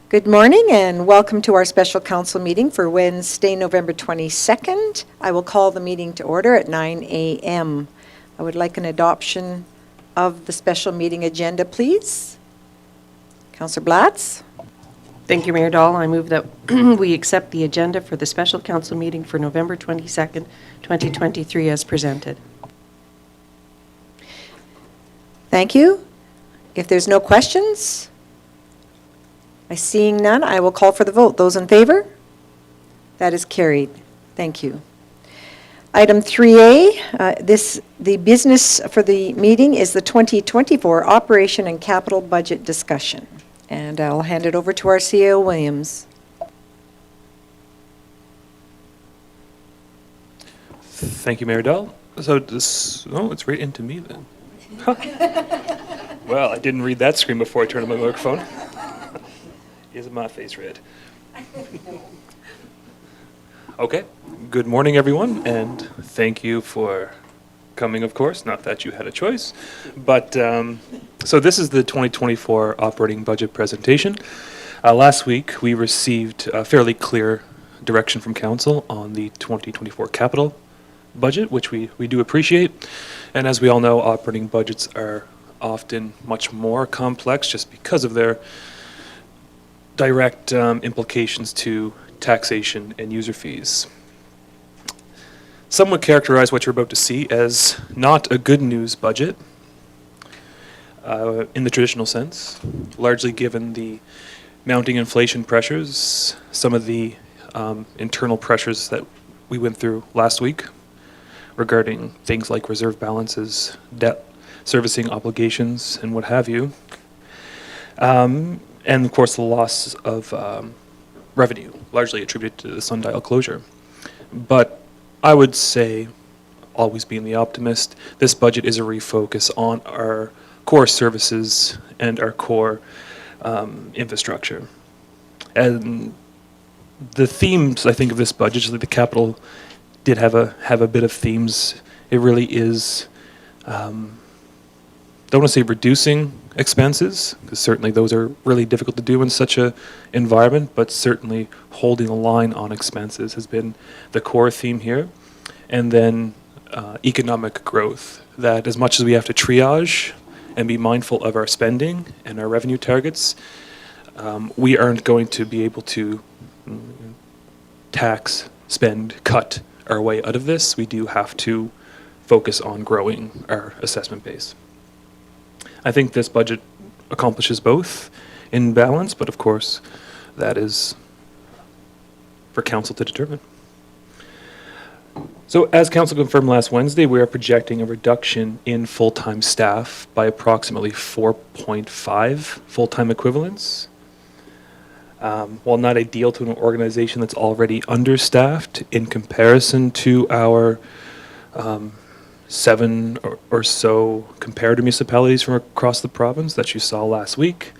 Good morning and welcome to our special council meeting for Wednesday, November 22nd. I will call the meeting to order at 9 a.m. I would like an adoption of the special meeting agenda, please. Councillor Blatz. Thank you, Mayor Dahl. I move that we accept the agenda for the special council meeting for November 22nd, 2023 as presented. Thank you. If there's no questions, seeing none, I will call for the vote. Those in favor? That is carried. Thank you. Item 3A, the business for the meeting is the 2024 Operation and Capital Budget discussion. And I'll hand it over to our CEO, Williams. Thank you, Mayor Dahl. So it's right into me then. Well, I didn't read that screen before I turned on my microphone. Isn't my face red? Okay. Good morning, everyone, and thank you for coming, of course. Not that you had a choice. But so this is the 2024 operating budget presentation. Last week, we received a fairly clear direction from Council on the 2024 capital budget, which we do appreciate. And as we all know, operating budgets are often much more complex just because of their direct implications to taxation and user fees. Some would characterize what you're about to see as not a good news budget in the traditional sense, largely given the mounting inflation pressures, some of the internal pressures that we went through last week regarding things like reserve balances, debt servicing obligations, and what have you. And of course the loss of revenue, largely attributed to the sundial closure. But I would say, always being the optimist, this budget is a refocus on our core services and our core infrastructure. And the themes, I think, of this budget, just like the capital did have a bit of themes. It really is, don't want to say reducing expenses, because certainly those are really difficult to do in such a environment, but certainly holding the line on expenses has been the core theme here. And then economic growth, that as much as we have to triage and be mindful of our spending and our revenue targets, we aren't going to be able to tax, spend, cut our way out of this. We do have to focus on growing our assessment base. I think this budget accomplishes both in balance, but of course, that is for Council to determine. So as Council confirmed last Wednesday, we are projecting a reduction in full-time staff by approximately 4.5 full-time equivalents. While not ideal to an organization that's already understaffed in comparison to our 7 or so comparative municipalities from across the province that you saw last week,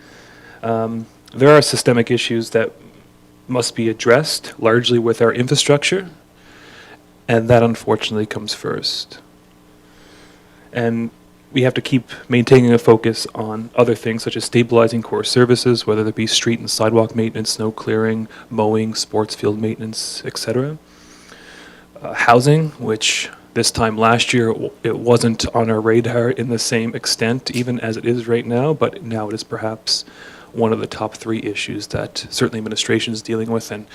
there are systemic issues that must be addressed, largely with our infrastructure, and that unfortunately comes first. And we have to keep maintaining a focus on other things such as stabilizing core services, whether it be street and sidewalk maintenance, snow clearing, mowing, sports field maintenance, etc. Housing, which this time last year it wasn't on our radar in the same extent even as it is right now, but now it is perhaps one of the top 3 issues that certainly administration is dealing with and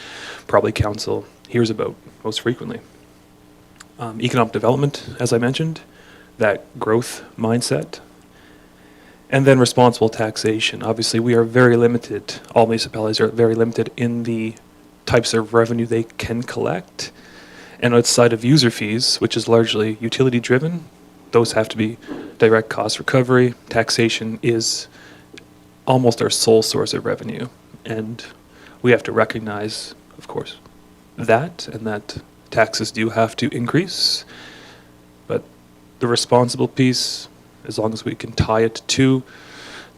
probably Council hears about most frequently. Economic development, as I mentioned, that growth mindset, and then responsible taxation. Obviously, we are very limited, all municipalities are very limited in the types of revenue they can collect, and outside of user fees, which is largely utility driven, those have to be direct cost recovery. Taxation is almost our sole source of revenue, and we have to recognize, of course, that, and that taxes do have to increase, but the responsible piece, as long as we can tie it to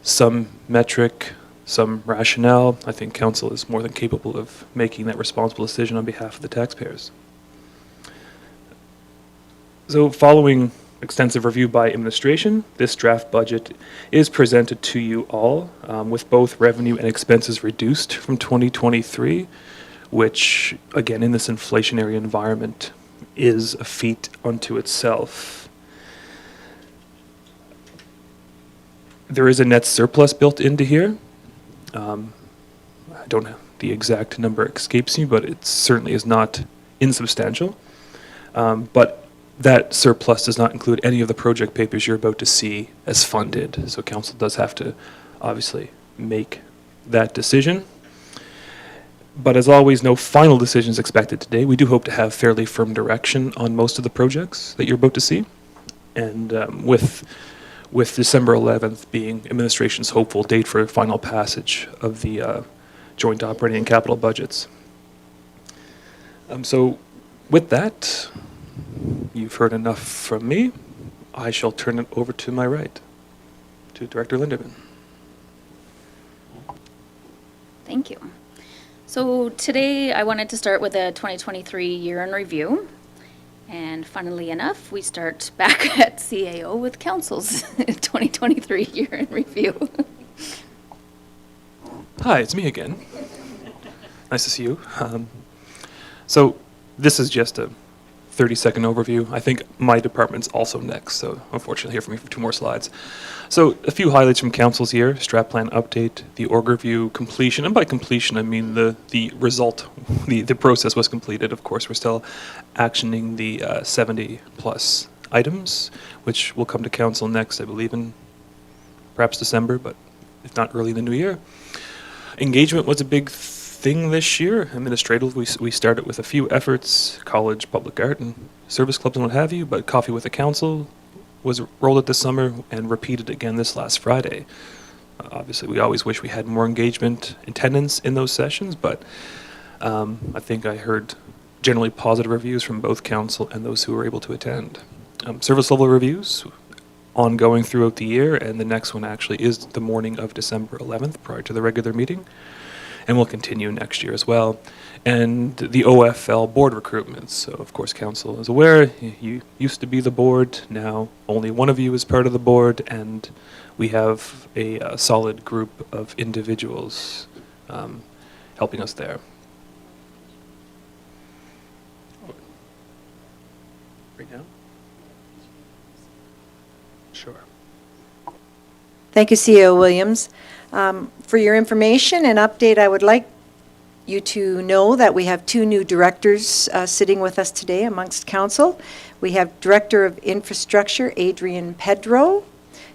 some metric, some rationale, I think Council is more than capable of making that responsible decision on behalf of the taxpayers. So following extensive review by administration, this draft budget is presented to you all with both revenue and expenses reduced from 2023, which, again, in this inflationary environment, is a feat unto itself. There is a net surplus built into here. I don't know, the exact number escapes me, but it certainly is not insubstantial. But that surplus does not include any of the project papers you're about to see as funded. So council does have to obviously make that decision. But as always, no final decisions expected today. We do hope to have fairly firm direction on most of the projects that you're about to see. And with December 11th being administration's hopeful date for final passage of the joint operating and capital budgets. So with that, you've heard enough from me. I shall turn it over to my right, to Director Linderman. Thank you. So today I wanted to start with a 2023 year in review. And funnily enough, we start back at CAO with Council's 2023 year in review. Hi, it's me again. Nice to see you. So this is just a 30-second overview. I think my department's also next, so unfortunately here for me for 2 more slides. So a few highlights from council's year: strat plan update, the org review completion, and by completion I mean the result, the process was completed. Of course, we're still actioning the 70 plus items, which will come to council next, I believe in perhaps December, but if not early in the new year. Engagement was a big thing this year. Administratively, we started with a few efforts, college, public art, and service clubs and what have you, but Coffee with the Council was rolled out this summer and repeated again this last Friday. Obviously, we always wish we had more engagement attendance in those sessions, but I think I heard generally positive reviews from both council and those who were able to attend. Service level reviews ongoing throughout the year, and the next one actually is the morning of December 11th prior to the regular meeting, and will continue next year as well. And the OFL board recruitments. So of course council is aware, you used to be the board, now only one of you is part of the board, and we have a solid group of individuals helping us there. Right now? Sure. Thank you, CEO Williams. For your information and update, I would like you to know that we have 2 new directors sitting with us today amongst council. We have Director of Infrastructure, Adrian Pedro.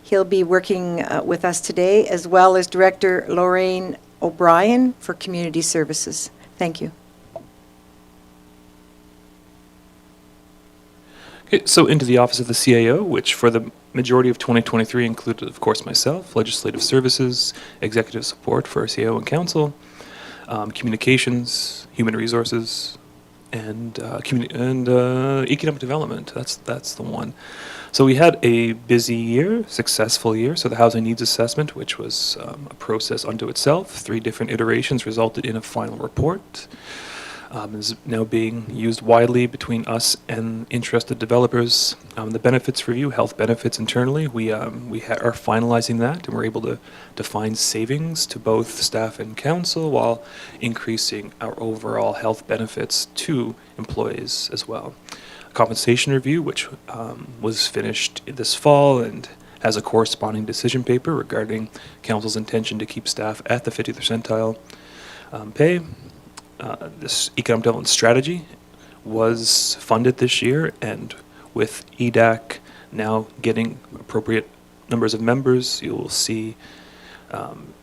He'll be working with us today, as well as Director Lorraine O'Brien for Community Services. Thank you. Okay, so into the office of the CAO, which for the majority of 2023 included, of course, myself, legislative services, executive support for CAO and council, communications, human resources, and economic development. That's the one. So we had a busy year, successful year. So the housing needs assessment, which was a process unto itself, 3 different iterations resulted in a final report. Is now being used widely between us and interested developers. The benefits review, health benefits internally, we are finalizing that, and we're able to define savings to both staff and council while increasing our overall health benefits to employees as well. A compensation review, which was finished this fall and has a corresponding decision paper regarding council's intention to keep staff at the 50th percentile pay. This economic development strategy was funded this year, and with EDAC now getting appropriate numbers of members, you will see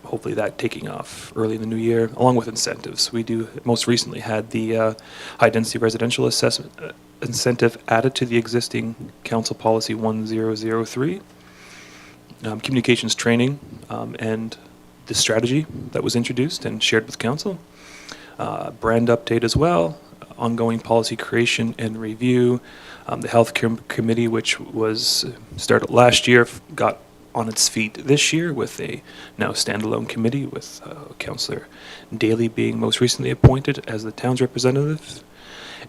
hopefully that taking off early in the new year, along with incentives. We most recently had the high density residential assessment incentive added to the existing council policy 1003. Communications training and the strategy that was introduced and shared with council. Brand update as well, ongoing policy creation and review. The health committee, which was started last year, got on its feet this year with a now standalone committee with Councillor Daly being most recently appointed as the town's representative.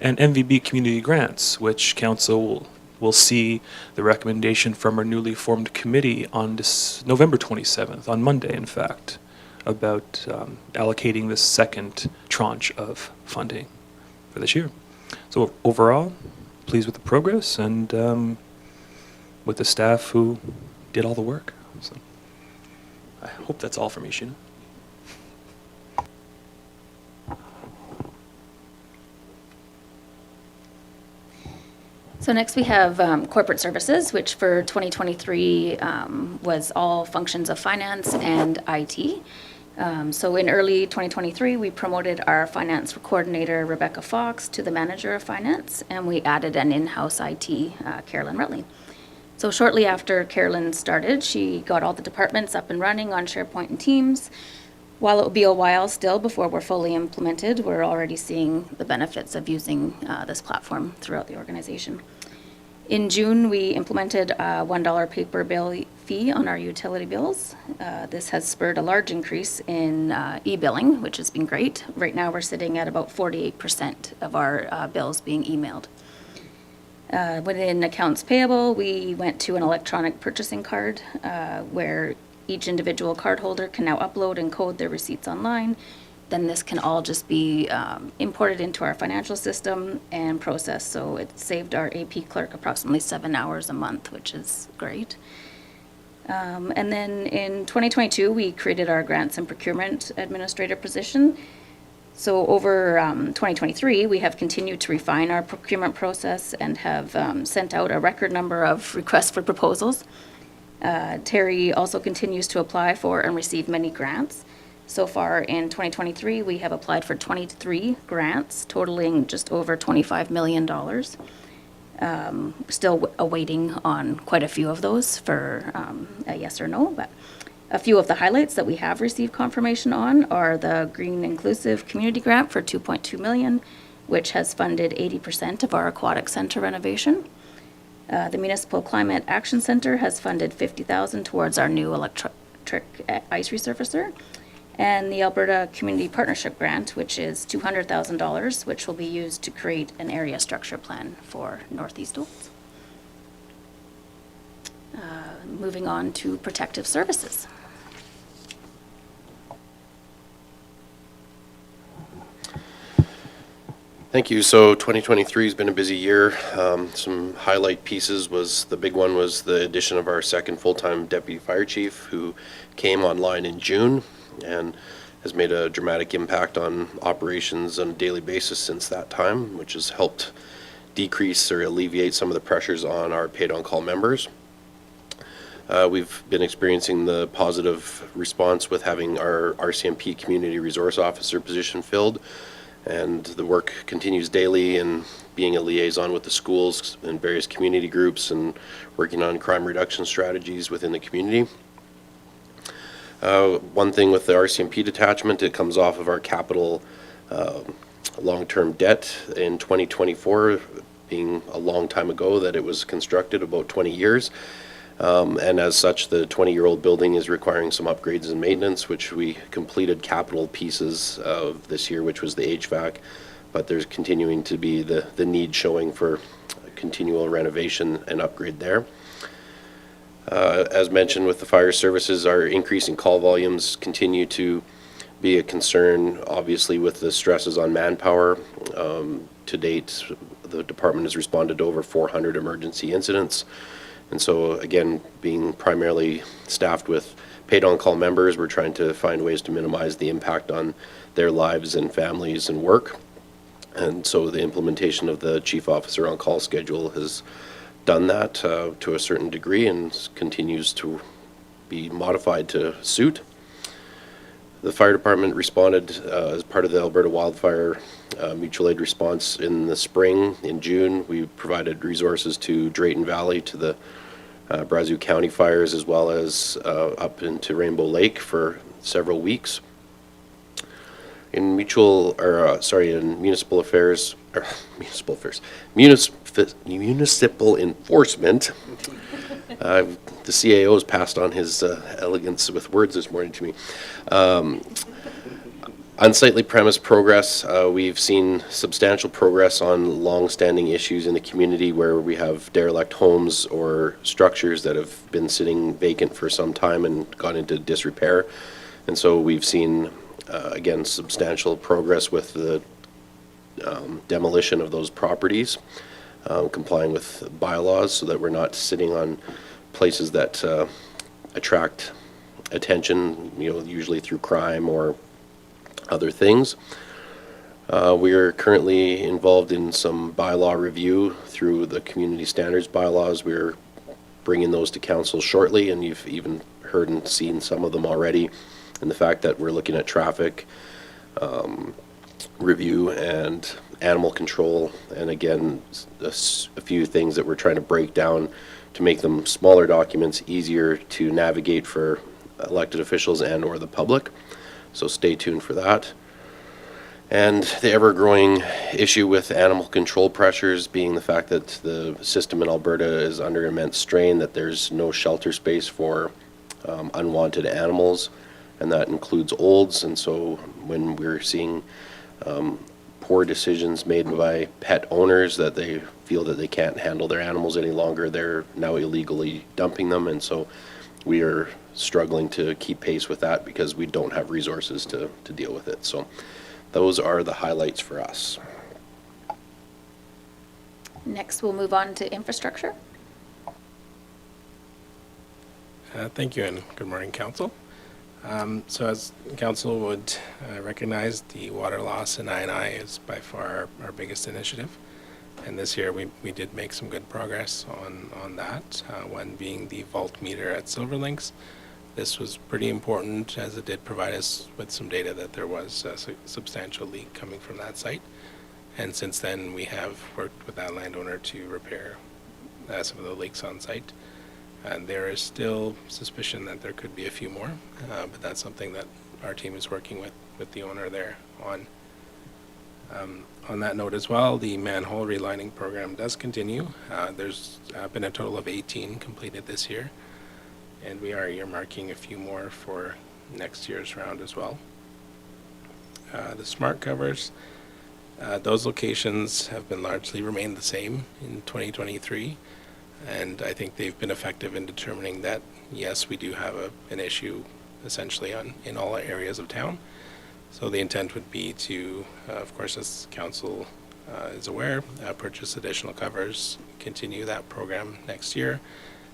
And MVB community grants, which council will we'll see the recommendation from our newly formed committee on November 27th, on Monday, in fact, about allocating the second tranche of funding for this year. So overall, pleased with the progress and with the staff who did all the work. So I hope that's all for me, Sheena. So next we have corporate services, which for 2023 was all functions of finance and IT. So in early 2023, we promoted our finance coordinator, Rebecca Fox, to the manager of finance, and we added an in-house IT, Carolyn Rutley. So shortly after Carolyn started, she got all the departments up and running on SharePoint and Teams. While it will be a while still before we're fully implemented, we're already seeing the benefits of using this platform throughout the organization. In June, we implemented a $1 paper bill fee on our utility bills. This has spurred a large increase in e-billing, which has been great. Right now, we're sitting at about 48% of our bills being emailed. Within accounts payable, we went to an electronic purchasing card where each individual cardholder can now upload and code their receipts online. Then this can all just be imported into our financial system and processed. So it saved our AP clerk approximately 7 hours a month, which is great. And then in 2022, we created our grants and procurement administrator position. So over 2023, we have continued to refine our procurement process and have sent out a record number of requests for proposals. Terry also continues to apply for and receive many grants. So far in 2023, we have applied for 23 grants, totaling just over $25 million. Still awaiting on quite a few of those for a yes or no, but a few of the highlights that we have received confirmation on are the Green Inclusive Community Grant for $2.2 million, which has funded 80% of our aquatic center renovation. The Municipal Climate Action Center has funded $50,000 towards our new electric ice resurfacer. And the Alberta Community Partnership Grant, which is $200,000, which will be used to create an area structure plan for Northeast Olds. Moving on to protective services. Thank you. So 2023 has been a busy year. Some highlight pieces the big one was the addition of our second full-time deputy fire chief, who came online in June and has made a dramatic impact on operations on a daily basis since that time, which has helped decrease or alleviate some of the pressures on our paid-on-call members. We've been experiencing the positive response with having our RCMP Community Resource Officer position filled, and the work continues daily in being a liaison with the schools and various community groups and working on crime reduction strategies within the community. One thing with the RCMP detachment, it comes off of our capital long-term debt in 2024, being a long time ago that it was constructed, about 20 years. And as such, the 20-year-old building is requiring some upgrades and maintenance, which we completed capital pieces of this year, which was the HVAC, but there's continuing to be the need showing for continual renovation and upgrade there. As mentioned with the fire services, our increasing call volumes continue to be a concern, obviously with the stresses on manpower. To date, the department has responded to over 400 emergency incidents. And so again, being primarily staffed with paid-on-call members, we're trying to find ways to minimize the impact on their lives and families and work. And so the implementation of the chief officer on-call schedule has done that to a certain degree and continues to be modified to suit. The fire department responded as part of the Alberta wildfire mutual aid response in the spring. In June, we provided resources to Drayton Valley, to the Brazeau County fires, as well as up into Rainbow Lake for several weeks. In municipal enforcement, the CAO has passed on his elegance with words this morning to me. Unsightly premise progress, we've seen substantial progress on long-standing issues in the community where we have derelict homes or structures that have been sitting vacant for some time and gone into disrepair. And so we've seen, again, substantial progress with the demolition of those properties, complying with bylaws so that we're not sitting on places that attract attention, usually through crime or other things. We are currently involved in some bylaw review through the community standards bylaws. We're bringing those to council shortly, and you've even heard and seen some of them already. And the fact that we're looking at traffic review and animal control, and again, a few things that we're trying to break down to make them smaller documents, easier to navigate for elected officials and or the public. So stay tuned for that. And the ever-growing issue with animal control pressures being the fact that the system in Alberta is under immense strain, that there's no shelter space for unwanted animals, and that includes olds. And so when we're seeing poor decisions made by pet owners that they feel that they can't handle their animals any longer, they're now illegally dumping them. And so we are struggling to keep pace with that because we don't have resources to deal with it. So those are the highlights for us. Next, we'll move on to infrastructure. Thank you, and good morning, Council. So as Council would recognize, the water loss in I&I is by far our biggest initiative. And this year we did make some good progress on that, one being the vault meter at Silverlinks. This was pretty important as it did provide us with some data that there was a substantial leak coming from that site. And since then, we have worked with that landowner to repair some of the leaks on site. And there is still suspicion that there could be a few more, but that's something that our team is working with the owner there on. On that note as well, the manhole relining program does continue. There's been a total of 18 completed this year, and we are earmarking a few more for next year's round as well. The smart covers, those locations have been largely remained the same in 2023, and I think they've been effective in determining that, yes, we do have an issue essentially in all areas of town. So the intent would be to, of course, as council is aware, purchase additional covers, continue that program next year,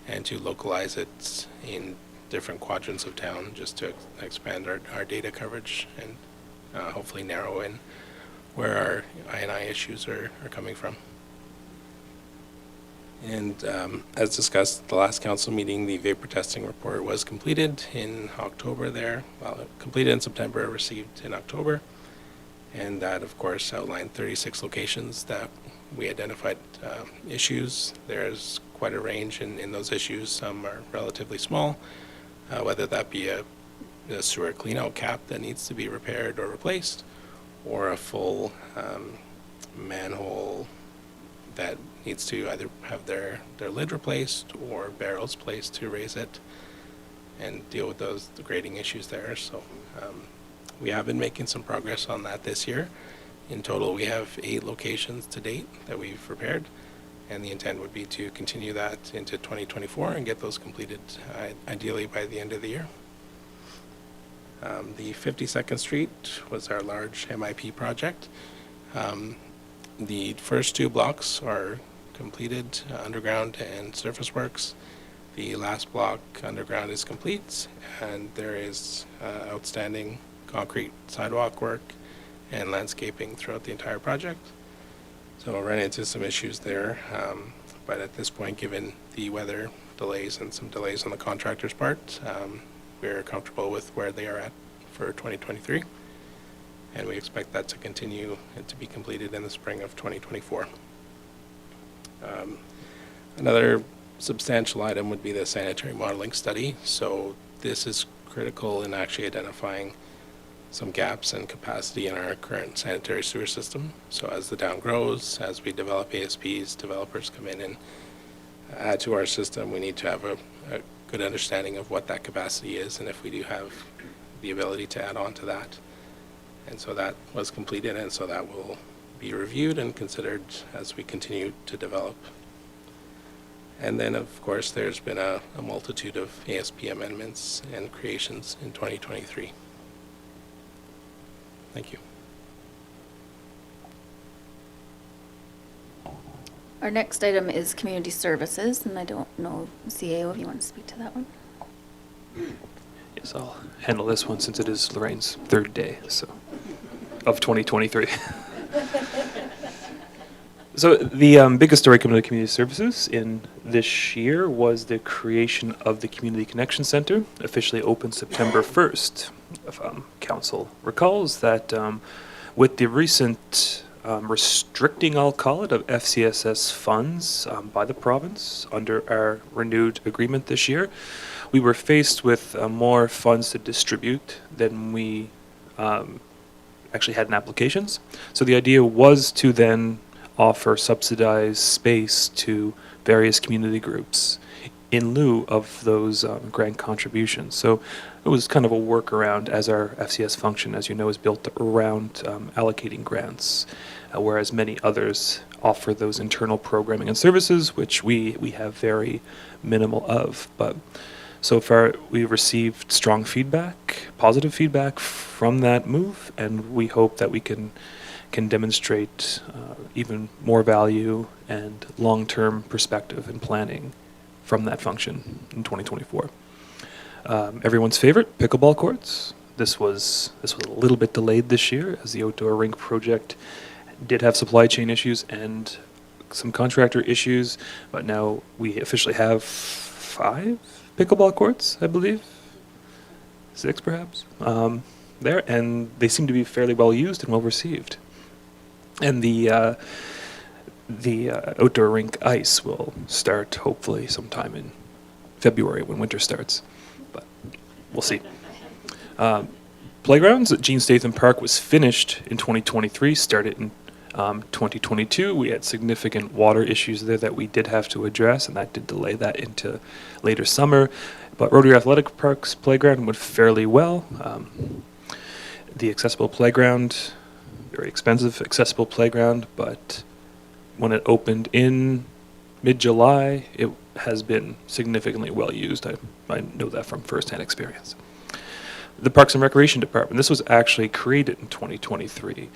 and to localize it in different quadrants of town just to expand our data coverage and hopefully narrow in where our I&I issues are coming from. And as discussed at the last council meeting, the vapor testing report was completed in October there. Well, completed in September, received in October. And that, of course, outlined 36 locations that we identified issues. There's quite a range in those issues. Some are relatively small, whether that be a sewer cleanout cap that needs to be repaired or replaced, or a full manhole that needs to either have their lid replaced or barrels placed to raise it and deal with the grading issues there. So we have been making some progress on that this year. In total, we have 8 locations to date that we've repaired, and the intent would be to continue that into 2024 and get those completed ideally by the end of the year. The 52nd Street was our large MIP project. The first 2 blocks are completed, underground and surface works. The last block underground is complete, and there is outstanding concrete sidewalk work and landscaping throughout the entire project. So we'll run into some issues there, but at this point, given the weather delays and some delays on the contractor's part, we're comfortable with where they are at for 2023. And we expect that to continue and to be completed in the spring of 2024. Another substantial item would be the sanitary modeling study. So this is critical in actually identifying some gaps in capacity in our current sanitary sewer system. So as the town grows, as we develop ASPs, developers come in and add to our system, we need to have a good understanding of what that capacity is and if we do have the ability to add on to that. And so that was completed, and so that will be reviewed and considered as we continue to develop. And then, of course, there's been a multitude of ASP amendments and creations in 2023. Thank you. Our next item is community services, and I don't know, CAO, if you want to speak to that one. Yes, I'll handle this one since it is Lorraine's third day, so, of 2023. So the biggest story coming to community services in this year was the creation of the Community Connection Center, officially opened September 1st. If council recalls that with the recent restricting, I'll call it, of FCSS funds by the province under our renewed agreement this year, we were faced with more funds to distribute than we actually had in applications. So the idea was to then offer subsidized space to various community groups in lieu of those grant contributions. So it was kind of a workaround, as our FCS function, as you know, is built around allocating grants, whereas many others offer those internal programming and services, which we have very minimal of. But so far, we've received strong feedback, positive feedback from that move, and we hope that we can demonstrate even more value and long-term perspective and planning from that function in 2024. Everyone's favorite, pickleball courts. This was a little bit delayed this year, as the outdoor rink project did have supply chain issues and some contractor issues, but now we officially have 5 pickleball courts, I believe, 6 perhaps, there, and they seem to be fairly well used and well received. And the outdoor rink ice will start hopefully sometime in February when winter starts, but we'll see. Playgrounds at Gene Statham Park was finished in 2023, started in 2022. We had significant water issues there that we did have to address, and that did delay that into later summer. But Rotary Athletic Park's playground went fairly well. The accessible playground, very expensive accessible playground, but when it opened in mid-July, it has been significantly well used. I know that from firsthand experience. The Parks and Recreation Department, this was actually created in 2023,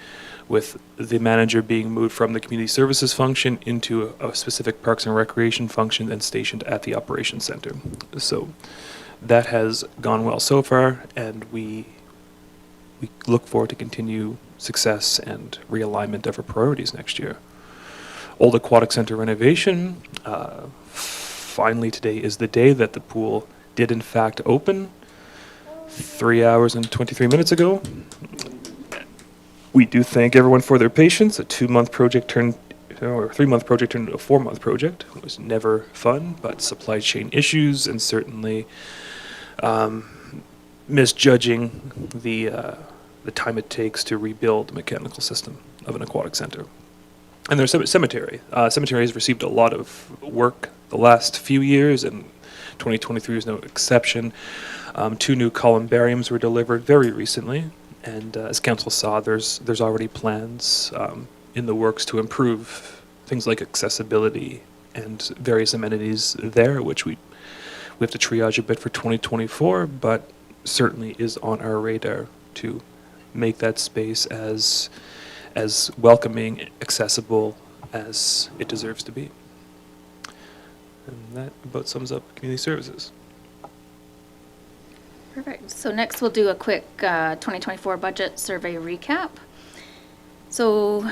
with the manager being moved from the community services function into a specific Parks and Recreation function and stationed at the Operations Center. So that has gone well so far, and we look forward to continue success and realignment of our priorities next year. Old Aquatic Center renovation. Finally, today is the day that the pool did in fact open. 3 hours and 23 minutes ago. We do thank everyone for their patience. A 2-month project turned, or 3-month project turned into a 4-month project. It was never fun, but supply chain issues and certainly misjudging the time it takes to rebuild the mechanical system of an aquatic center. And there's cemetery. Cemetery has received a lot of work the last few years, and 2023 is no exception. 2 new columbariums were delivered very recently, and as council saw, there's already plans in the works to improve things like accessibility and various amenities there, which we have to triage a bit for 2024, but certainly is on our radar to make that space as welcoming, accessible as it deserves to be. And that about sums up community services. Perfect. So next we'll do a quick 2024 budget survey recap. So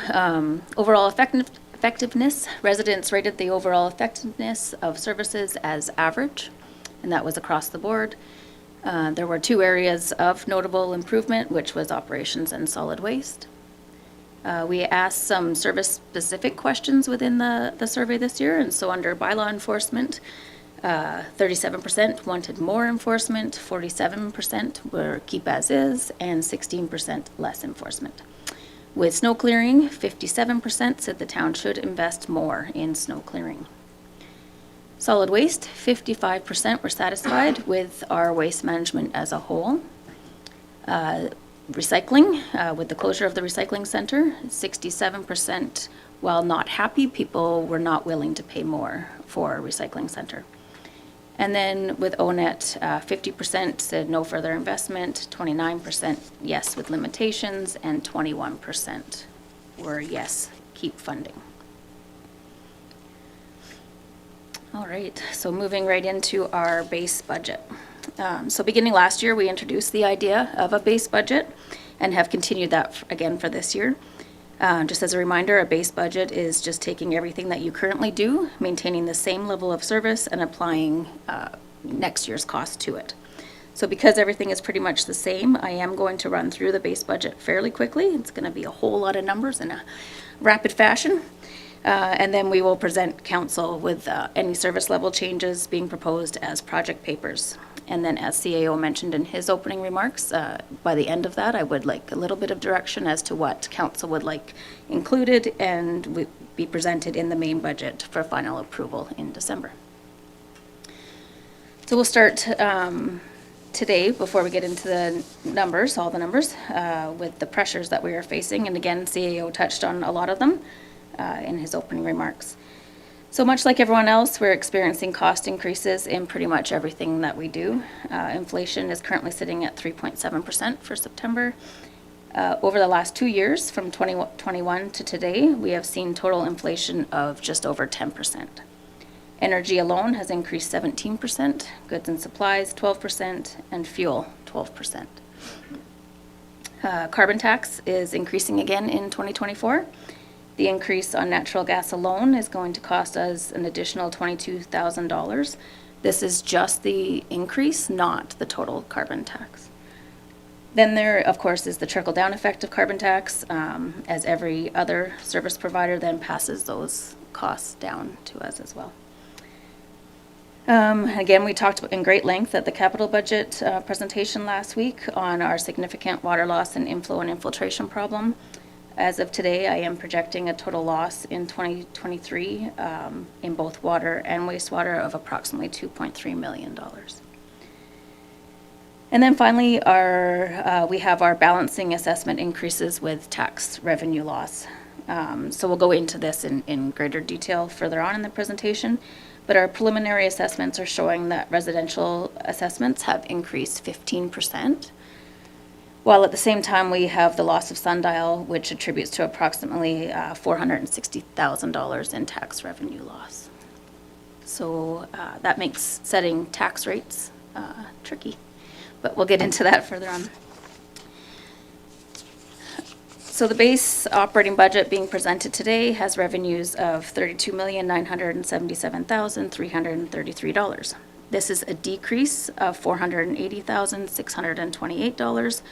overall effectiveness, residents rated the overall effectiveness of services as average, and that was across the board. There were 2 areas of notable improvement, which was operations and solid waste. We asked some service-specific questions within the survey this year, and so under bylaw enforcement, 37% wanted more enforcement, 47% were keep as is, and 16% less enforcement. With snow clearing, 57% said the town should invest more in snow clearing. Solid waste, 55% were satisfied with our waste management as a whole. recycling, with the closure of the recycling center, 67%, while not happy, people were not willing to pay more for a recycling center. And then with ONET, 50% said no further investment, 29% yes with limitations, and 21% were yes, keep funding. All right, so moving right into our base budget. So beginning last year, we introduced the idea of a base budget and have continued that again for this year. Just as a reminder, a base budget is just taking everything that you currently do, maintaining the same level of service, and applying next year's cost to it. So because everything is pretty much the same, I am going to run through the base budget fairly quickly. It's going to be a whole lot of numbers in a rapid fashion. And then we will present council with any service level changes being proposed as project papers. And then as CAO mentioned in his opening remarks, by the end of that, I would like a little bit of direction as to what council would like included and be presented in the main budget for final approval in December. So we'll start today, before we get into the numbers, all the numbers, with the pressures that we are facing. And again, CAO touched on a lot of them in his opening remarks. So much like everyone else, we're experiencing cost increases in pretty much everything that we do. Inflation is currently sitting at 3.7% for September. Over the last 2 years, from 2021 to today, we have seen total inflation of just over 10%. Energy alone has increased 17%, goods and supplies 12%, and fuel 12%. Carbon tax is increasing again in 2024. The increase on natural gas alone is going to cost us an additional $22,000. This is just the increase, not the total carbon tax. Then there, of course, is the trickle-down effect of carbon tax, as every other service provider then passes those costs down to us as well. Again, we talked in great length at the capital budget presentation last week on our significant water loss and inflow and infiltration problem. As of today, I am projecting a total loss in 2023 in both water and wastewater of approximately $2.3 million. And then finally, we have our balancing assessment increases with tax revenue loss. So we'll go into this in greater detail further on in the presentation, but our preliminary assessments are showing that residential assessments have increased 15%. While at the same time, we have the loss of Sundial, which attributes to approximately $460,000 in tax revenue loss. So that makes setting tax rates tricky, but we'll get into that further on. So the base operating budget being presented today has revenues of $32,977,333. This is a decrease of $480,628.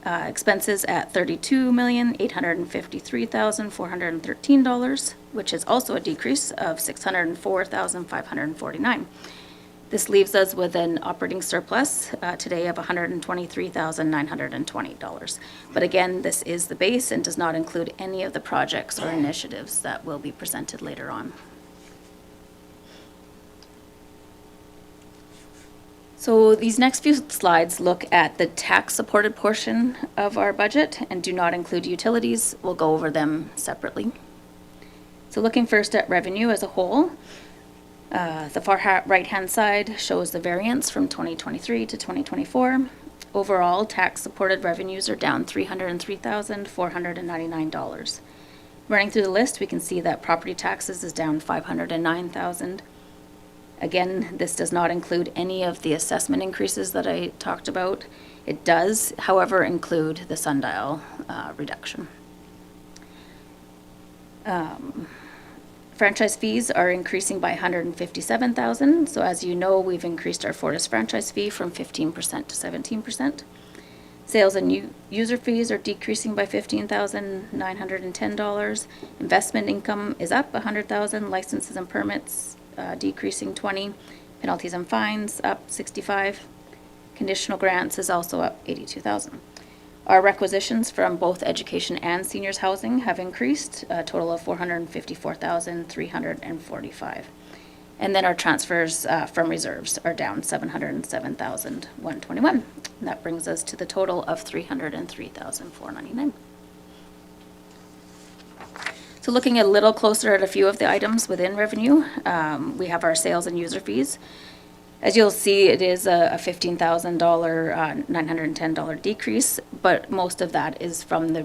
Expenses at $32,853,413, which is also a decrease of $604,549. This leaves us with an operating surplus today of $123,920. But again, this is the base and does not include any of the projects or initiatives that will be presented later on. So these next few slides look at the tax-supported portion of our budget and do not include utilities. We'll go over them separately. So looking first at revenue as a whole, the far right-hand side shows the variance from 2023 to 2024. Overall, tax-supported revenues are down $303,499. Running through the list, we can see that property taxes is down $509,000. Again, this does not include any of the assessment increases that I talked about. It does, however, include the Sundial reduction. Franchise fees are increasing by $157,000. So as you know, we've increased our Fortis franchise fee from 15% to 17%. Sales and user fees are decreasing by $15,910. Investment income is up $100,000. Licenses and permits decreasing 20, penalties and fines up 65, conditional grants is also up 82,000. Our requisitions from both education and seniors housing have increased, a total of 454,345. And then our transfers from reserves are down 707,121. And that brings us to the total of 303,499. So looking a little closer at a few of the items within revenue, we have our sales and user fees. As you'll see, it is a $15,000, $910 decrease, but most of that is from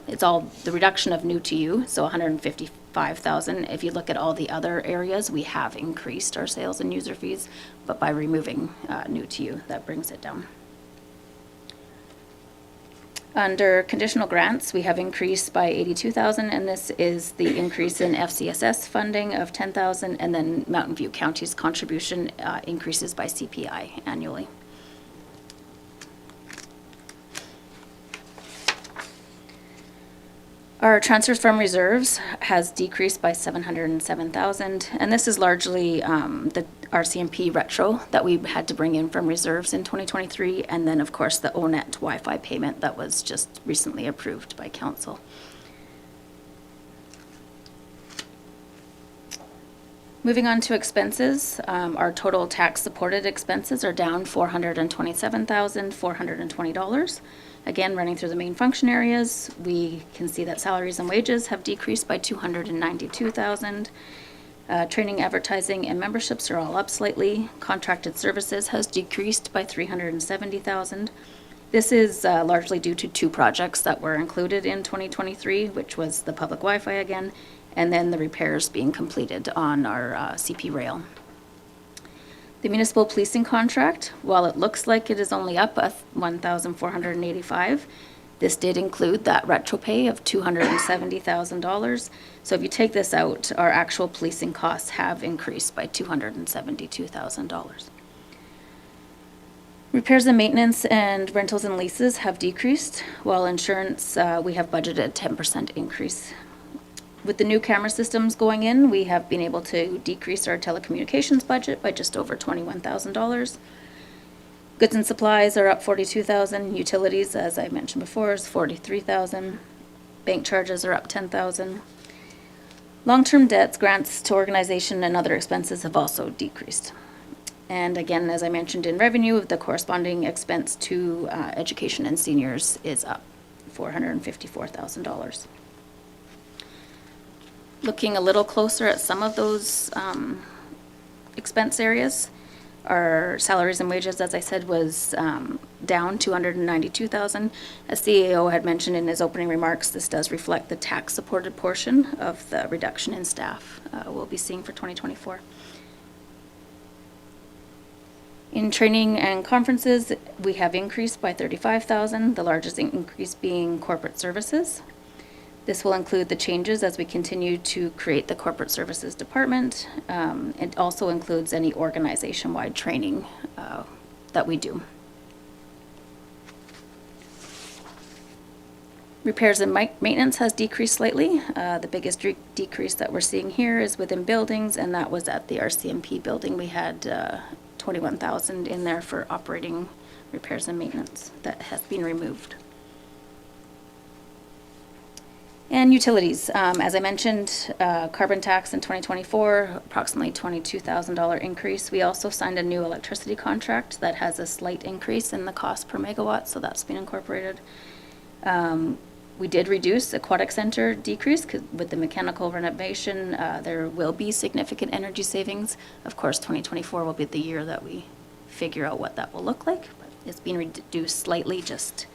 it's all the reduction of new to you, so $155,000. If you look at all the other areas, we have increased our sales and user fees, but by removing new to you, that brings it down. Under conditional grants, we have increased by $82,000, and this is the increase in FCSS funding of $10,000, and then Mountain View County's contribution increases by CPI annually. Our transfers from reserves has decreased by $707,000, and this is largely the RCMP retro that we had to bring in from reserves in 2023, and then, of course, the ONET Wi-Fi payment that was just recently approved by council. Moving on to expenses, our total tax-supported expenses are down $427,420. Again, running through the main function areas, we can see that salaries and wages have decreased by $292,000. Training, advertising, and memberships are all up slightly. Contracted services has decreased by $370,000. This is largely due to two projects that were included in 2023, which was the public Wi-Fi again, and then the repairs being completed on our CP rail. The municipal policing contract, while it looks like it is only up $1,485, this did include that retro pay of $270,000. So if you take this out, our actual policing costs have increased by $272,000. Repairs and maintenance and rentals and leases have decreased, while insurance, we have budgeted a 10% increase. With the new camera systems going in, we have been able to decrease our telecommunications budget by just over $21,000. Goods and supplies are up $42,000. Utilities, as I mentioned before, is $43,000. Bank charges are up $10,000. Long-term debts, grants to organization, and other expenses have also decreased. And again, as I mentioned in revenue, the corresponding expense to education and seniors is up $454,000. Looking a little closer at some of those expense areas, our salaries and wages, as I said, was down $292,000. As CAO had mentioned in his opening remarks, this does reflect the tax-supported portion of the reduction in staff we'll be seeing for 2024. In training and conferences, we have increased by $35,000, the largest increase being corporate services. This will include the changes as we continue to create the corporate services department. It also includes any organization-wide training that we do. Repairs and maintenance has decreased slightly. The biggest decrease that we're seeing here is within buildings, and that was at the RCMP building. We had $21,000 in there for operating repairs and maintenance that has been removed. And utilities, as I mentioned, carbon tax in 2024, approximately $22,000 increase. We also signed a new electricity contract that has a slight increase in the cost per megawatt, so that's been incorporated. We did reduce Aquatic Center decrease with the mechanical renovation. There will be significant energy savings. Of course, 2024 will be the year that we figure out what that will look like, but it's been reduced slightly just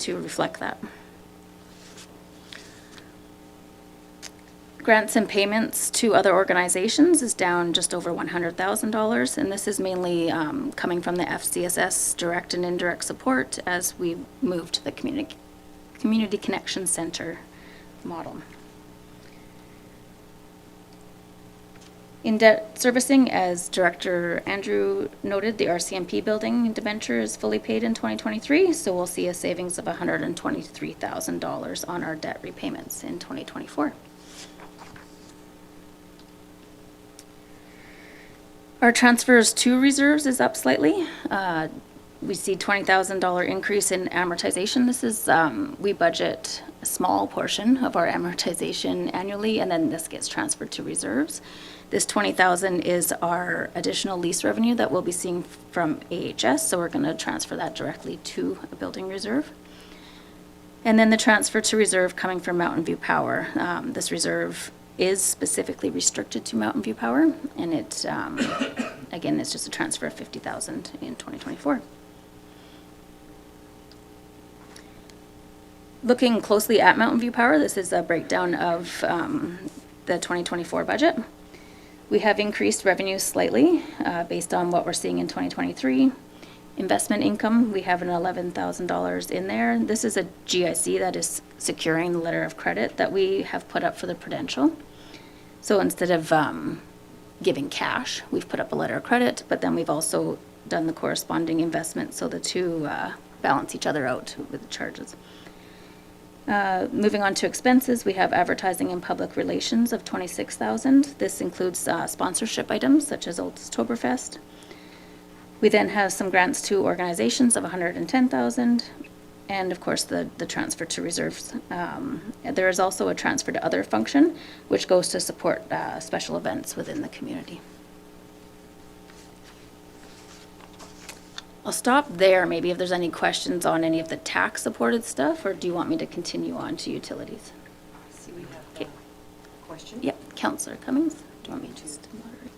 to reflect that. Grants and payments to other organizations is down just over $100,000, and this is mainly coming from the FCSS direct and indirect support as we move to the Community Connection Center model. In debt servicing, as Director Andrew noted, the RCMP building debenture is fully paid in 2023, so we'll see a savings of $123,000 on our debt repayments in 2024. Our transfers to reserves is up slightly. We see $20,000 increase in amortization. This is, we budget a small portion of our amortization annually, and then this gets transferred to reserves. This 20,000 is our additional lease revenue that we'll be seeing from AHS, so we're going to transfer that directly to a building reserve. And then the transfer to reserve coming from Mountain View Power. This reserve is specifically restricted to Mountain View Power, and it, again, it's just a transfer of $50,000 in 2024. Looking closely at Mountain View Power, this is a breakdown of the 2024 budget. We have increased revenue slightly based on what we're seeing in 2023. Investment income, we have an $11,000 in there. This is a GIC that is securing the letter of credit that we have put up for the Prudential. So instead of giving cash, we've put up a letter of credit, but then we've also done the corresponding investment, so the two balance each other out with the charges. Moving on to expenses, we have advertising and public relations of $26,000. This includes sponsorship items such as Oktoberfest. We then have some grants to organizations of $110,000, and of course the transfer to reserves. There is also a transfer to other function, which goes to support special events within the community. I'll stop there, maybe if there's any questions on any of the tax-supported stuff, or do you want me to continue on to utilities? See, we have Okay. a question? Yep, Councillor Cummings, do you want me to just moderate?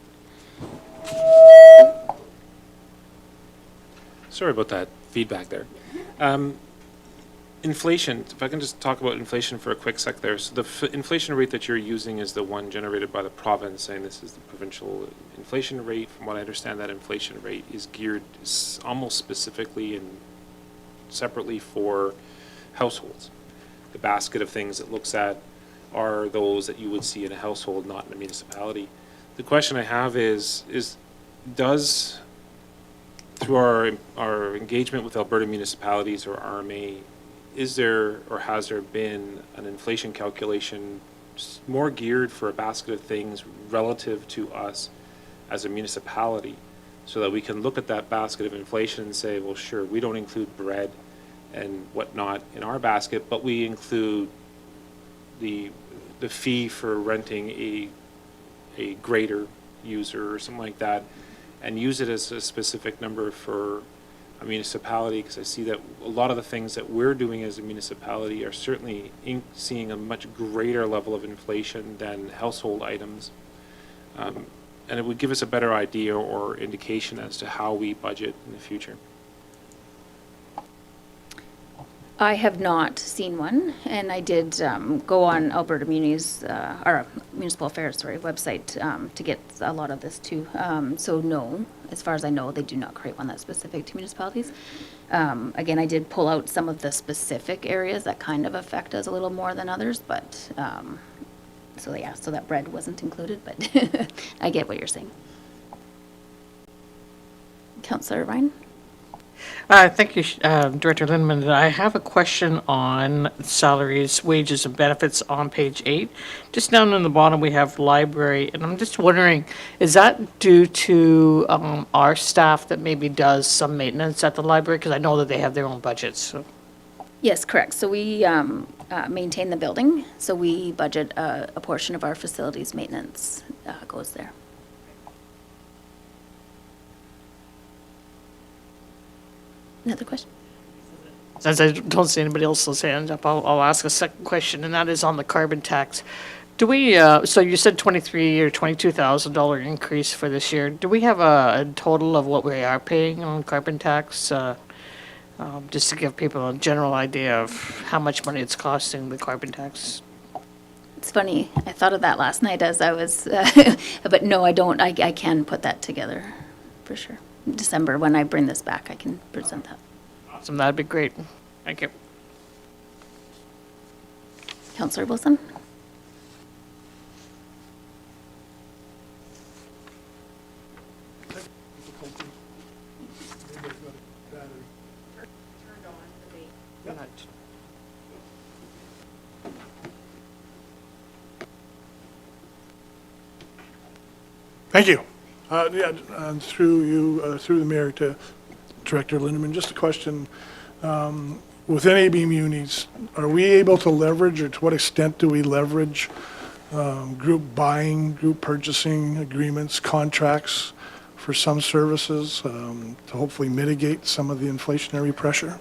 Sorry about that feedback there. Inflation, if I can just talk about inflation for a quick sec there. So the inflation rate that you're using is the one generated by the province, saying this is the provincial inflation rate. From what I understand, that inflation rate is geared almost specifically and separately for households. The basket of things it looks at are those that you would see in a household, not in a municipality. The question I have is does, through our engagement with Alberta municipalities or RMA, is there or has there been an inflation calculation more geared for a basket of things relative to us as a municipality, so that we can look at that basket of inflation and say, well, sure, we don't include bread and whatnot in our basket, but we include the fee for renting a grater user or something like that, and use it as a specific number for a municipality, because I see that a lot of the things that we're doing as a municipality are certainly seeing a much greater level of inflation than household items. And it would give us a better idea or indication as to how we budget in the future. I have not seen one, and I did go on Alberta Muni's, or Municipal Affairs, website to get a lot of this too. So no, as far as I know, they do not create one that's specific to municipalities. Again, I did pull out some of the specific areas that kind of affect us a little more than others, but, so yeah, so that bread wasn't included, but I get what you're saying. Councillor Ryan? Thank you, Director Lindeman. I have a question on salaries, wages, and benefits on page 8. Just down in the bottom, we have library, and I'm just wondering, is that due to our staff that maybe does some maintenance at the library? Because I know that they have their own budgets. So. Yes, correct. So we maintain the building, so we budget a portion of our facilities maintenance goes there. Another question? Since I don't see anybody else's hand up, I'll ask a second question, and that is on the carbon tax. Do we, so you said $23,000 or $22,000 increase for this year. Do we have a total of what we are paying on carbon tax? Just to give people a general idea of how much money it's costing, the carbon tax. It's funny, I thought of that last night as I was, but no, I don't. I can put that together, for sure. December, when I bring this back, I can present that. Awesome, that'd be great. Thank you. Councillor Wilson? Thank you. Through you, through the mayor to Director Lindeman, just a question. Within AB Munis, are we able to leverage, or to what extent do we leverage group buying, group purchasing agreements, contracts for some services to hopefully mitigate some of the inflationary pressure?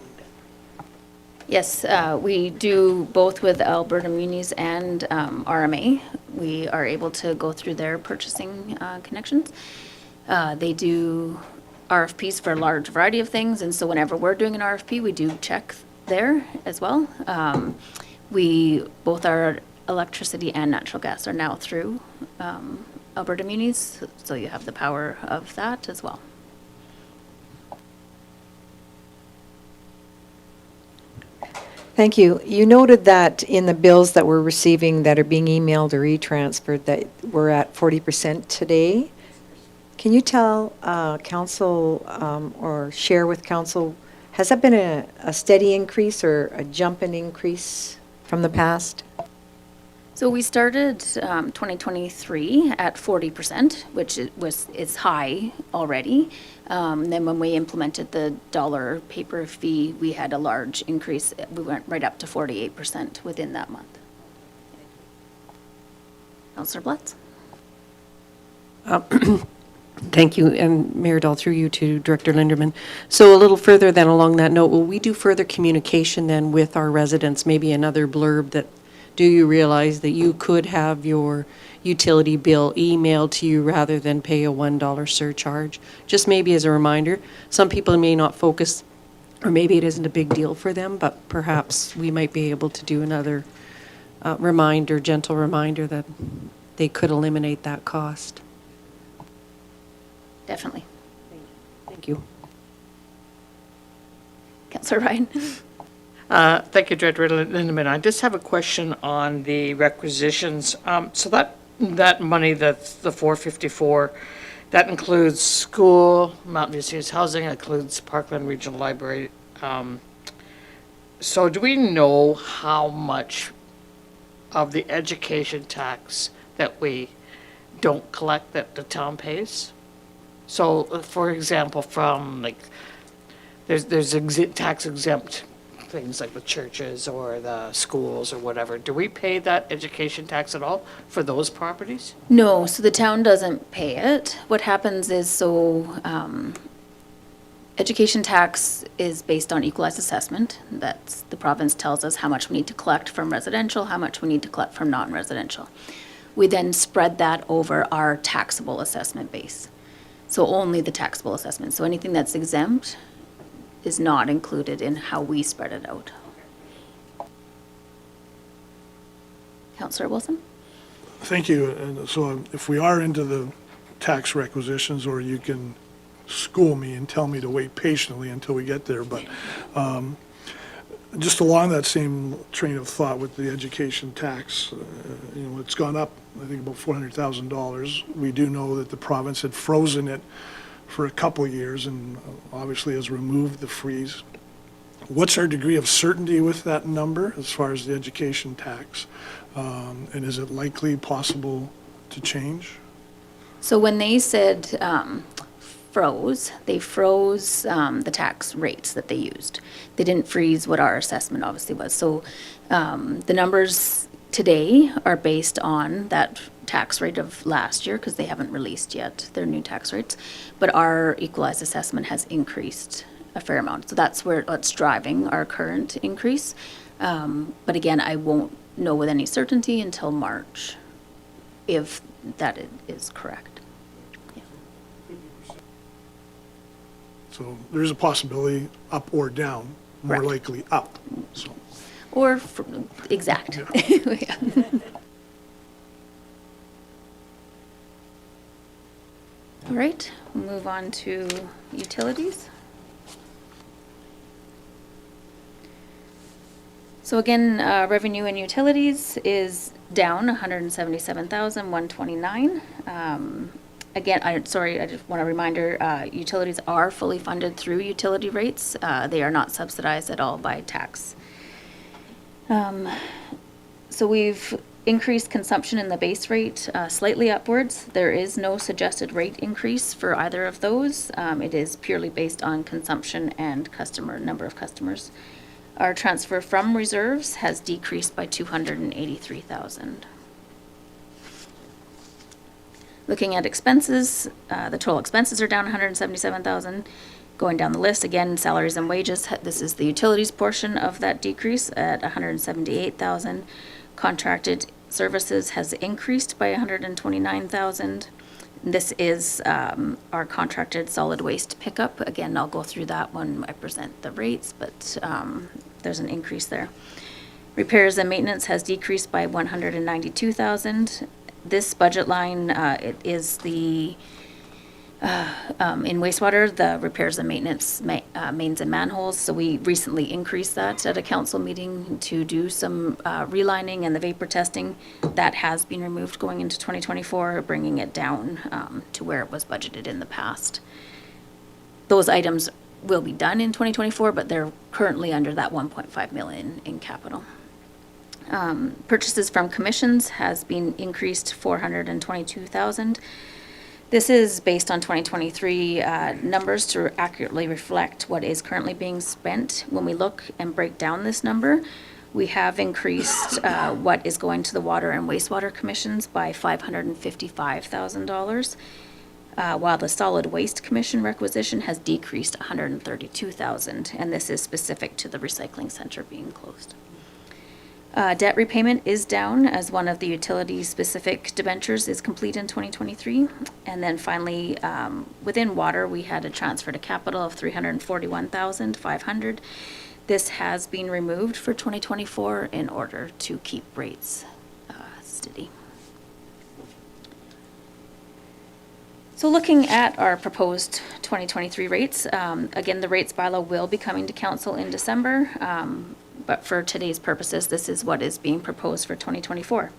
Yes, we do both with Alberta Munis and RMA. We are able to go through their purchasing connections. They do RFPs for a large variety of things, and so whenever we're doing an RFP, we do check there as well. Both our electricity and natural gas are now through Alberta Munis, so you have the power of that as well. Thank you. You noted that in the bills that we're receiving that are being emailed or e-transferred, that we're at 40% today. Can you tell council or share with council, has that been a steady increase or a jump in increase from the past? So we started 2023 at 40%, which is high already. Then when we implemented the dollar paper fee, we had a large increase. We went right up to 48% within that month. Councillor Blatz? Thank you, and Mayor Dahl, through you to Director Linderman. So a little further then along that note, will we do further communication then with our residents, maybe another blurb that, do you realize that you could have your utility bill emailed to you rather than pay a $1 surcharge? Just maybe as a reminder. Some people may not focus, or maybe it isn't a big deal for them, but perhaps we might be able to do another gentle reminder that they could eliminate that cost. Definitely. Thank you. Councillor Ryan? Thank you, Director Lindeman. I just have a question on the requisitions. So that money, that's the 454, that includes school, Mountain View Seniors Housing, includes Parkland Regional Library. So do we know how much of the education tax that we don't collect that the town pays? So, for example, from like, there's tax exempt things like the churches or the schools or whatever. Do we pay that education tax at all for those properties? No, so the town doesn't pay it. What happens is, education tax is based on equalized assessment. That's, the province tells us how much we need to collect from residential, how much we need to collect from non-residential. We then spread that over our taxable assessment base. So only the taxable assessment. So anything that's exempt is not included in how we spread it out. Councillor Wilson? Thank you. And so if we are into the tax requisitions, or you can school me and tell me to wait patiently until we get there, but just along that same train of thought with the education tax, it's gone up, I think, about $400,000. We do know that the province had frozen it for a couple of years and obviously has removed the freeze. What's our degree of certainty with that number as far as the education tax? And is it likely possible to change? So when they said froze, they froze the tax rates that they used. They didn't freeze what our assessment obviously was. So the numbers today are based on that tax rate of last year, because they haven't released yet their new tax rates. But our equalized assessment has increased a fair amount. So that's what's driving our current increase. But again, I won't know with any certainty until March if that is correct. So there's a possibility up or down, more Correct. likely up. So Or exact. Yeah. All right, we'll move on to utilities. So again, revenue in utilities is down 177,129. Again, I just want a reminder, utilities are fully funded through utility rates. They are not subsidized at all by tax. So we've Increased consumption in the base rate, slightly upwards. There is no suggested rate increase for either of those. It is purely based on consumption and number of customers. Our transfer from reserves has decreased by 283,000. Looking at expenses, the total expenses are down 177,000. Going down the list, again, salaries and wages, this is the utilities portion of that decrease at 178,000. Contracted services has increased by 129,000. This is our contracted solid waste pickup. Again, I'll go through that when I present the rates, but there's an increase there. Repairs and maintenance has decreased by 192,000. This budget line, it is the in wastewater, the repairs and maintenance mains and manholes. So we recently increased that at a council meeting to do some relining and the vapor testing. That has been removed going into 2024, bringing it down to where it was budgeted in the past. Those items will be done in 2024, but they're currently under that 1.5 million in capital. Purchases from commissions has been increased 422,000. This is based on 2023 numbers to accurately reflect what is currently being spent. When we look and break down this number, we have increased what is going to the water and wastewater commissions by $555,000, while the solid waste commission requisition has decreased 132,000, and this is specific to the recycling center being closed. Debt repayment is down as one of the utility-specific debentures is complete in 2023. And then finally, within water, we had a transfer to capital of $341,500. This has been removed for 2024 in order to keep rates steady. So looking at our proposed 2023 rates, again, the rates bylaw will be coming to council in December. But for today's purposes, this is what is being proposed for 2024.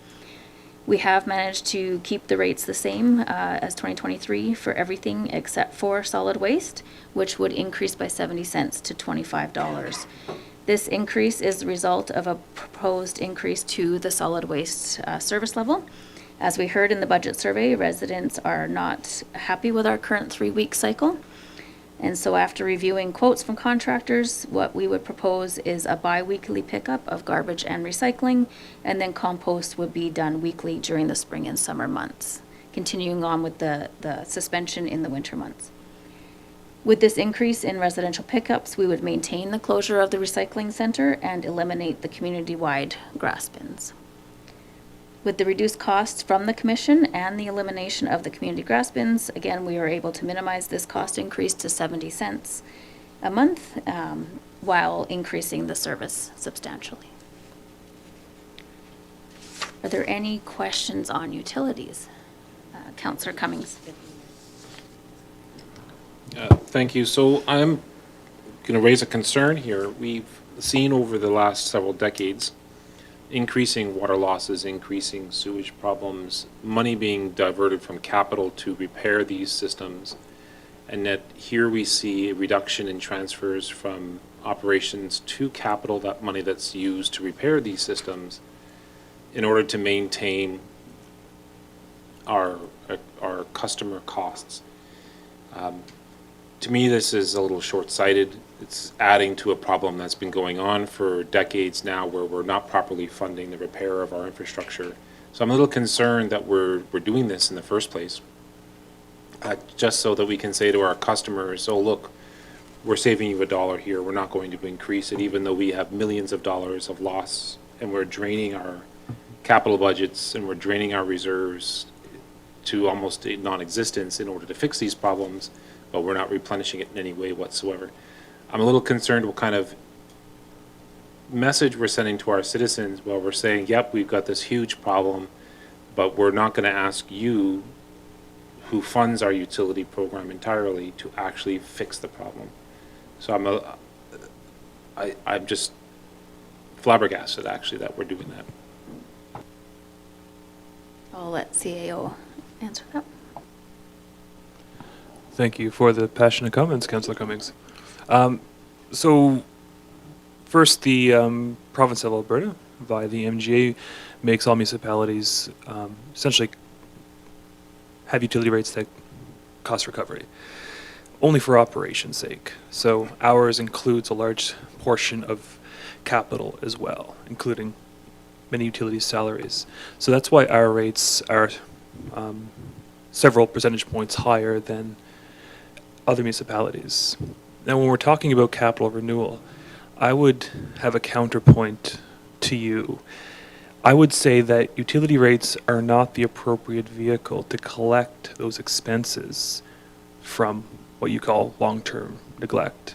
We have managed to keep the rates the same as 2023 for everything except for solid waste, which would increase by 70 cents to $25. This increase is the result of a proposed increase to the solid waste service level. As we heard in the budget survey, residents are not happy with our current 3-week cycle. And so after reviewing quotes from contractors, what we would propose is a bi-weekly pickup of garbage and recycling, and then compost would be done weekly during the spring and summer months, continuing on with the suspension in the winter months. With this increase in residential pickups, we would maintain the closure of the recycling center and eliminate the community-wide grass bins. With the reduced costs from the commission and the elimination of the community grass bins, again, we were able to minimize this cost increase to 70 cents a month while increasing the service substantially. Are there any questions on utilities? Councillor Cummings. Thank you. So I'm going to raise a concern here. We've seen over the last several decades increasing water losses, increasing sewage problems, money being diverted from capital to repair these systems. And yet here we see a reduction in transfers from operations to capital, that money that's used to repair these systems in order to maintain our customer costs. To me, this is a little short-sighted. It's adding to a problem that's been going on for decades now where we're not properly funding the repair of our infrastructure. So I'm a little concerned that we're doing this in the first place, just so that we can say to our customers, oh, look, we're saving you $1 here. We're not going to increase it, even though we have millions of dollars of loss, and we're draining our capital budgets and we're draining our reserves to almost non-existence in order to fix these problems, but we're not replenishing it in any way whatsoever. I'm a little concerned what kind of message we're sending to our citizens while we're saying, yep, we've got this huge problem, but we're not going to ask you, who funds our utility program entirely, to actually fix the problem. So I'm just flabbergasted, actually, that we're doing that. I'll let CAO answer that. Thank you for the passionate comments, Councillor Cummings. So first, the province of Alberta, via the MGA, makes all municipalities essentially have utility rates that cost recovery, only for operation's sake. So ours includes a large portion of capital as well, including many utilities' salaries. So that's why our rates are several percentage points higher than other municipalities. Now, when we're talking about capital renewal, I would have a counterpoint to you. I would say that utility rates are not the appropriate vehicle to collect those expenses from what you call long-term neglect.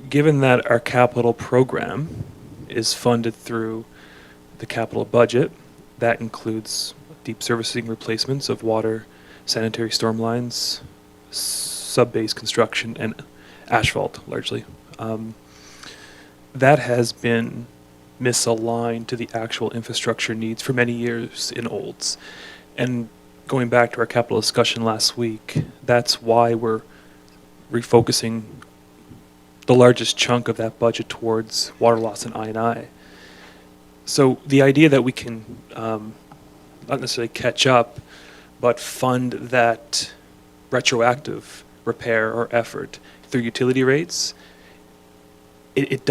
Given that our capital program is funded through the capital budget, that includes deep servicing replacements of water, sanitary storm lines, sub-base construction, and asphalt, largely. That has been misaligned to the actual infrastructure needs for many years in Olds. And going back to our capital discussion last week, that's why we're refocusing the largest chunk of that budget towards water loss and I&I. So the idea that we can not necessarily catch up, but fund that retroactive repair or effort through utility rates, it's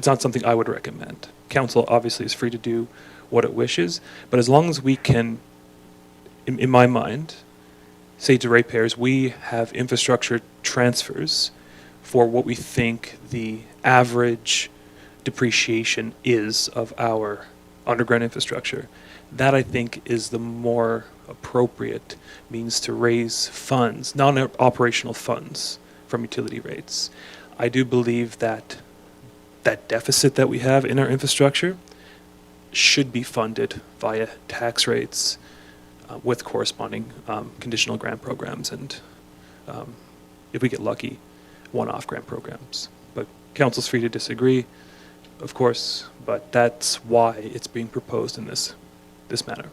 not something I would recommend. Council obviously is free to do what it wishes, but as long as we can, in my mind, say to ratepayers, we have infrastructure transfers for what we think the average depreciation is of our underground infrastructure. That, I think, is the more appropriate means to raise funds, non-operational funds, from utility rates. I do believe that that deficit that we have in our infrastructure should be funded via tax rates with corresponding conditional grant programs and, if we get lucky, one-off grant programs. But council's free to disagree, of course, but that's why it's being proposed in this manner.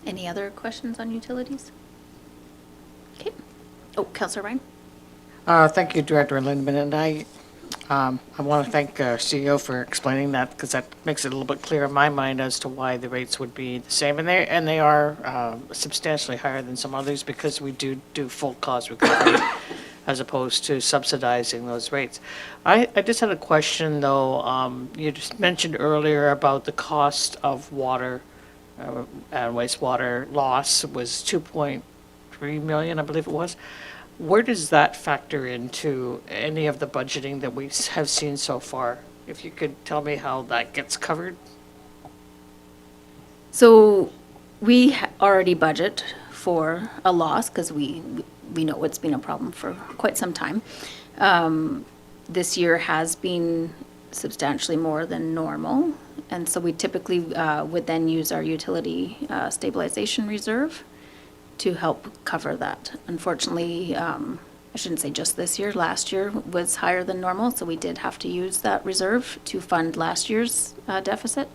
Any other questions on utilities? Okay. Oh, Councillor Ryan? Thank you, Director Lindeman, and I want to thank CEO for explaining that, because that makes it a little bit clearer in my mind as to why the rates would be the same, and they are substantially higher than some others, because we do full cause recovery as opposed to subsidizing those rates. I just had a question, though. You just mentioned earlier about the cost of water and wastewater loss was 2.3 million, I believe it was. Where does that factor into any of the budgeting that we have seen so far? If you could tell me how that gets covered? So we already budget for a loss because we know it's been a problem for quite some time. This year has been substantially more than normal, and so we typically would then use our utility stabilization reserve to help cover that. Unfortunately, I shouldn't say just this year, last year was higher than normal, so we did have to use that reserve to fund last year's deficit.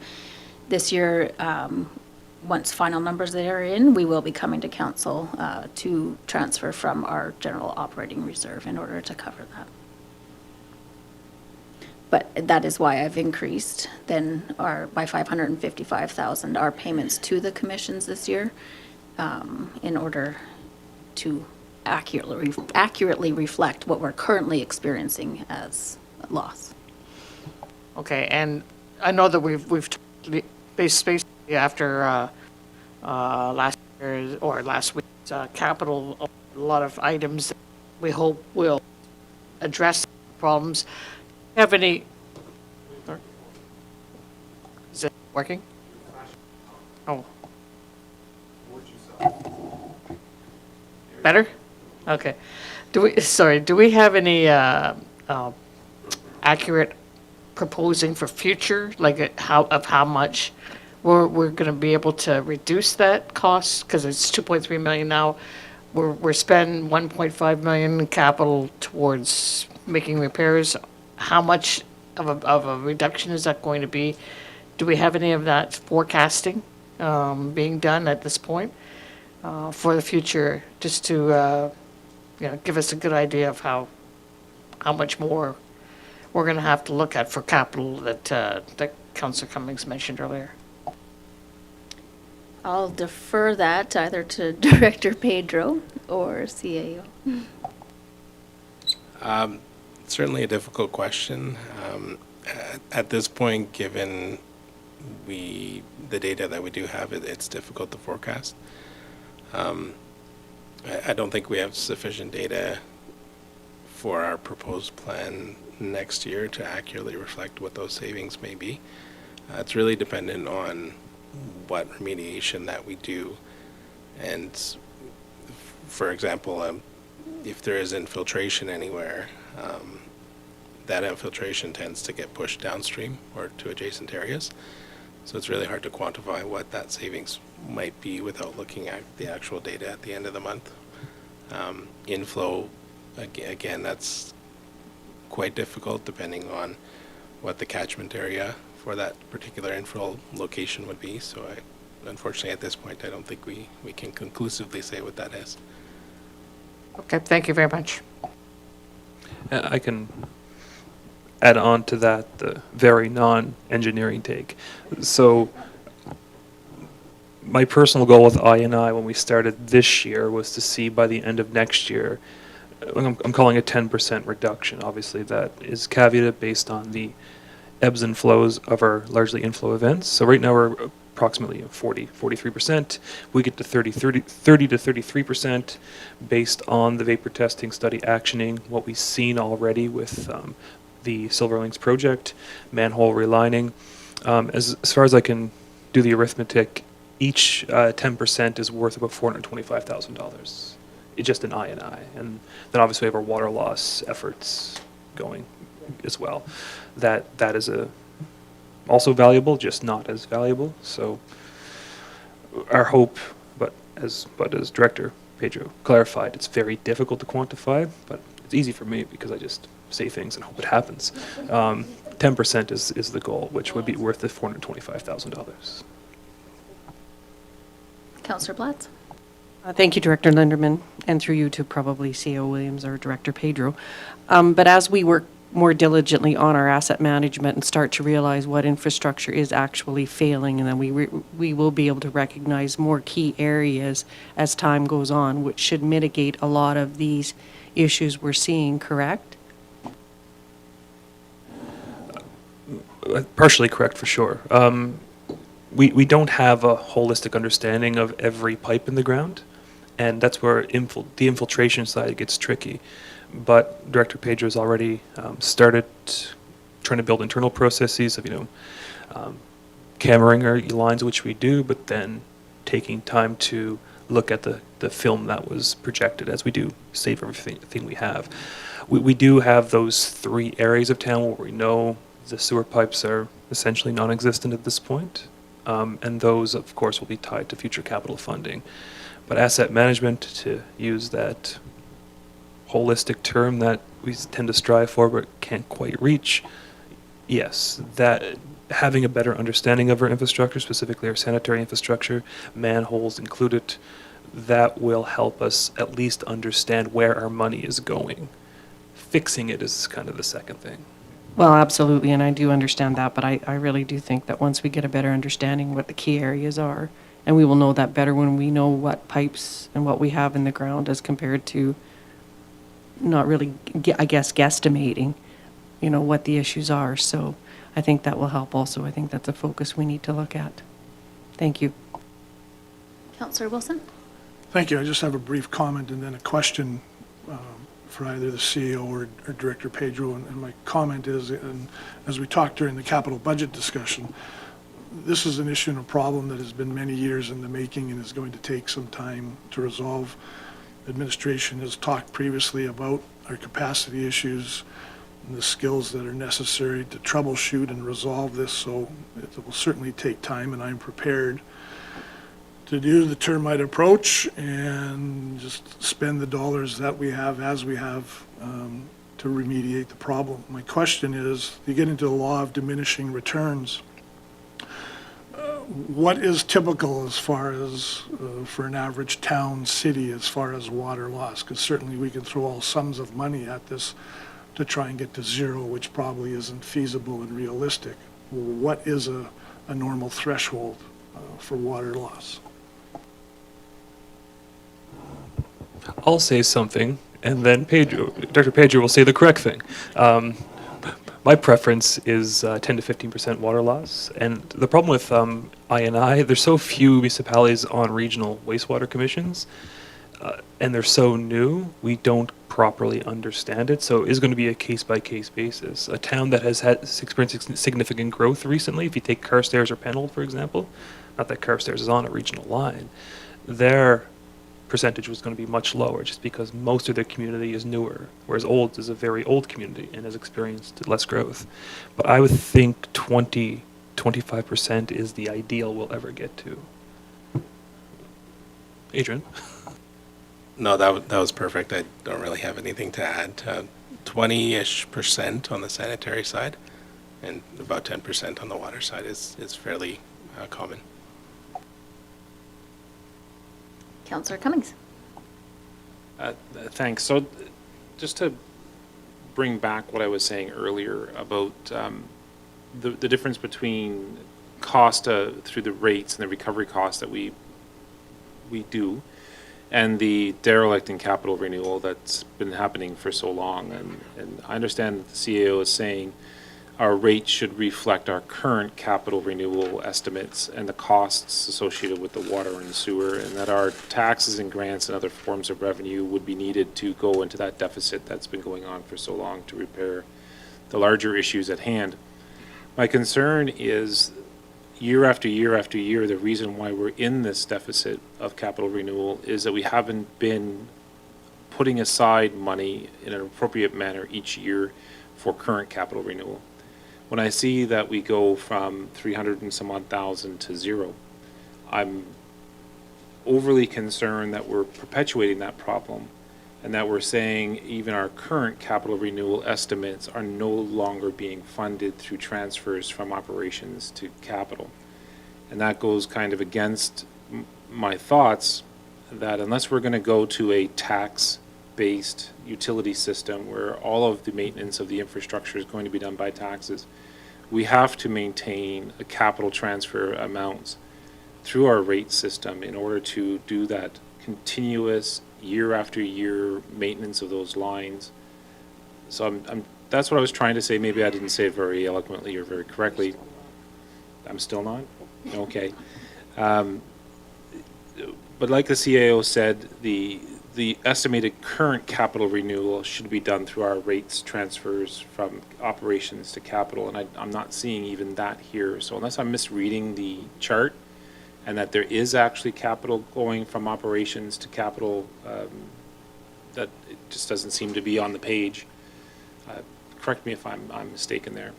This year, once final numbers are in, we will be coming to council to transfer from our general operating reserve in order to cover that. But that is why I've increased then by 555,000 our payments to the commissions this year, in order to accurately reflect what we're currently experiencing as loss. Okay, and I know that we've basically after last year's or last week's capital, a lot of items that we hope will address problems. Have any? Is it working? Oh. Better? Okay. Do we have any accurate proposing for future, like how much we're going to be able to reduce that cost? Because it's 2.3 million now. We're spending 1.5 million in capital towards making repairs. How much of a reduction is that going to be? Do we have any of that forecasting being done at this point for the future, just to give us a good idea of how how much more we're going to have to look at for capital that Councillor Cummings mentioned earlier. I'll defer that either to Director Pedro or CAO. Certainly a difficult question. At this point, given the data that we do have, it's difficult to forecast. I don't think we have sufficient data for our proposed plan next year to accurately reflect what those savings may be. It's really dependent on what remediation that we do. And for example, if there is infiltration anywhere, that infiltration tends to get pushed downstream or to adjacent areas. So it's really hard to quantify what that savings might be without looking at the actual data at the end of the month. Inflow, again, that's quite difficult depending on what the catchment area for that particular inflow location would be. So unfortunately, at this point, I don't think we can conclusively say what that is. Okay, thank you very much. I can add on to that the very non-engineering take. So my personal goal with I&I when we started this year was to see by the end of next year, I'm calling a 10% reduction. Obviously, that is caveated based on the ebbs and flows of our largely inflow events. So right now we're approximately 43%. We get to 30 to 33% based on the vapor testing study actioning, what we've seen already with the Silver Links project, manhole relining. As far as I can do the arithmetic, each 10% is worth about $425,000. It's just an I&I. And then obviously we have our water loss efforts going as well. That is also valuable, just not as valuable. So our hope, but as Director Pedro clarified, it's very difficult to quantify, but it's easy for me because I just say things and hope it happens. 10% is the goal, which would be worth the $425,000. Councillor Platts? Thank you, Director Linderman, and through you to probably CEO Williams or Director Pedro. But as we work more diligently on our asset management and start to realize what infrastructure is actually failing, and then we will be able to recognize more key areas as time goes on, which should mitigate a lot of these issues we're seeing, correct? Partially correct, for sure. We don't have a holistic understanding of every pipe in the ground, and that's where the infiltration side gets tricky. But Director Pedro has already started trying to build internal processes of, cammering our lines, which we do, but then taking time to look at the film that was projected as we do save everything we have. We do have those 3 areas of town where we know the sewer pipes are essentially non-existent at this point. And those, of course, will be tied to future capital funding. But asset management, to use that holistic term that we tend to strive for but can't quite reach, yes, that having a better understanding of our infrastructure, specifically our sanitary infrastructure, manholes included, that will help us at least understand where our money is going. Fixing it is kind of the second thing. Well, absolutely, and I do understand that, but I really do think that once we get a better understanding what the key areas are, and we will know that better when we know what pipes and what we have in the ground as compared to not really, I guess, guesstimating, what the issues are. So I think that will help also. I think that's a focus we need to look at. Thank you. Councillor Wilson? Thank you. I just have a brief comment and then a question for either the CEO or Director Pedro. And my comment is, and as we talked during the capital budget discussion, this is an issue and a problem that has been many years in the making and is going to take some time to resolve. Administration has talked previously about our capacity issues and the skills that are necessary to troubleshoot and resolve this, so it will certainly take time, and I'm prepared to do the termite approach and just spend the dollars that we have as we have to remediate the problem. My question is, you get into the law of diminishing returns. What is typical as far as for an average town, city, as far as water loss? Because certainly we can throw all sums of money at this to try and get to zero, which probably isn't feasible and realistic. What is a normal threshold for water loss? I'll say something, and then Dr. Pedro will say the correct thing. My preference is 10 to 15% water loss, and the problem with INI, there's so few municipalities on regional wastewater commissions, and they're so new, we don't properly understand it, so it is going to be a case-by-case basis. A town that has experienced significant growth recently, if you take Carstairs or Pennold, for example, not that Carstairs is on a regional line, their percentage was going to be much lower just because most of their community is newer, whereas Olds is a very old community and has experienced less growth. But I would think 25% is the ideal we'll ever get to. Adrian? No, that was perfect. I don't really have anything to add. 20-ish% on the sanitary side and about 10% on the water side is fairly common. Councillor Cummings. Thanks. So just to bring back what I was saying earlier about the difference between cost through the rates and the recovery costs that we do, and the derelict and capital renewal that's been happening for so long. And I understand that the CAO is saying our rates should reflect our current capital renewal estimates and the costs associated with the water and sewer, and that our taxes and grants and other forms of revenue would be needed to go into that deficit that's been going on for so long to repair the larger issues at hand. My concern is year after year after year, the reason why we're in this deficit of capital renewal is that we haven't been putting aside money in an appropriate manner each year for current capital renewal. When I see that we go from 300 and some odd thousand to zero, I'm overly concerned that we're perpetuating that problem and that we're saying even our current capital renewal estimates are no longer being funded through transfers from operations to capital. And that goes kind of against my thoughts that unless we're going to go to a tax-based utility system where all of the maintenance of the infrastructure is going to be done by taxes, we have to maintain a capital transfer amounts through our rate system in order to do that continuous year after year maintenance of those lines. So that's what I was trying to say. Maybe I didn't say it very eloquently or very correctly. I'm still not? Okay. But like the CAO said, the estimated current capital renewal should be done through our rates transfers from operations to capital, and I'm not seeing even that here. So unless I'm misreading the chart and that there is actually capital going from operations to capital, that it just doesn't seem to be on the page. Correct me if I'm mistaken there.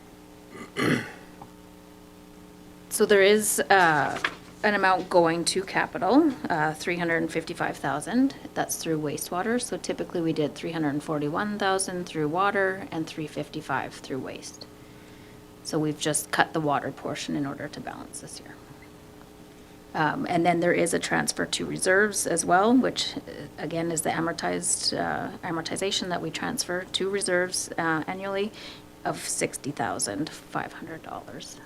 So there is an amount going to capital, 355,000. That's through wastewater. So typically we did 341,000 through water and 355 through waste. So we've just cut the water portion in order to balance this year. And then there is a transfer to reserves as well, which again is the amortization that we transfer to reserves annually of $60,500.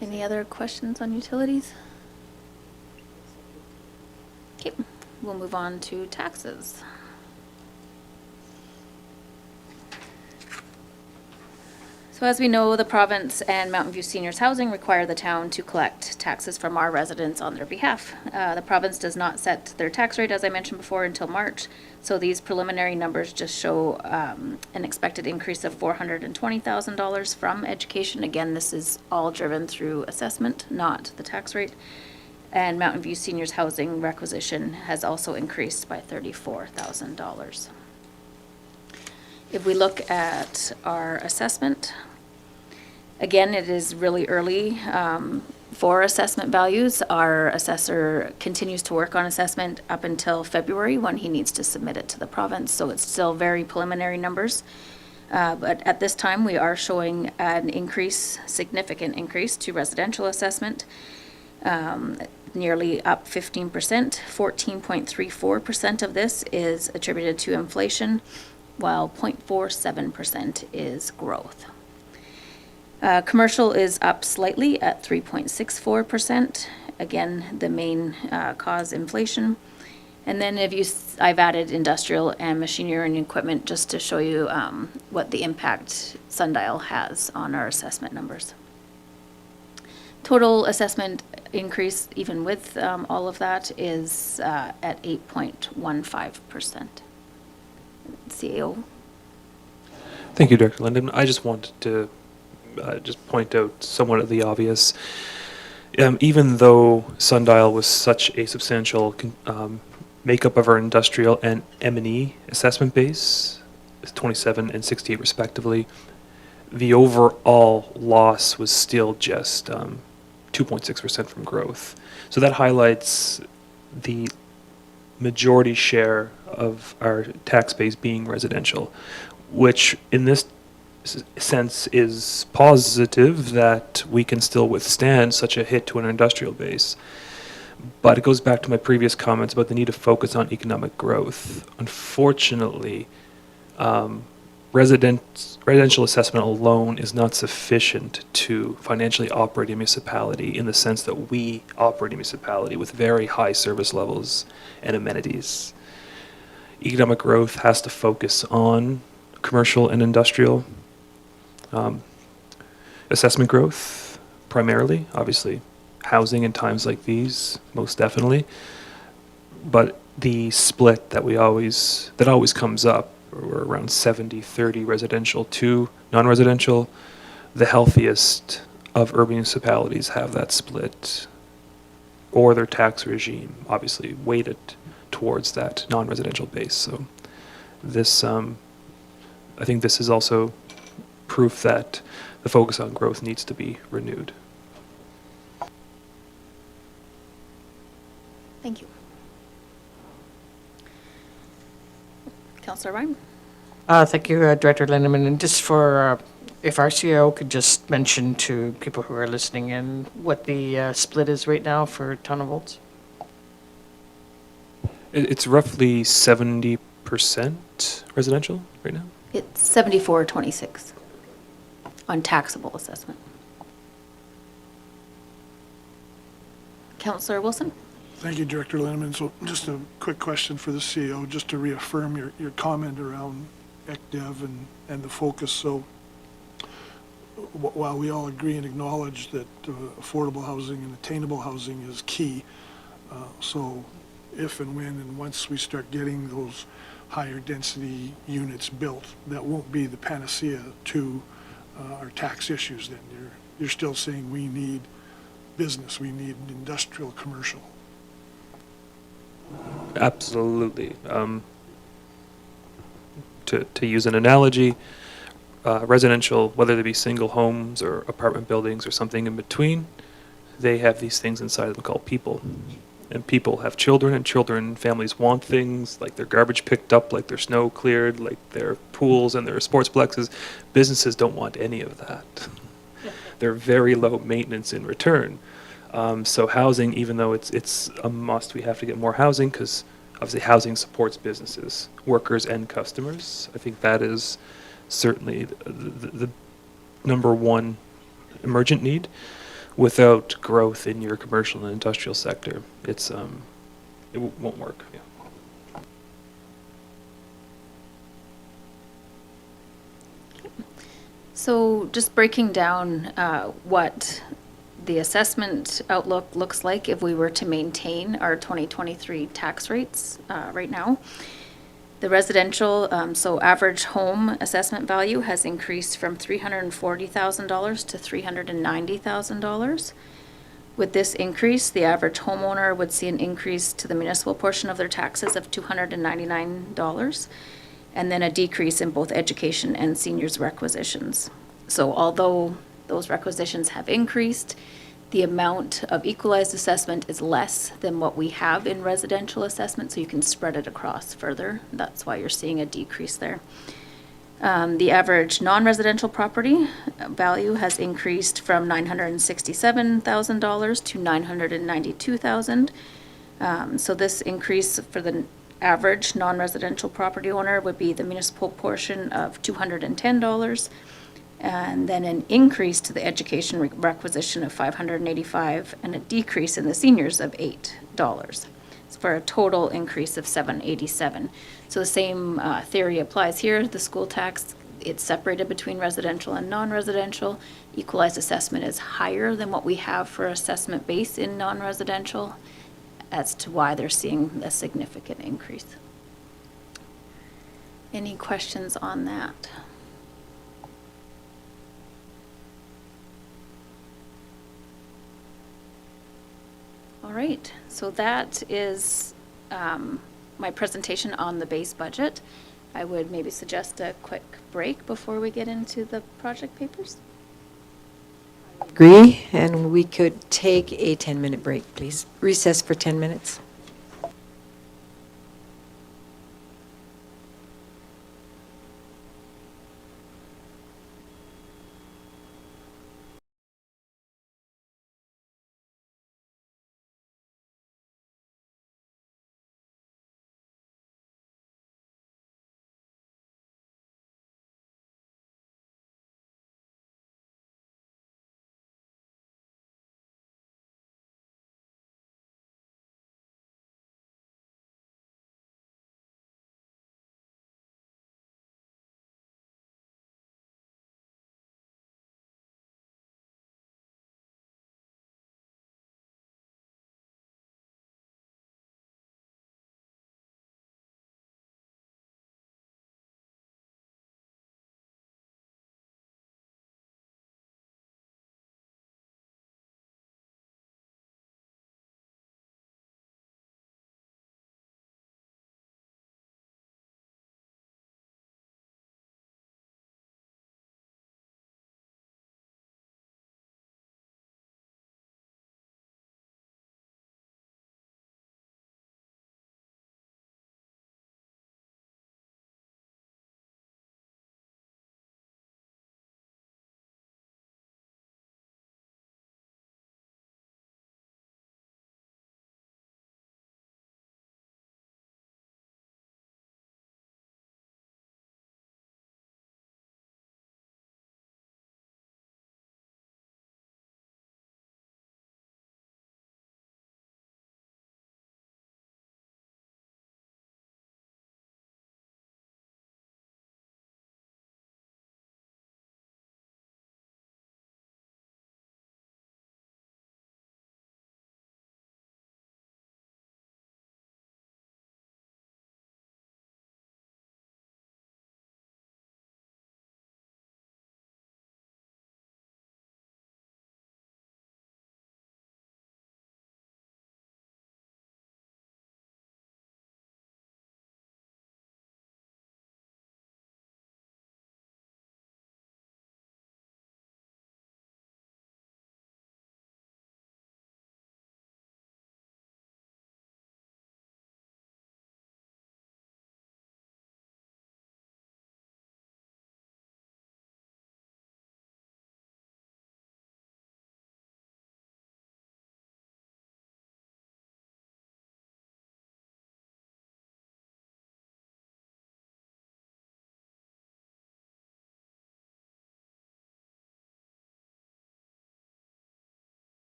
Any other questions on utilities? Okay, we'll move on to taxes. So as we know, the province and Mountain View Seniors Housing require the town to collect taxes from our residents on their behalf. The province does not set their tax rate, as I mentioned before, until March. So these preliminary numbers just show an expected increase of $420,000 from education. Again, this is all driven through assessment, not the tax rate. And Mountain View Seniors Housing requisition has also increased by $34,000. If we look at our assessment, again, it is really early for assessment values. Our assessor continues to work on assessment up until February when he needs to submit it to the province. So it's still very preliminary numbers. But at this time, we are showing an increase, significant increase to residential assessment. nearly up 15%. 14.34% of this is attributed to inflation, while 0.47% is growth. Commercial is up slightly at 3.64%. Again, the main cause inflation. And then I've added industrial and machinery and equipment just to show you what the impact Sundial has on our assessment numbers. Total assessment increase, even with all of that, is at 8.15%. CAO. Thank you, Director Linden. I just wanted to just point out somewhat of the obvious. Even though Sundial was such a substantial makeup of our industrial and M&E assessment base, 27 and 68 respectively, the overall loss was still just 2.6% from growth. So that highlights the majority share of our tax base being residential, which in this sense is positive that we can still withstand such a hit to an industrial base. But it goes back to my previous comments about the need to focus on economic growth. Unfortunately, residential assessment alone is not sufficient to financially operate a municipality in the sense that we operate a municipality with very high service levels and amenities. Economic growth has to focus on commercial and industrial assessment growth primarily, obviously housing in times like these, most definitely. But the split that always comes up, we're around 70-30 residential to non-residential. The healthiest of urban municipalities have that split, or their tax regime obviously weighted towards that non-residential base. So this, I think this is also proof that the focus on growth needs to be renewed. Thank you. Councillor Ryan? Thank you, Director Lindeman. And just for, if our CEO could just mention to people who are listening in what the split is right now for ton of volts? It's roughly 70% residential right now. It's 74.26 on taxable assessment. Councillor Wilson? Thank you, Director Lindeman. So just a quick question for the CEO, just to reaffirm your comment around ECDEV and the focus. So while we all agree and acknowledge that affordable housing and attainable housing is key, so if and when and once we start getting those higher density units built, that won't be the panacea to our tax issues then. You're still saying we need business, we need industrial, commercial. Absolutely. To use an analogy, residential, whether they be single homes or apartment buildings or something in between, they have these things inside of them called people. And people have children, and children, families want things like their garbage picked up, like their snow cleared, like their pools and their sportsplexes. Businesses don't want any of that. They're very low maintenance in return. So housing, even though it's a must, we have to get more housing because obviously housing supports businesses, workers, and customers. I think that is certainly the number one emergent need. Without growth in your commercial and industrial sector, it won't work. Yeah. So just breaking down what the assessment outlook looks like if we were to maintain our 2023 tax rates right now. The residential, so average home assessment value has increased from $340,000 to $390,000. With this increase, the average homeowner would see an increase to the municipal portion of their taxes of $299, and then a decrease in both education and seniors requisitions. So although those requisitions have increased, the amount of equalized assessment is less than what we have in residential assessment, so you can spread it across further. That's why you're seeing a decrease there. The average non-residential property value has increased from $967,000 to $992,000. So this increase for the average non-residential property owner would be the municipal portion of $210, and then an increase to the education requisition of $585, and a decrease in the seniors of $8. For a total increase of $787. So the same theory applies here. The school tax, it's separated between residential and non-residential. Equalized assessment is higher than what we have for assessment base in non-residential, as to why they're seeing a significant increase. Any questions on that? All right, so that is my presentation on the base budget. I would maybe suggest a quick break before we get into the project papers. Agree, and we could take a 10-minute break, please. Recess for 10 minutes.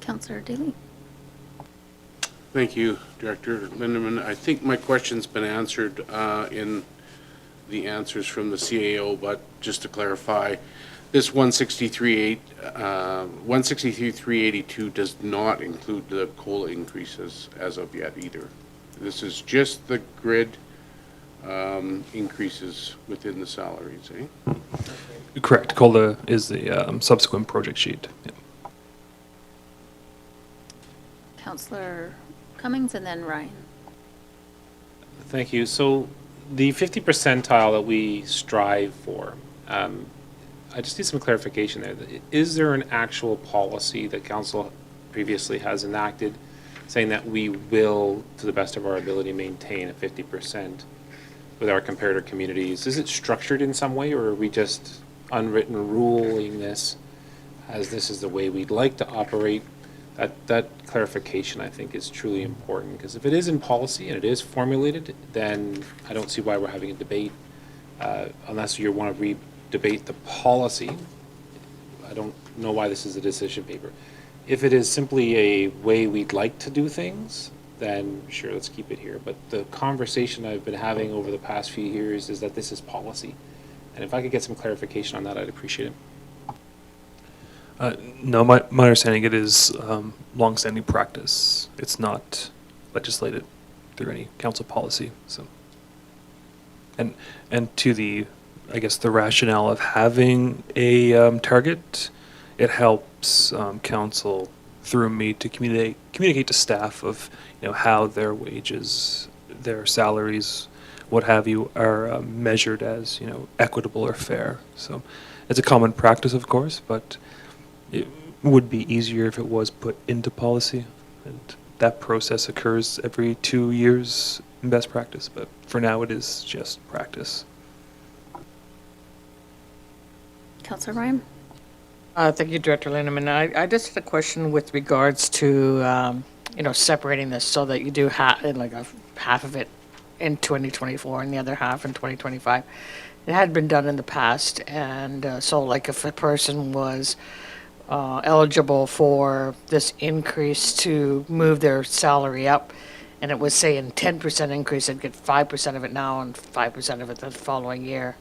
Councillor Daly. Thank you, Director Lindeman. I think my question's been answered in the answers from the CAO, but just to clarify, this 163,382 does not include the COLA increases as of yet either. This is just the grid increases within the salaries, eh? Correct. COLA is the subsequent project sheet. Yeah. Councillor Cummings and then Ryan. Thank you. So the 50 percentile that we strive for, I just need some clarification there. Is there an actual policy that council previously has enacted saying that we will, to the best of our ability, maintain a 50% with our comparator communities? Is it structured in some way, or are we just unwritten ruling this as this is the way we'd like to operate? That clarification, I think, is truly important, because if it is in policy and it is formulated, then I don't see why we're having a debate, unless you want to re-debate the policy. I don't know why this is a decision paper. If it is simply a way we'd like to do things, then sure, let's keep it here. But the conversation I've been having over the past few years is that this is policy. And if I could get some clarification on that, I'd appreciate it. No, my understanding, it is longstanding practice. It's not legislated through any council policy. So, and to the, I guess, the rationale of having a target, it helps council through me to communicate to staff of, you know, how their wages, their salaries, what have you, are measured as, you know, equitable or fair. So it's a common practice, of course, but it would be easier if it was put into policy, and that process occurs every 2 years in best practice, but for now it is just practice. Councillor Ryan. Thank you, Director Lindeman. I just had a question with regards to, separating this so that you do half of it in 2024 and the other half in 2025. It had been done in the past, and so like if a person was eligible for this increase to move their salary up, and it was, say, in 10% increase, they'd get 5% of it now and 5% of it the following year.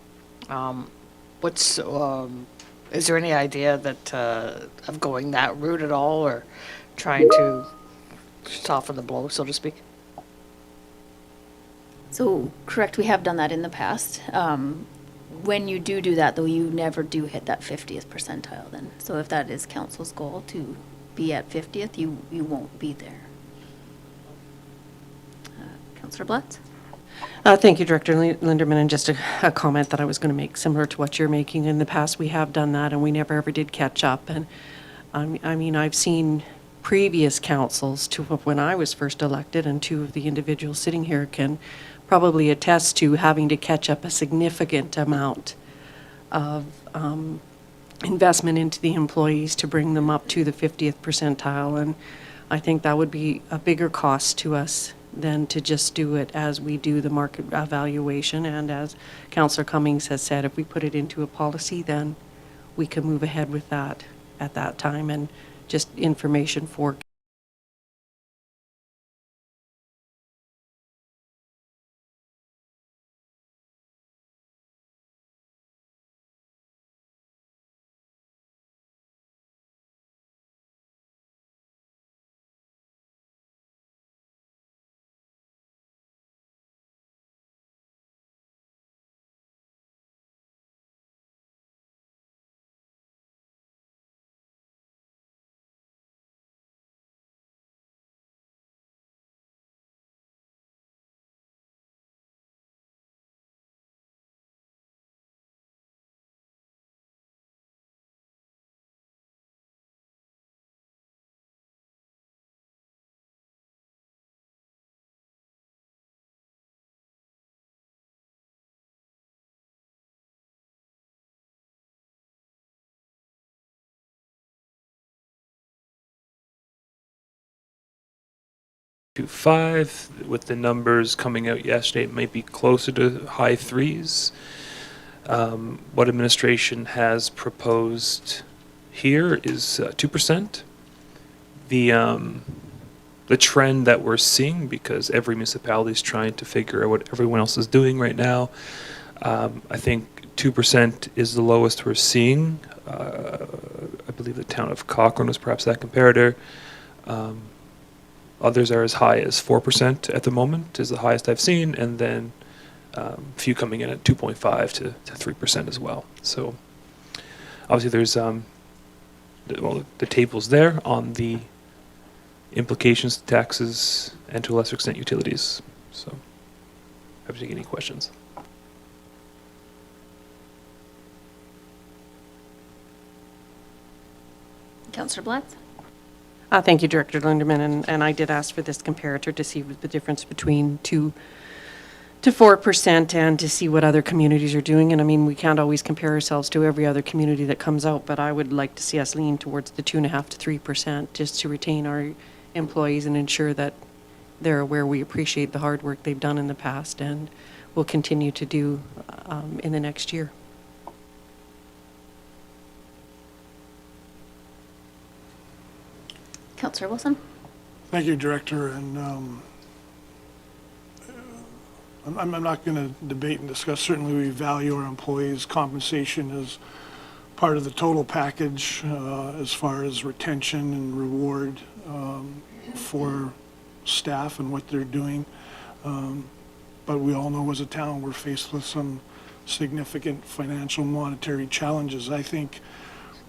Is there any idea that of going that route at all, or trying to soften the blow, so to speak? So, correct, we have done that in the past. When you do that, though, you never do hit that 50th percentile then. So if that is council's goal to be at 50th, you won't be there. Councillor Blatz? Thank you, Director Linderman, and just a comment that I was going to make similar to what you're making. In the past, we have done that, and we never ever did catch up. And I mean, I've seen previous councils, two of when I was first elected, and two of the individuals sitting here can probably attest to having to catch up a significant amount of investment into the employees to bring them up to the 50th percentile. And I think that would be a bigger cost to us than to just do it as we do the market evaluation. And as Councillor Cummings has said, if we put it into a policy, then we can move ahead with that at that time, and just information for To 5, with the numbers coming out yesterday, it might be closer to high 3s. What administration has proposed here is 2%. the trend that we're seeing, because every municipality is trying to figure out what everyone else is doing right now. I think 2% is the lowest we're seeing. I believe the town of Cochrane was perhaps that comparator. Others are as high as 4% at the moment, is the highest I've seen, and then a few coming in at 2.5 to 3% as well. So obviously there's the table's there on the implications to taxes and to a lesser extent utilities. So happy to take any questions. Councillor Blatz? Thank you, Director Linderman, and I did ask for this comparator to see the difference between 2 to 4% and to see what other communities are doing. And I mean, we can't always compare ourselves to every other community that comes out, but I would like to see us lean towards the 2.5 to 3% just to retain our employees and ensure that they're aware we appreciate the hard work they've done in the past and will continue to do in the next year. Councillor Wilson? Thank you, Director, and I'm not going to debate and discuss. Certainly, we value our employees' compensation as part of the total package as far as retention and reward for staff and what they're doing. But we all know as a town, we're faced with some significant financial monetary challenges. I think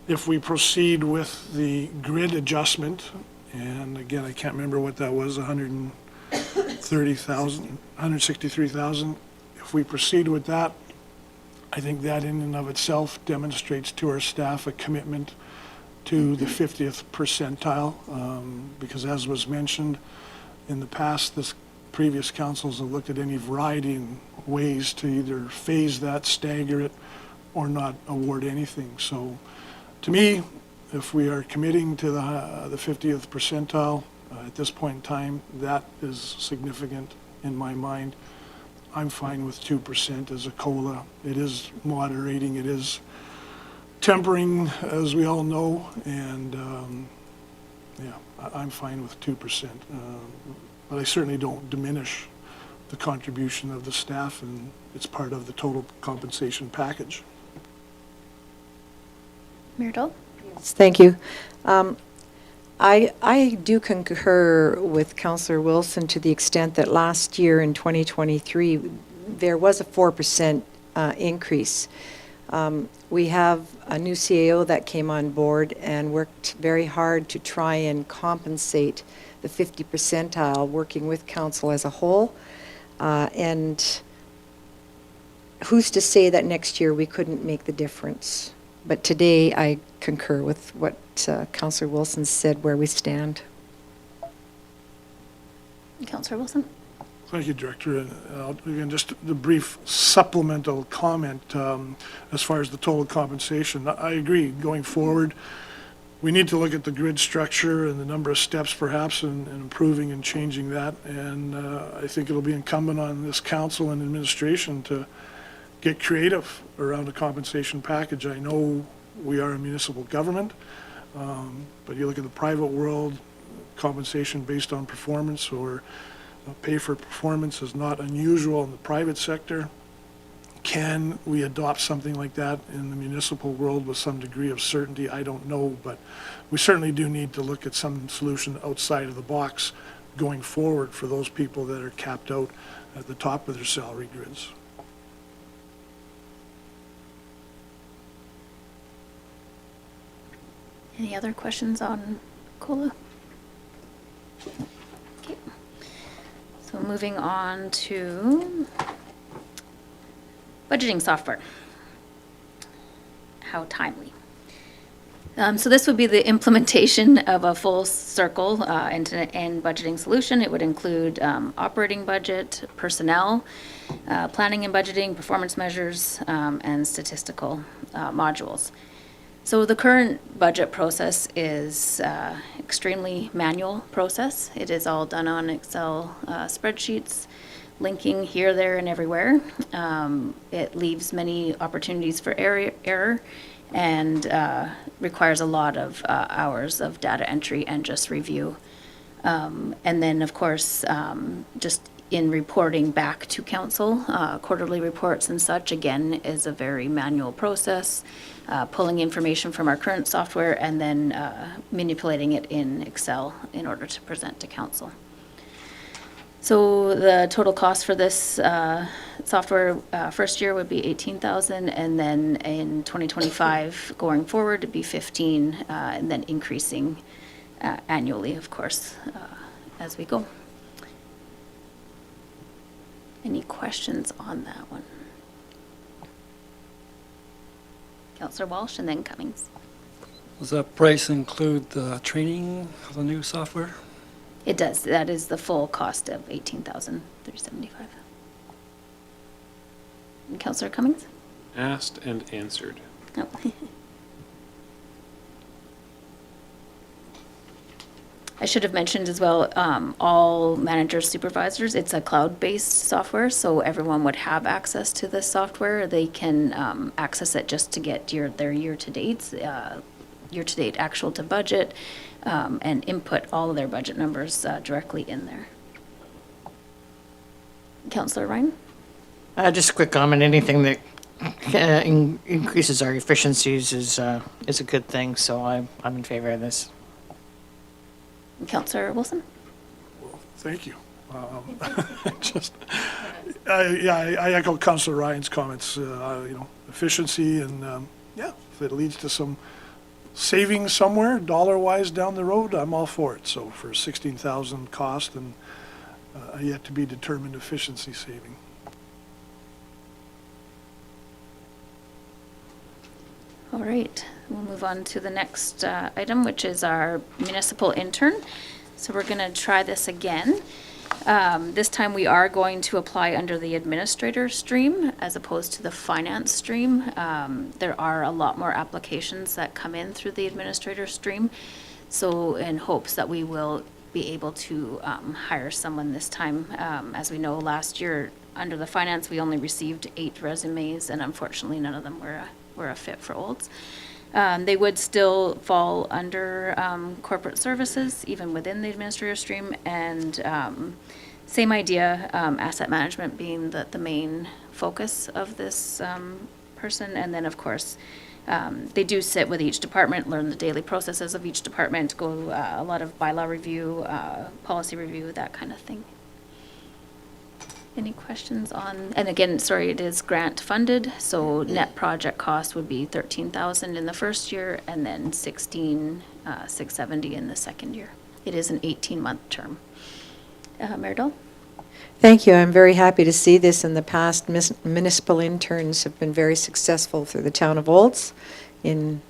if we proceed with the grid adjustment, and again, I can't remember what that was, 130,000, 163,000. If we proceed with that, I think that in and of itself demonstrates to our staff a commitment to the 50th percentile, because as was mentioned in the past, this previous councils have looked at any variety in ways to either phase that, stagger it, or not award anything. So to me, if we are committing to the 50th percentile at this point in time, that is significant in my mind. I'm fine with 2% as a COLA. It is moderating, it is tempering, as we all know, and yeah, I'm fine with 2%. But I certainly don't diminish the contribution of the staff, and it's part of the total compensation package. Mayor Dahl? Thank you. I do concur with Councillor Wilson to the extent that last year in 2023, there was a 4% increase. We have a new CAO that came on board and worked very hard to try and compensate the 50 percentile, working with council as a whole. And who's to say that next year we couldn't make the difference? But today, I concur with what Councillor Wilson said, where we stand. Councillor Wilson? Thank you, Director. Again, just the brief supplemental comment as far as the total compensation. I agree, going forward, we need to look at the grid structure and the number of steps perhaps in improving and changing that. And I think it'll be incumbent on this council and administration to get creative around a compensation package. I know we are a municipal government, but you look at the private world, compensation based on performance or pay for performance is not unusual in the private sector. Can we adopt something like that in the municipal world with some degree of certainty? I don't know, but we certainly do need to look at some solution outside of the box going forward for those people that are capped out at the top of their salary grids. Any other questions on COLA? Okay. So moving on to budgeting software. How timely. So this would be the implementation of a full circle end-to-end budgeting solution. It would include operating budget, personnel, planning and budgeting, performance measures, and statistical modules. So the current budget process is extremely manual process. It is all done on Excel spreadsheets, linking here, there, and everywhere. It leaves many opportunities for error, and requires a lot of hours of data entry and just review. And then, of course, just in reporting back to council, quarterly reports and such, again, is a very manual process, pulling information from our current software and then manipulating it in Excel in order to present to council. So the total cost for this software first year would be $18,000, and then in 2025 going forward it'd be $15,000, and then increasing annually, of course, as we go. Any questions on that one? Councillor Walsh and then Cummings. Does that price include the training of the new software? It does. That is the full cost of $18,375. And Councillor Cummings? Asked and answered. Oh. I should have mentioned as well, all managers, supervisors, it's a cloud-based software, so everyone would have access to this software. They can access it just to get their year-to-dates, year-to-date actual to budget, and input all of their budget numbers directly in there. Councillor Ryan? Just a quick comment, anything that increases our efficiencies is a good thing, so I'm in favor of this. Councillor Wilson? Thank you. Just, I echo Councillor Ryan's comments, efficiency and, if it leads to some savings somewhere, dollar-wise down the road, I'm all for it. So for 16,000 cost and yet to be determined efficiency saving. All right, we'll move on to the next item, which is our municipal intern. So we're going to try this again. This time we are going to apply under the administrator stream as opposed to the finance stream. There are a lot more applications that come in through the administrator stream. So in hopes that we will be able to hire someone this time. As we know, last year under the finance, we only received 8 resumes, and unfortunately none of them were a fit for Olds. They would still fall under corporate services, even within the administrator stream, and same idea, asset management being the main focus of this person. And then, of course, they do sit with each department, learn the daily processes of each department, go a lot of bylaw review, policy review, that kind of thing. Any questions on, and again, sorry, it is grant funded, so net project cost would be $13,000 in the first year and then $16,670 in the second year. It is an 18-month term. Maridol? Thank you. I'm very happy to see this. In the past, municipal interns have been very successful through the town of Olds, in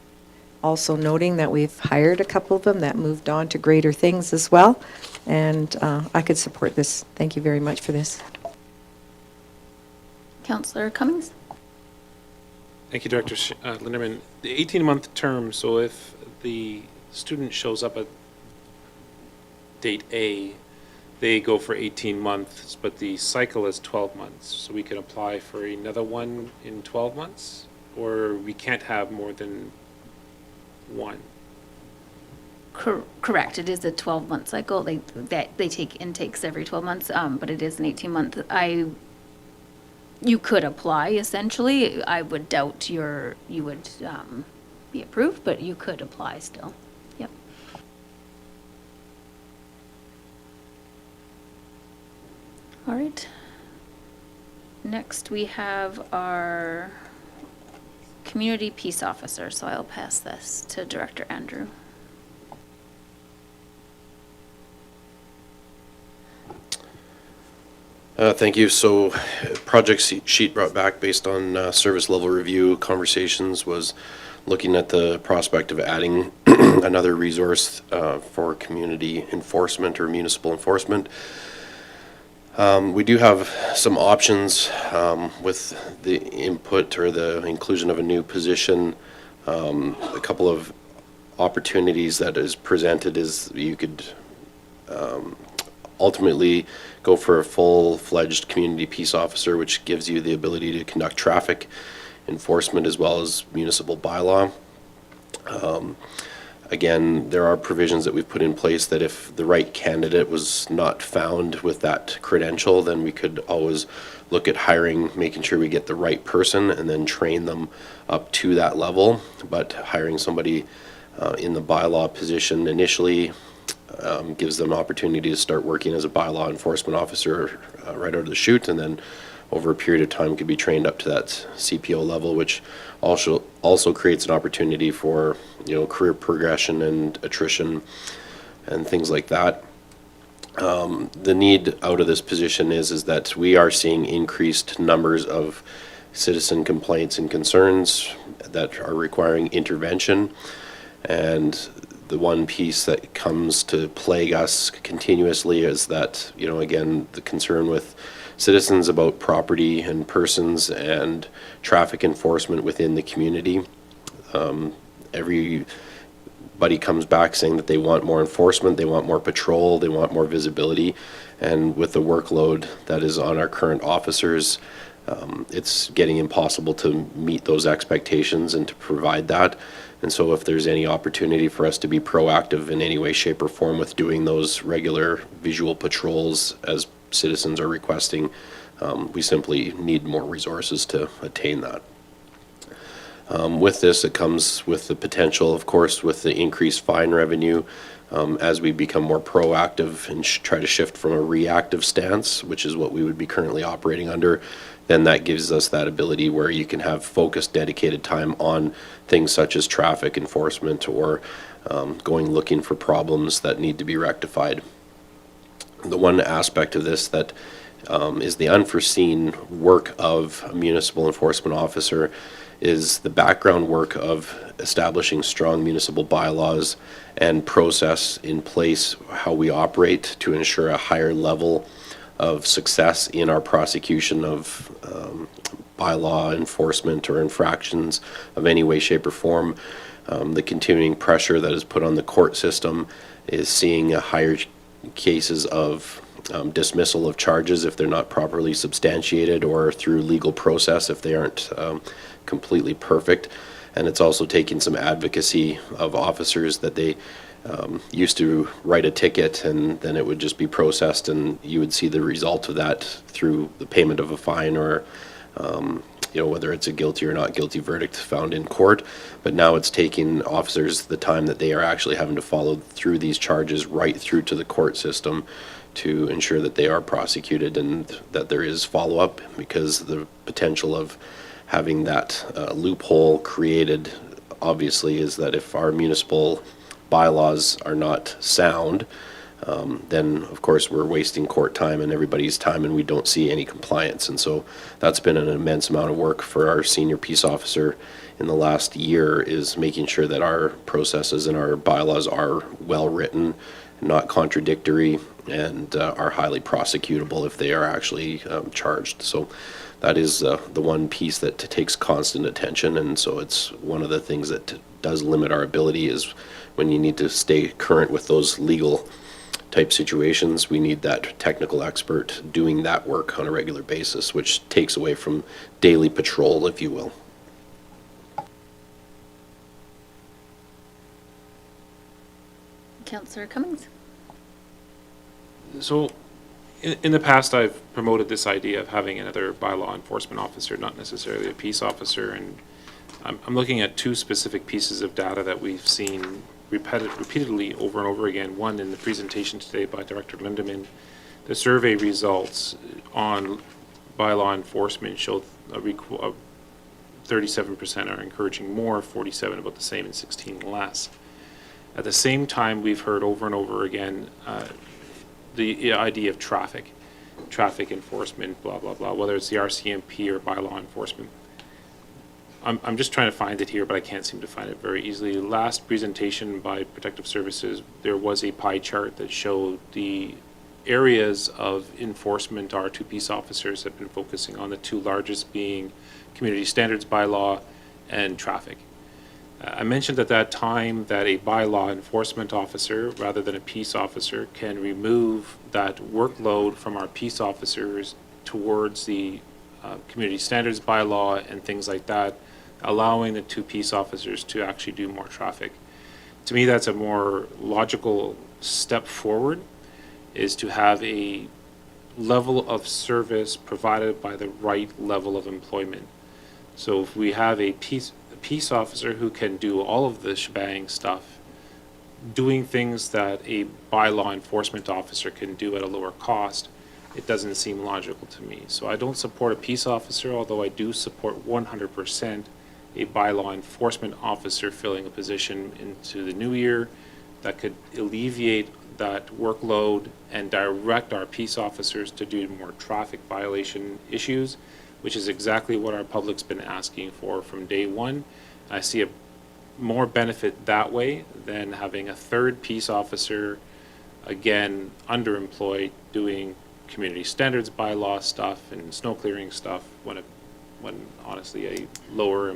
also noting that we've hired a couple of them that moved on to greater things as well. And I could support this. Thank you very much for this. Councillor Cummings? Thank you, Director Linderman. The 18-month term, so if the student shows up at date A, they go for 18 months, but the cycle is 12 months. So we can apply for another one in 12 months, or we can't have more than one. Correct. It is a 12-month cycle. They take intakes every 12 months, but it is an 18-month. You could apply, essentially. I would doubt you would be approved, but you could apply still. Yep. All right. Next, we have our community peace officer, so I'll pass this to Director Andrew. Thank you. So project sheet brought back based on service level review conversations was looking at the prospect of adding another resource for community enforcement or municipal enforcement. We do have some options with the input or the inclusion of a new position. A couple of opportunities that is presented is you could ultimately go for a full-fledged community peace officer, which gives you the ability to conduct traffic enforcement as well as municipal bylaw. Again, there are provisions that we've put in place that if the right candidate was not found with that credential, then we could always look at hiring, making sure we get the right person and then train them up to that level. But hiring somebody in the bylaw position initially gives them an opportunity to start working as a bylaw enforcement officer right out of the chute, and then over a period of time could be trained up to that CPO level, which also creates an opportunity for, you know, career progression and attrition and things like that. The need out of this position is that we are seeing increased numbers of citizen complaints and concerns that are requiring intervention. And the one piece that comes to plague us continuously is that, you know, again, the concern with citizens about property and persons and traffic enforcement within the community. Everybody comes back saying that they want more enforcement, they want more patrol, they want more visibility. And with the workload that is on our current officers, it's getting impossible to meet those expectations and to provide that. And so if there's any opportunity for us to be proactive in any way, shape, or form with doing those regular visual patrols as citizens are requesting, we simply need more resources to attain that. With this, it comes with the potential, of course, with the increased fine revenue, as we become more proactive and try to shift from a reactive stance, which is what we would be currently operating under, then that gives us that ability where you can have focused, dedicated time on things such as traffic enforcement or going looking for problems that need to be rectified. The one aspect of this that is the unforeseen work of a municipal enforcement officer is the background work of establishing strong municipal bylaws and process in place how we operate to ensure a higher level of success in our prosecution of bylaw enforcement or infractions of any way, shape, or form. The continuing pressure that is put on the court system is seeing a higher cases of dismissal of charges if they're not properly substantiated or through legal process if they aren't completely perfect. And it's also taking some advocacy of officers that they used to write a ticket and then it would just be processed and you would see the result of that through the payment of a fine or you know, whether it's a guilty or not guilty verdict found in court. But now it's taking officers the time that they are actually having to follow through these charges right through to the court system to ensure that they are prosecuted and that there is follow-up, because the potential of having that loophole created obviously is that if our municipal bylaws are not sound, then of course we're wasting court time and everybody's time and we don't see any compliance. And so that's been an immense amount of work for our senior peace officer in the last year, is making sure that our processes and our bylaws are well written, not contradictory, and are highly prosecutable if they are actually charged. So that is the one piece that takes constant attention, and so it's one of the things that does limit our ability is when you need to stay current with those legal type situations, we need that technical expert doing that work on a regular basis, which takes away from daily patrol, if you will. Councillor Cummings? So, in the past, I've promoted this idea of having another bylaw enforcement officer, not necessarily a peace officer, and I'm looking at two specific pieces of data that we've seen repeatedly over and over again. One, in the presentation today by Director Lindeman, the survey results on bylaw enforcement showed 37% are encouraging more, 47 about the same, and 16 less. At the same time, we've heard over and over again the idea of traffic enforcement, blah, blah, blah, whether it's the RCMP or bylaw enforcement. I'm just trying to find it here, but I can't seem to find it very easily. Last presentation by Protective Services, there was a pie chart that showed the areas of enforcement our two peace officers have been focusing on, the two largest being community standards bylaw and traffic. I mentioned at that time that a bylaw enforcement officer, rather than a peace officer, can remove that workload from our peace officers towards the community standards bylaw and things like that, allowing the 2 peace officers to actually do more traffic. To me, that's a more logical step forward, is to have a level of service provided by the right level of employment. So if we have a peace officer who can do all of the shebang stuff, doing things that a bylaw enforcement officer can do at a lower cost, it doesn't seem logical to me. So I don't support a peace officer, although I do support 100% a bylaw enforcement officer filling a position into the new year that could alleviate that workload and direct our peace officers to do more traffic violation issues, which is exactly what our public's been asking for from day one. I see a more benefit that way than having a 3rd peace officer, again, underemployed, doing community standards bylaw stuff and snow clearing stuff when honestly a lower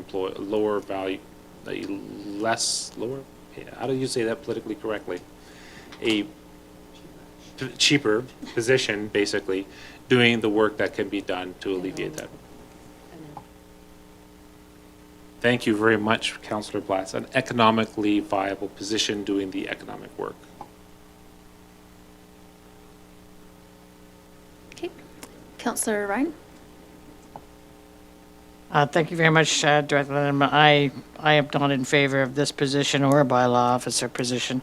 value, how do you say that politically correctly? A cheaper position, basically, doing the work that can be done to alleviate that. Thank you very much, Councillor Blatz. An economically viable position doing the economic work. Okay. Councillor Ryan? Thank you very much, Director Lindeman. I am not in favor of this position or a bylaw officer position.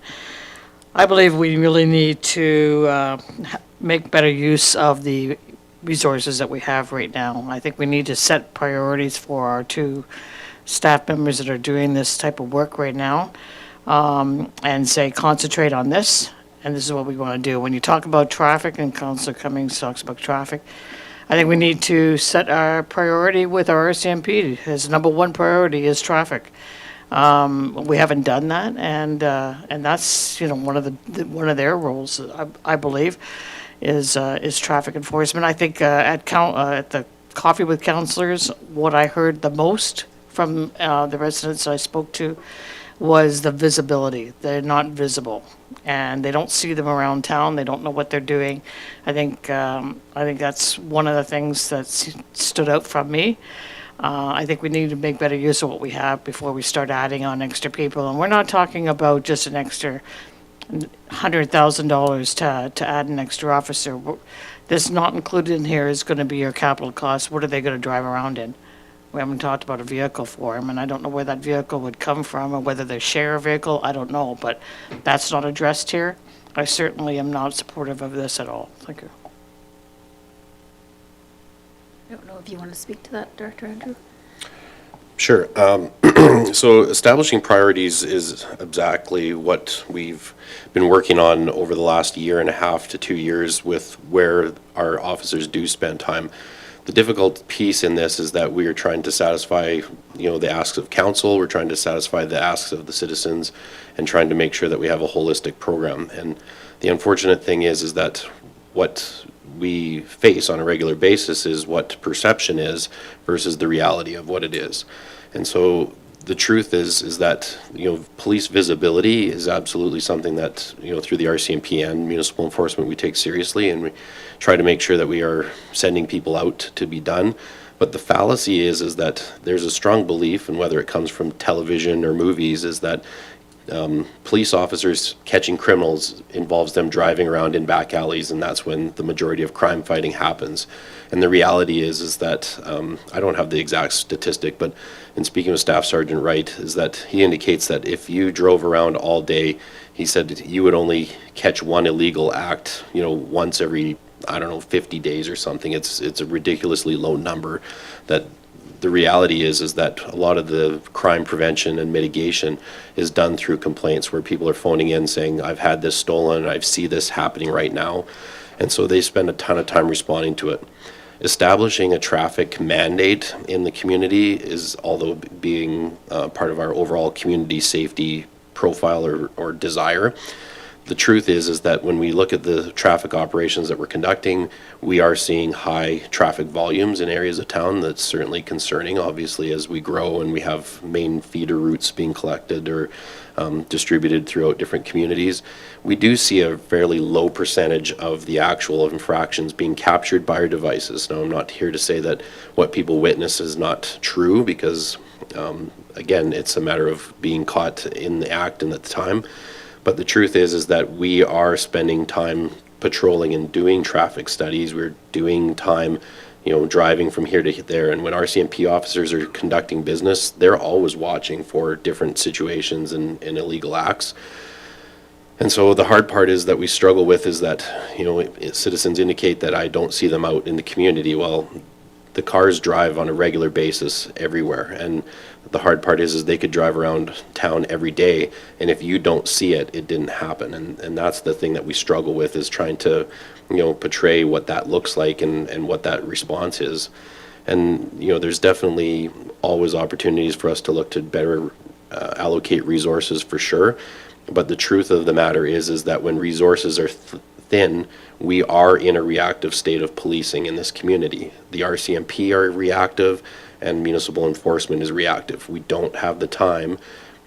I believe we really need to make better use of the resources that we have right now. I think we need to set priorities for our 2 staff members that are doing this type of work right now, and say, concentrate on this, and this is what we want to do. When you talk about traffic, and Councillor Cummings talks about traffic, I think we need to set our priority with our RCMP. His number 1 priority is traffic. We haven't done that, and that's, you know, one of their roles, I believe, is traffic enforcement. I think at the Coffee with Councillors, what I heard the most from the residents I spoke to was the visibility. They're not visible, and they don't see them around town. They don't know what they're doing. I think that's one of the things that stood out from me. I think we need to make better use of what we have before we start adding on extra people. And we're not talking about just an extra $100,000 to add an extra officer. This not included in here is going to be your capital cost. What are they going to drive around in? We haven't talked about a vehicle for them, and I don't know where that vehicle would come from, or whether they share a vehicle, I don't know, but that's not addressed here. I certainly am not supportive of this at all. Thank you. I don't know if you want to speak to that, Director Andrew? Sure. So establishing priorities is exactly what we've been working on over the last 1.5 to 2 years with where our officers do spend time. The difficult piece in this is that we are trying to satisfy, you know, the asks of council, we're trying to satisfy the asks of the citizens, and trying to make sure that we have a holistic program. And the unfortunate thing is that what we face on a regular basis is what perception is versus the reality of what it is. And so the truth is that, you know, police visibility is absolutely something that, you know, through the RCMP and municipal enforcement we take seriously, and we try to make sure that we are sending people out to be done. But the fallacy is that there's a strong belief, and whether it comes from television or movies, is that police officers catching criminals involves them driving around in back alleys, and that's when the majority of crime fighting happens. And the reality is that I don't have the exact statistic, but in speaking with Staff Sergeant Wright, is that he indicates that if you drove around all day, he said you would only catch 1 illegal act, you know, once every, I don't know, 50 days or something. It's a ridiculously low number. That the reality is that a lot of the crime prevention and mitigation is done through complaints where people are phoning in saying, I've had this stolen, I see this happening right now. And so they spend a ton of time responding to it. Establishing a traffic mandate in the community is, although being part of our overall community safety profile or desire, the truth is that when we look at the traffic operations that we're conducting, we are seeing high traffic volumes in areas of town. That's certainly concerning, obviously, as we grow and we have main feeder routes being collected or distributed throughout different communities. We do see a fairly low percentage of the actual infractions being captured by our devices. Now, I'm not here to say that what people witness is not true, because again, it's a matter of being caught in the act and at the time. But the truth is that we are spending time patrolling and doing traffic studies. We're doing time, driving from here to there. And when RCMP officers are conducting business, they're always watching for different situations and illegal acts. And so the hard part is that we struggle with is that, citizens indicate that I don't see them out in the community. Well, the cars drive on a regular basis everywhere. And the hard part is they could drive around town every day, and if you don't see it, it didn't happen. And that's the thing that we struggle with, is trying to, portray what that looks like and what that response is. And, there's definitely always opportunities for us to look to better allocate resources, for sure. But the truth of the matter is that when resources are thin, we are in a reactive state of policing in this community. The RCMP are reactive, and municipal enforcement is reactive. We don't have the time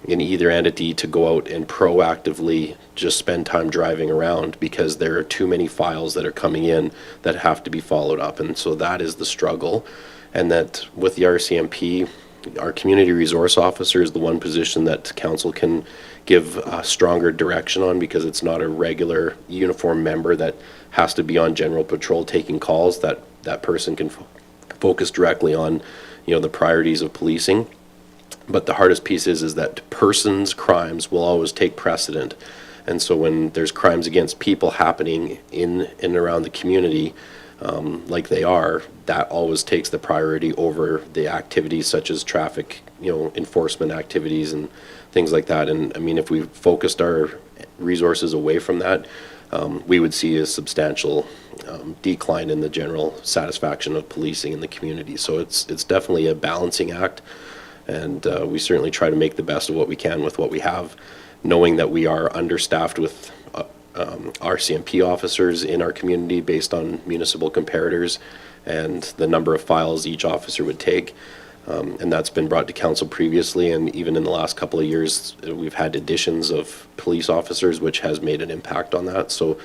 in either entity to go out and proactively just spend time driving around, because there are too many files that are coming in that have to be followed up. And so that is the struggle. And that with the RCMP, our community resource officer is the one position that council can give a stronger direction on, because it's not a regular uniform member that has to be on general patrol taking calls. That person can focus directly on, the priorities of policing. But the hardest piece is that persons' crimes will always take precedent. And so when there's crimes against people happening in and around the community, like they are, that always takes the priority over the activities such as traffic, enforcement activities and things like that. And I mean, if we focused our resources away from that, we would see a substantial decline in the general satisfaction of policing in the community. So it's definitely a balancing act, and we certainly try to make the best of what we can with what we have, knowing that we are understaffed with RCMP officers in our community based on municipal comparators and the number of files each officer would take. And that's been brought to council previously, and even in the last couple of years, we've had additions of police officers, which has made an impact on that. So,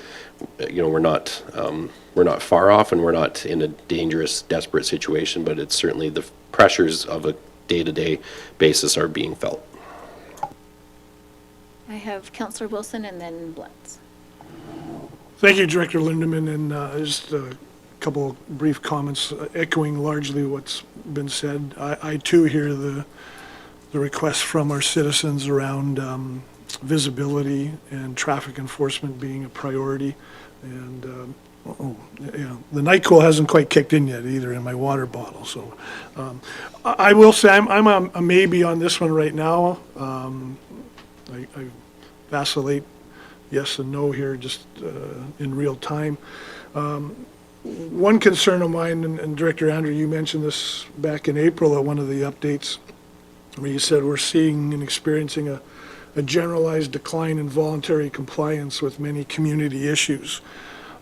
we're not far off, and we're not in a dangerous, desperate situation, but it's certainly the pressures of a day-to-day basis are being felt. I have Councillor Wilson and then Blutz. Thank you, Director Lindeman, and just a couple of brief comments echoing largely what's been said. I too hear the requests from our citizens around visibility and traffic enforcement being a priority. And the NyQuil hasn't quite kicked in yet either in my water bottle. So I will say I'm a maybe on this one right now. I vacillate yes and no here just in real time. One concern of mine, and Director Andrew, you mentioned this back in April at one of the updates, where you said we're seeing and experiencing a generalized decline in voluntary compliance with many community issues.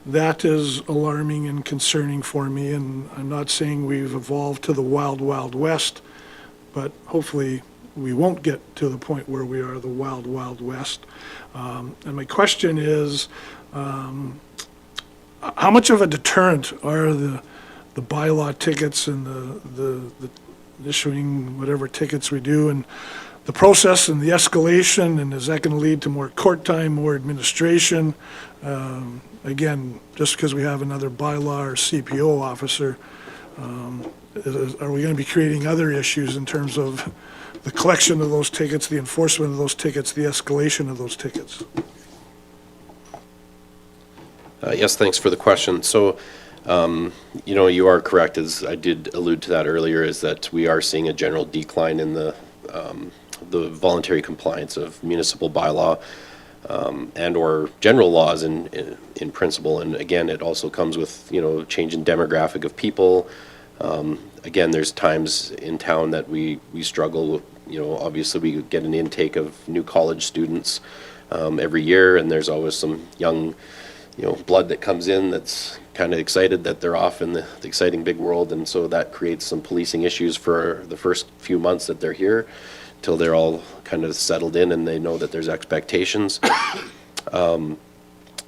That is alarming and concerning for me, and I'm not saying we've evolved to the wild, wild west, but hopefully we won't get to the point where we are the wild, wild west. And my question is, how much of a deterrent are the bylaw tickets and the issuing whatever tickets we do, and the process and the escalation, and is that going to lead to more court time, more administration? Again, just because we have another bylaw or CPO officer, are we going to be creating other issues in terms of the collection of those tickets, the enforcement of those tickets, the escalation of those tickets? Yes, thanks for the question. So, you are correct, as I did allude to that earlier, is that we are seeing a general decline in the voluntary compliance of municipal bylaw and or general laws in principle. And again, it also comes with, change in demographic of people. Again, there's times in town that we struggle with, obviously we get an intake of new college students every year, and there's always some young, blood that comes in that's kind of excited that they're off in the exciting big world, and so that creates some policing issues for the first few months that they're here, till they're all kind of settled in and they know that there's expectations.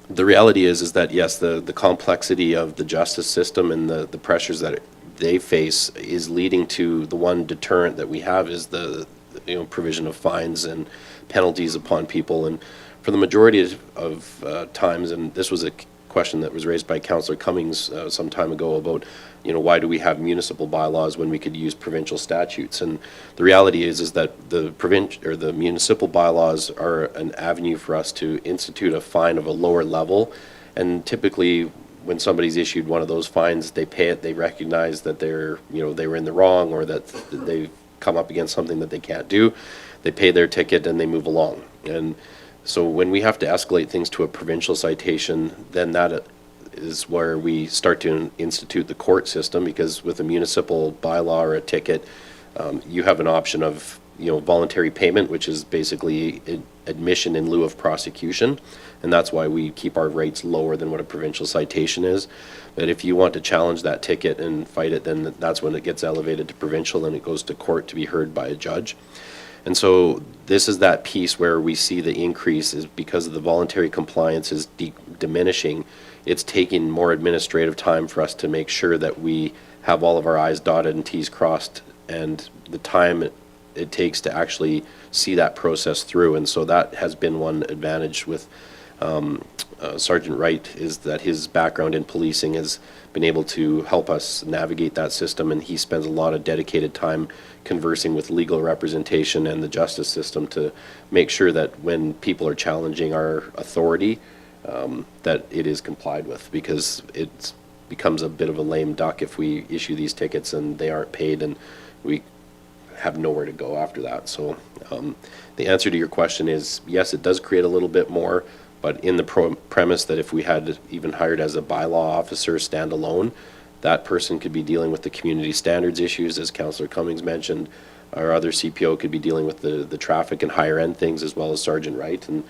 The reality is that yes, the complexity of the justice system and the pressures that they face is leading to the one deterrent that we have is the provision of fines and penalties upon people. And for the majority of times, and this was a question that was raised by Councillor Cummings some time ago about, why do we have municipal bylaws when we could use provincial statutes? And the reality is that the municipal bylaws are an avenue for us to institute a fine of a lower level. And typically, when somebody's issued one of those fines, they pay it. They recognize that they were in the wrong, or that they've come up against something that they can't do. They pay their ticket and they move along. And so when we have to escalate things to a provincial citation, then that is where we start to institute the court system, because with a municipal bylaw or a ticket, you have an option of voluntary payment, which is basically admission in lieu of prosecution, and that's why we keep our rates lower than what a provincial citation is. But if you want to challenge that ticket and fight it, then that's when it gets elevated to provincial and it goes to court to be heard by a judge. And so this is that piece where we see the increase is because of the voluntary compliance is diminishing. It's taking more administrative time for us to make sure that we have all of our I's dotted and T's crossed, and the time it takes to actually see that process through. And so that has been one advantage with Sergeant Wright, is that his background in policing has been able to help us navigate that system, and he spends a lot of dedicated time conversing with legal representation and the justice system to make sure that when people are challenging our authority, that it is complied with, because it becomes a bit of a lame duck if we issue these tickets and they aren't paid and we have nowhere to go after that. So the answer to your question is yes, it does create a little bit more, but in the premise that if we had even hired as a bylaw officer standalone, that person could be dealing with the community standards issues, as Councillor Cummings mentioned. Our other CPO could be dealing with the traffic and higher end things, as well as Sergeant Wright. And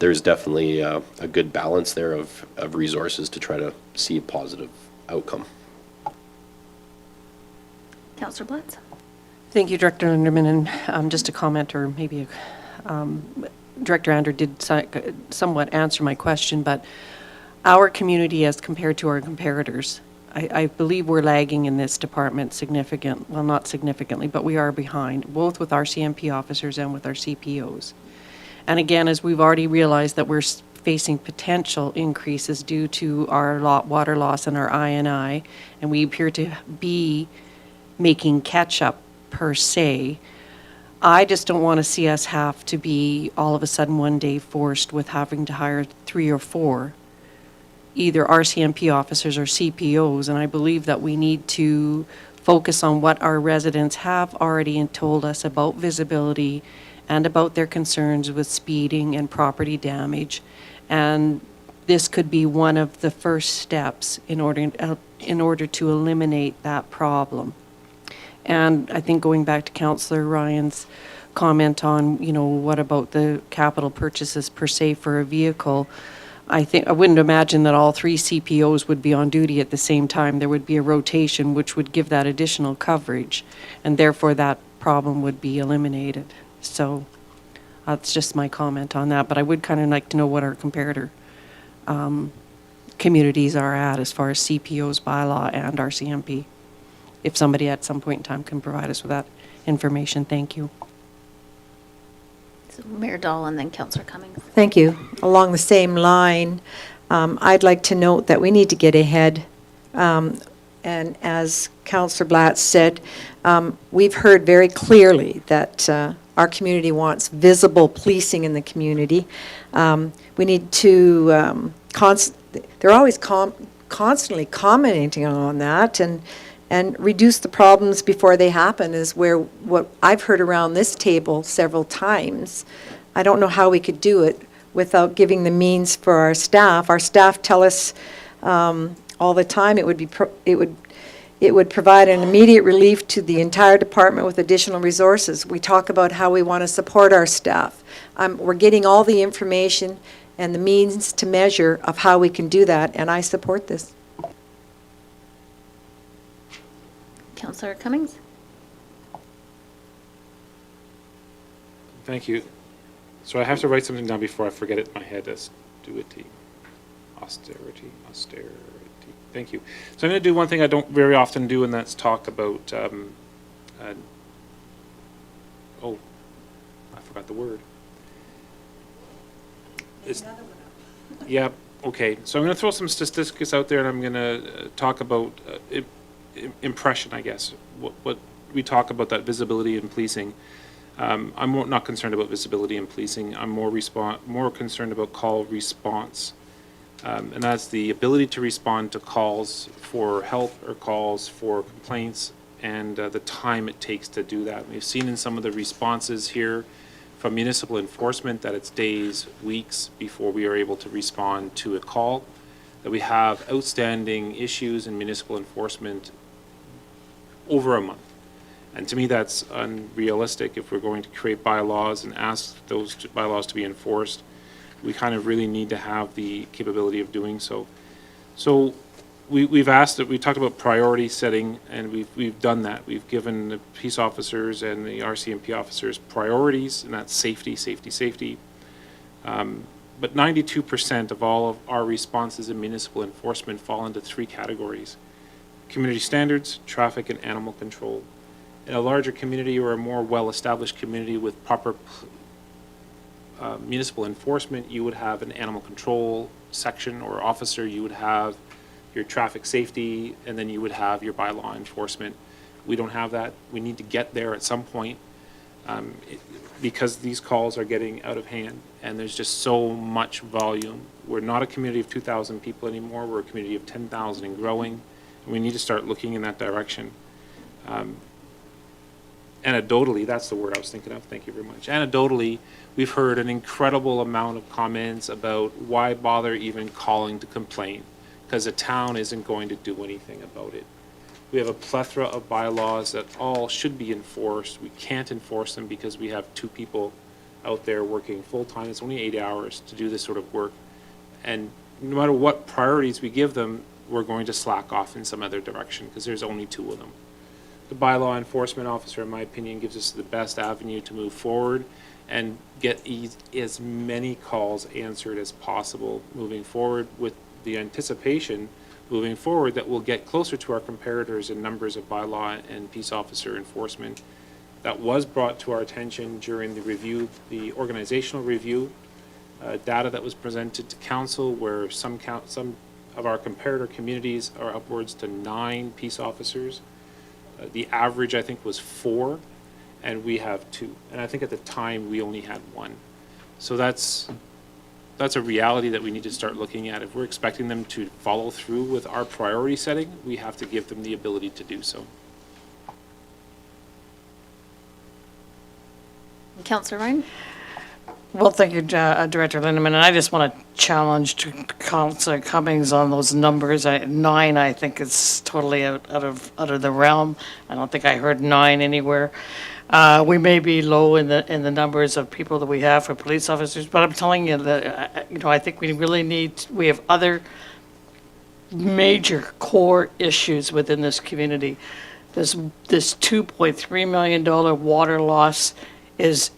there's definitely a good balance there of resources to try to see a positive outcome. Councillor Blatz? Thank you, Director Linderman, and just a comment, or maybe Director Andrew did somewhat answer my question, but our community as compared to our comparators, I believe we're lagging in this department well, not significantly, but we are behind, both with our CMP officers and with our CPOs. And again, as we've already realized that we're facing potential increases due to our water loss and our I&I, and we appear to be making catch-up per se, I just don't want to see us have to be all of a sudden one day forced with having to hire 3 or 4 either RCMP officers or CPOs, and I believe that we need to focus on what our residents have already told us about visibility and about their concerns with speeding and property damage. And this could be one of the first steps in order to eliminate that problem. And I think going back to Councillor Ryan's comment on, what about the capital purchases per se for a vehicle, I wouldn't imagine that all 3 CPOs would be on duty at the same time. There would be a rotation which would give that additional coverage, and therefore that problem would be eliminated. So that's just my comment on that, but I would kind of like to know what our comparator communities are at as far as CPOs, bylaw, and RCMP. If somebody at some point in time can provide us with that information, thank you. So Mayor Dahl and then Councillor Cummings. Thank you. Along the same line, I'd like to note that we need to get ahead. And as Councillor Blatz said, we've heard very clearly that our community wants visible policing in the community. We need to, they're always constantly commenting on that, and reduce the problems before they happen is what I've heard around this table several times. I don't know how we could do it without giving the means for our staff. Our staff tell us all the time it would It would provide an immediate relief to the entire department with additional resources. We talk about how we want to support our staff. We're getting all the information and the means to measure of how we can do that, and I support this. Councillor Cummings? Thank you. So I have to write something down before I forget it in my head. Austerity. Thank you. So I'm going to do one thing I don't very often do, and that's talk about, I forgot the word. Yeah, okay. So I'm going to throw some statistics out there, and I'm going to talk about impression, I guess. What we talk about, that visibility and policing. I'm not concerned about visibility and policing. I'm more concerned about call response. And that's the ability to respond to calls for help or calls for complaints, and the time it takes to do that. We've seen in some of the responses here from municipal enforcement that it's days, weeks before we are able to respond to a call, that we have outstanding issues in municipal enforcement over a month. And to me, that's unrealistic. If we're going to create bylaws and ask those bylaws to be enforced, we kind of really need to have the capability of doing so. So we've asked that, we talked about priority setting, and we've done that. We've given the peace officers and the RCMP officers priorities, and that's safety, safety, safety. But 92% of all of our responses in municipal enforcement fall into 3 categories: community standards, traffic, and animal control. In a larger community or a more well-established community with proper municipal enforcement, you would have an animal control section or officer, you would have your traffic safety, and then you would have your bylaw enforcement. We don't have that. We need to get there at some point, because these calls are getting out of hand, and there's just so much volume. We're not a community of 2,000 people anymore. We're a community of 10,000 and growing, and we need to start looking in that direction. Anecdotally, that's the word I was thinking of, thank you very much. Anecdotally, we've heard an incredible amount of comments about why bother even calling to complain, because the town isn't going to do anything about it. We have a plethora of bylaws that all should be enforced. We can't enforce them because we have 2 people out there working full-time. It's only 8 hours to do this sort of work. And no matter what priorities we give them, we're going to slack off in some other direction because there's only 2 of them. The bylaw enforcement officer, in my opinion, gives us the best avenue to move forward and get as many calls answered as possible moving forward, with the anticipation moving forward that we'll get closer to our comparators in numbers of bylaw and peace officer enforcement. That was brought to our attention during the review, the organizational review, data that was presented to council, where some of our comparator communities are upwards to 9 peace officers. The average, I think, was 4, and we have 2. And I think at the time, we only had 1. So that's a reality that we need to start looking at. If we're expecting them to follow through with our priority setting, we have to give them the ability to do so. Councillor Ryan? Well, thank you, Director Lindeman, and I just want to challenge Councillor Cummings on those numbers. 9, I think, is totally out of the realm. I don't think I heard 9 anywhere. We may be low in the numbers of people that we have for police officers, but I'm telling you that I think we have other major core issues within this community. This $2.3 million water loss is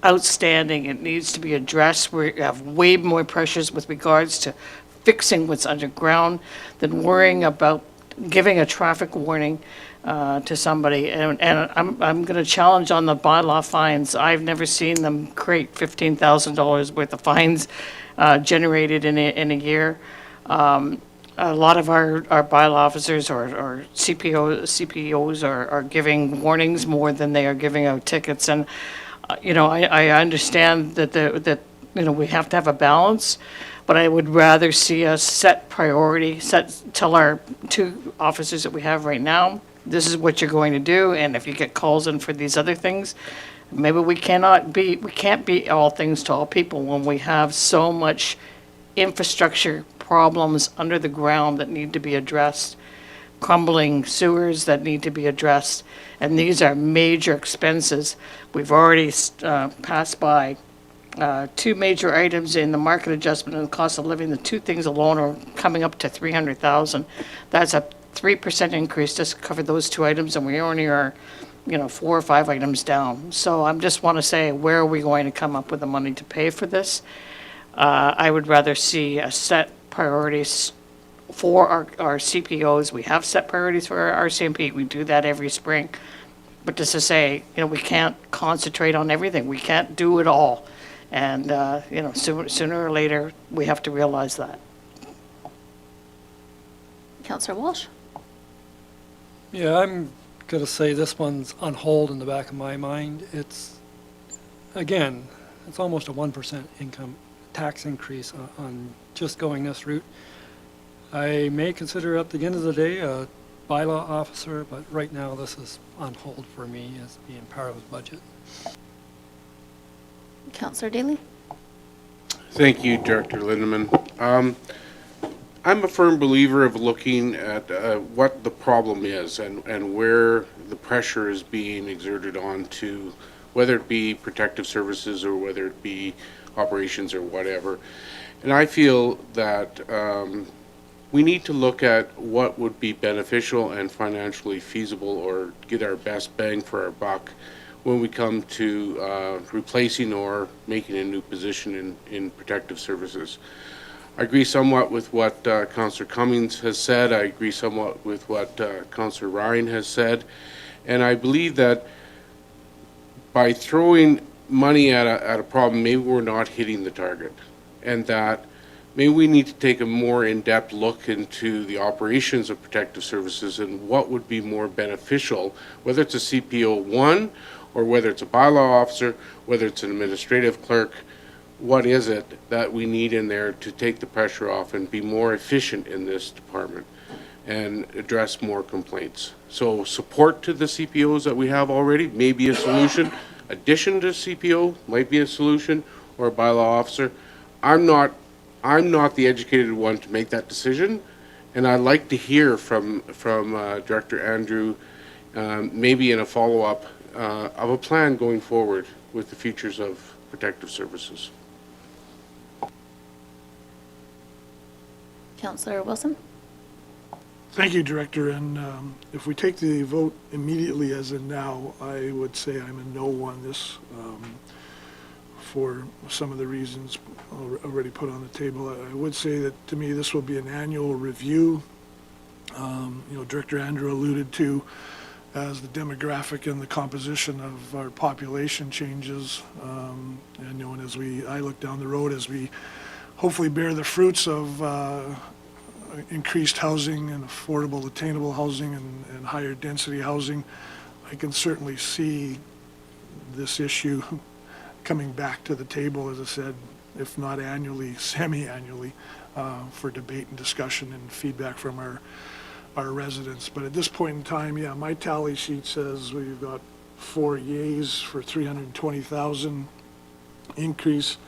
outstanding. It needs to be addressed. We have way more pressures with regards to fixing what's underground than worrying about giving a traffic warning to somebody. And I'm going to challenge on the bylaw fines. I've never seen them create $15,000 worth of fines generated in a year. A lot of our bylaw officers or CPOs are giving warnings more than they are giving out tickets. And I understand that we have to have a balance, but I would rather see us set priority, tell our 2 officers that we have right now, this is what you're going to do, and if you get calls in for these other things, maybe we can't be all things to all people when we have so much infrastructure problems under the ground that need to be addressed. crumbling sewers that need to be addressed, and these are major expenses. We've already passed by two major items in the market adjustment and the cost of living. The two things alone are coming up to 300,000. That's a 3% increase just to cover those two items, and we only are, 4 or 5 items down. So I just want to say, where are we going to come up with the money to pay for this? I would rather see a set priorities for our CPOs. We have set priorities for our RCMP. We do that every spring. But just to say, we can't concentrate on everything. We can't do it all. And, sooner or later, we have to realize that. Councillor Walsh? Yeah, I'm going to say this one's on hold in the back of my mind. It's almost a 1% income tax increase on just going this route. I may consider at the end of the day a bylaw officer, but right now this is on hold for me as being part of the budget. Councillor Daly? Thank you, Director Lindeman. I'm a firm believer of looking at what the problem is and where the pressure is being exerted onto, whether it be protective services or whether it be operations or whatever. And I feel that we need to look at what would be beneficial and financially feasible or get our best bang for our buck when we come to replacing or making a new position in protective services. I agree somewhat with what Councillor Cummings has said. I agree somewhat with what Councillor Ryan has said. And I believe that by throwing money at a problem, maybe we're not hitting the target. And that maybe we need to take a more in-depth look into the operations of protective services and what would be more beneficial, whether it's a CPO1 or whether it's a bylaw officer, whether it's an administrative clerk. What is it that we need in there to take the pressure off and be more efficient in this department and address more complaints? So support to the CPOs that we have already may be a solution. Addition to CPO might be a solution, or a bylaw officer. I'm not the educated one to make that decision, and I'd like to hear from Director Andrew, maybe in a follow-up of a plan going forward with the futures of protective services. Councillor Wilson? Thank you, Director. And if we take the vote immediately as in now, I would say I'm a no on this for some of the reasons already put on the table. I would say that to me this will be an annual review. Director Andrew alluded to as the demographic and the composition of our population changes. And as I look down the road, as we hopefully bear the fruits of increased housing and affordable, attainable housing and higher density housing, I can certainly see this issue coming back to the table, as I said, if not annually, semi-annually, for debate and discussion and feedback from our residents. But at this point in time, yeah, my tally sheet says we've got 4 yays for 320,000 increase,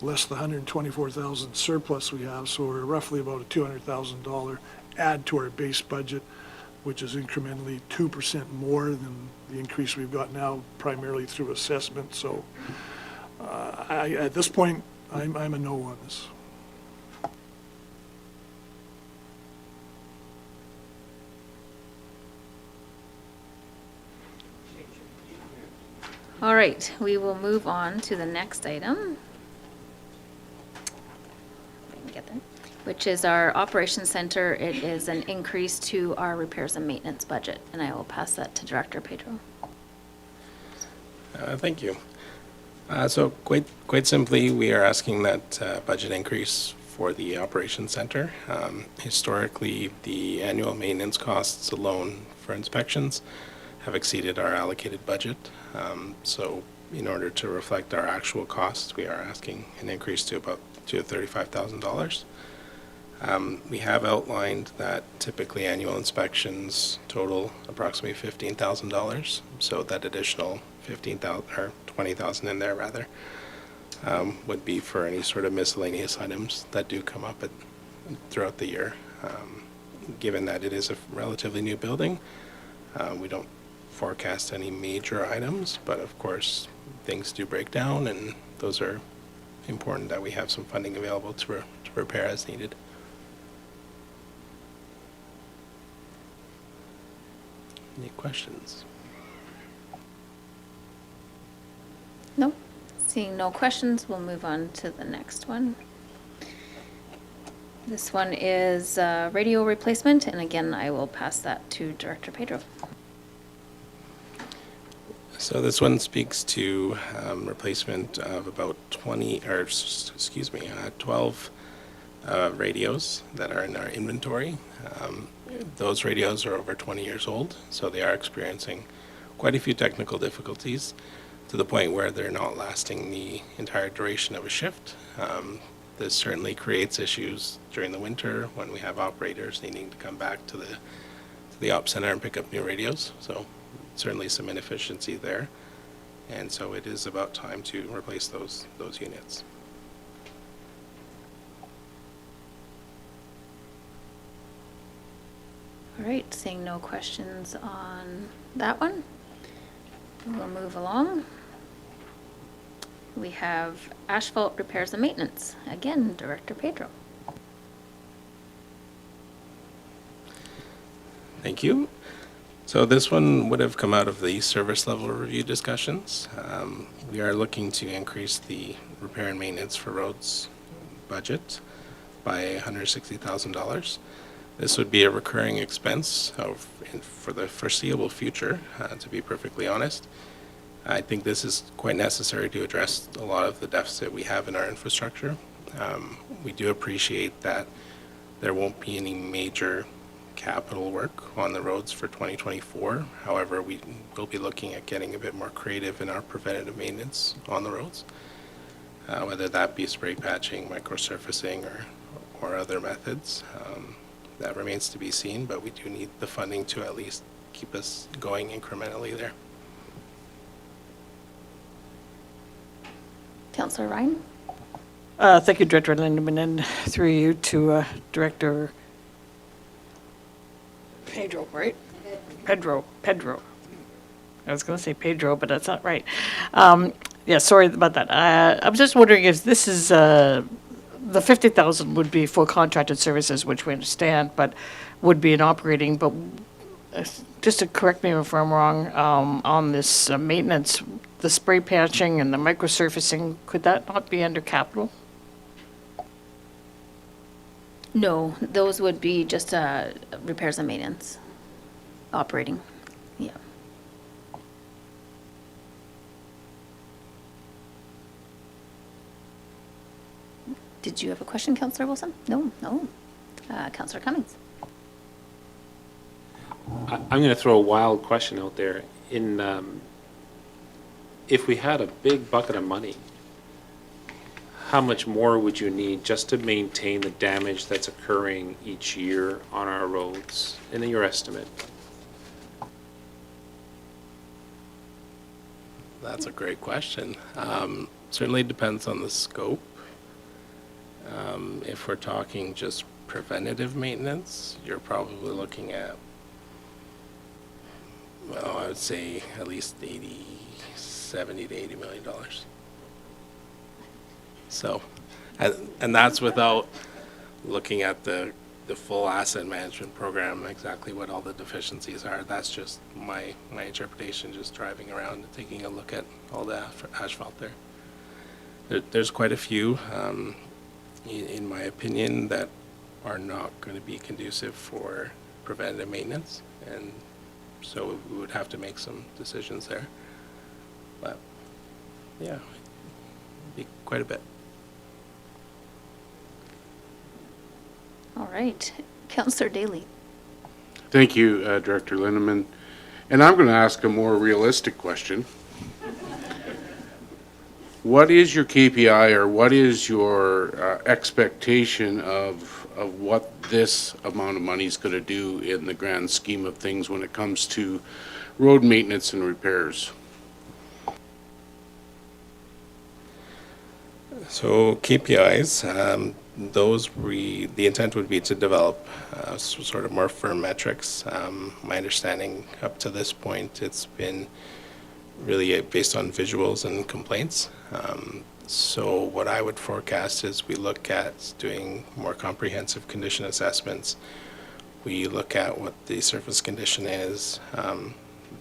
less the 124,000 surplus we have, so we're roughly about a $200,000 add to our base budget, which is incrementally 2% more than the increase we've got now, primarily through assessment. So at this point, I'm a no on this. All right, we will move on to the next item. If I can get there. Which is our Operations Center. It is an increase to our repairs and maintenance budget, and I will pass that to Director Pedro. Thank you. So quite simply, we are asking that budget increase for the Operations Center. Historically, the annual maintenance costs alone for inspections have exceeded our allocated budget. So in order to reflect our actual costs, we are asking an increase to about $35,000. We have outlined that typically annual inspections total approximately $15,000. So that additional $15,000 or $20,000 in there rather would be for any sort of miscellaneous items that do come up throughout the year. given that it is a relatively new building. We don't forecast any major items, but of course, things do break down, and those are important that we have some funding available to repair as needed. Any questions? No? Seeing no questions, we'll move on to the next one. This one is radio replacement, and again, I will pass that to Director Pedro. So this one speaks to replacement of about 12 radios that are in our inventory. Those radios are over 20 years old, so they are experiencing quite a few technical difficulties to the point where they're not lasting the entire duration of a shift. This certainly creates issues during the winter when we have operators needing to come back to the op center and pick up new radios. So certainly some inefficiency there. And so it is about time to replace those units. All right, seeing no questions on that one, we'll move along. We have asphalt repairs and maintenance. Again, Director Pedro. Thank you. So this one would have come out of the service level review discussions. We are looking to increase the repair and maintenance for roads budget by $160,000. This would be a recurring expense for the foreseeable future, to be perfectly honest. I think this is quite necessary to address a lot of the deficit we have in our infrastructure. We do appreciate that there won't be any major capital work on the roads for 2024. However, we will be looking at getting a bit more creative in our preventative maintenance on the roads, whether that be spray patching, microsurfacing, or other methods. That remains to be seen, but we do need the funding to at least keep us going incrementally there. Councillor Ryan? Thank you, Director Lindeman, and through you to Director Pedro, right? Pedro. I was going to say Pedro, but that's not right. Yeah, sorry about that. I'm just wondering if this is, the 50,000 would be for contracted services, which we understand, but would be an operating, but just to correct me if I'm wrong, on this maintenance, the spray patching and the microsurfacing, could that not be under capital? No, those would be just repairs and maintenance, operating, yeah. Did you have a question, Councillor Wilson? No. Councillor Cummings? I'm going to throw a wild question out there. If we had a big bucket of money, how much more would you need just to maintain the damage that's occurring each year on our roads, in your estimate? That's a great question. Certainly depends on the scope. If we're talking just preventative maintenance, you're probably looking at, well, I would say at least $70 to $80 million. So, and that's without looking at the full asset management program, exactly what all the deficiencies are. That's just my interpretation, just driving around and taking a look at all the asphalt there. There's quite a few, in my opinion, that are not going to be conducive for preventative maintenance, and so we would have to make some decisions there. But yeah, it'd be quite a bit. All right, Councillor Daly. Thank you, Director Lindeman. And I'm going to ask a more realistic question. What is your KPI, or what is your expectation of what this amount of money is going to do in the grand scheme of things when it comes to road maintenance and repairs? So KPIs, the intent would be to develop sort of more firm metrics. My understanding up to this point, it's been really based on visuals and complaints. So what I would forecast is we look at doing more comprehensive condition assessments. We look at what the surface condition is,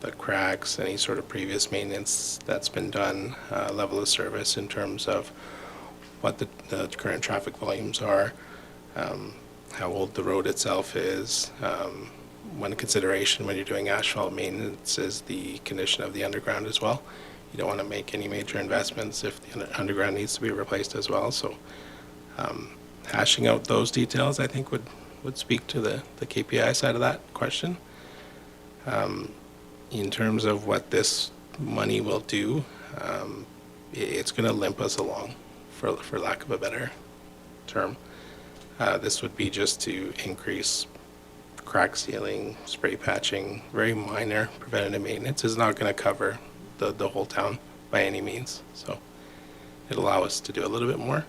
the cracks, any sort of previous maintenance that's been done, level of service in terms of what the current traffic volumes are, how old the road itself is. One consideration when you're doing asphalt maintenance is the condition of the underground as well. You don't want to make any major investments if the underground needs to be replaced as well. So hashing out those details, I think, would speak to the KPI side of that question. In terms of what this money will do, it's going to limp us along, for lack of a better term. This would be just to increase crack sealing, spray patching, very minor preventative maintenance. Is not going to cover the whole town by any means. So it'll allow us to do a little bit more.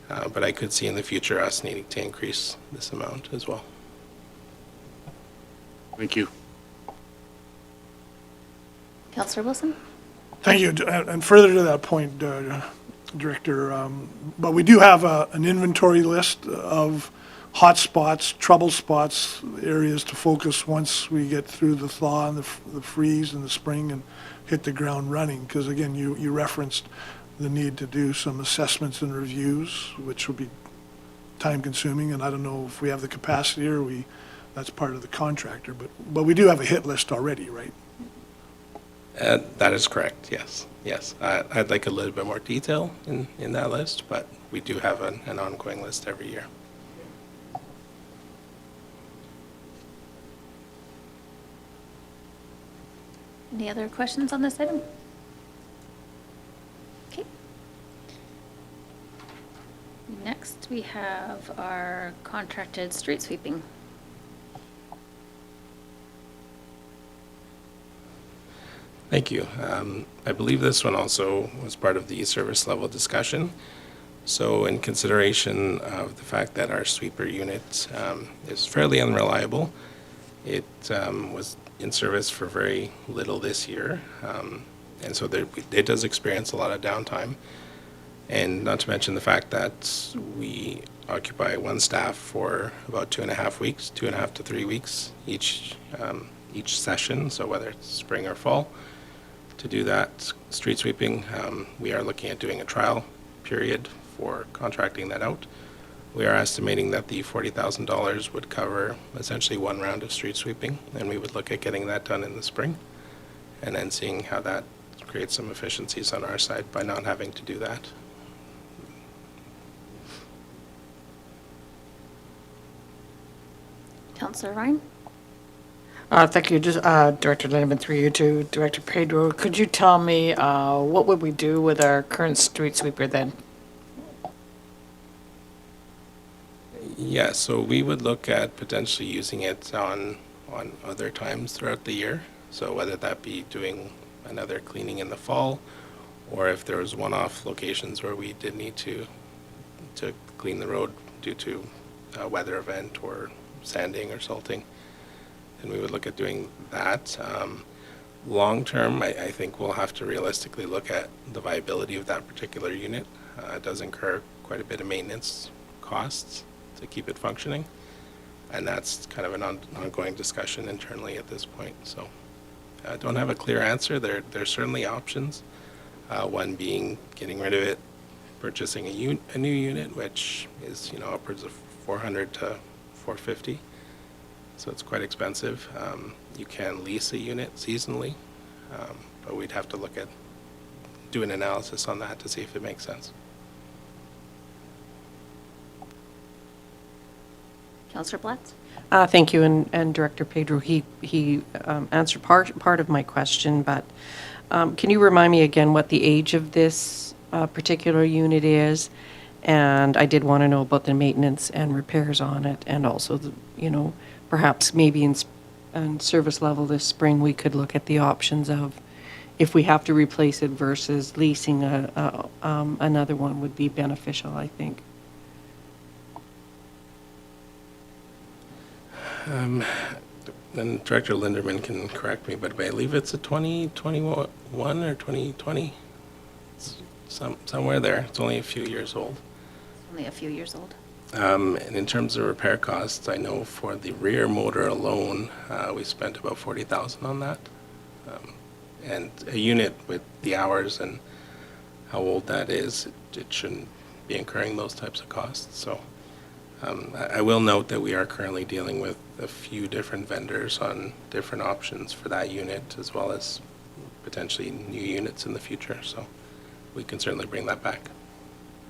But I could see in the future us needing to increase this amount as well. Thank you. Councillor Wilson? Thank you. And further to that point, Director, but we do have an inventory list of hot spots, trouble spots, areas to focus once we get through the thaw and the freeze in the spring and hit the ground running. Because again, you referenced the need to do some assessments and reviews, which would be time consuming, and I don't know if we have the capacity or that's part of the contractor, but we do have a hit list already, right? That is correct, yes. Yes, I'd like a little bit more detail in that list, but we do have an ongoing list every year. Any other questions on this item? Okay. Next, we have our contracted street sweeping. Thank you. I believe this one also was part of the service level discussion. So in consideration of the fact that our sweeper unit is fairly unreliable, it was in service for very little this year. And so it does experience a lot of downtime. And not to mention the fact that we occupy one staff for about 2.5 weeks, 2.5 to 3 weeks each session, so whether it's spring or fall. To do that street sweeping, we are looking at doing a trial period for contracting that out. We are estimating that the $40,000 would cover essentially one round of street sweeping, and we would look at getting that done in the spring, and then seeing how that creates some efficiencies on our side by not having to do that. Councillor Ryan? Thank you. Just, Director Lindeman, through you to Director Pedro. Could you tell me what would we do with our current street sweeper then? Yeah, so we would look at potentially using it on other times throughout the year. So whether that be doing another cleaning in the fall, or if there was one-off locations where we did need to clean the road due to a weather event or sanding or salting, then we would look at doing that. Long term, I think we'll have to realistically look at the viability of that particular unit. It does incur quite a bit of maintenance costs to keep it functioning, and that's kind of an ongoing discussion internally at this point. So I don't have a clear answer. There's certainly options. One being getting rid of it, purchasing a new unit, which is upwards of $400 to $450. So it's quite expensive. You can lease a unit seasonally, but we'd have to look at do an analysis on that to see if it makes sense. Councillor Blatz? Thank you, and Director Pedro, he answered part of my question, but can you remind me again what the age of this particular unit is? And I did want to know about the maintenance and repairs on it, and also, perhaps maybe in service level this spring, we could look at the options of if we have to replace it versus leasing another one would be beneficial, I think. And Director Linderman can correct me, but I believe it's a 2021 or 2020, somewhere there. It's only a few years old. Only a few years old. And in terms of repair costs, I know for the rear motor alone, we spent about 40,000 on that. And a unit with the hours and how old that is, it shouldn't be incurring those types of costs. So I will note that we are currently dealing with a few different vendors on different options for that unit, as well as potentially new units in the future. So we can certainly bring that back.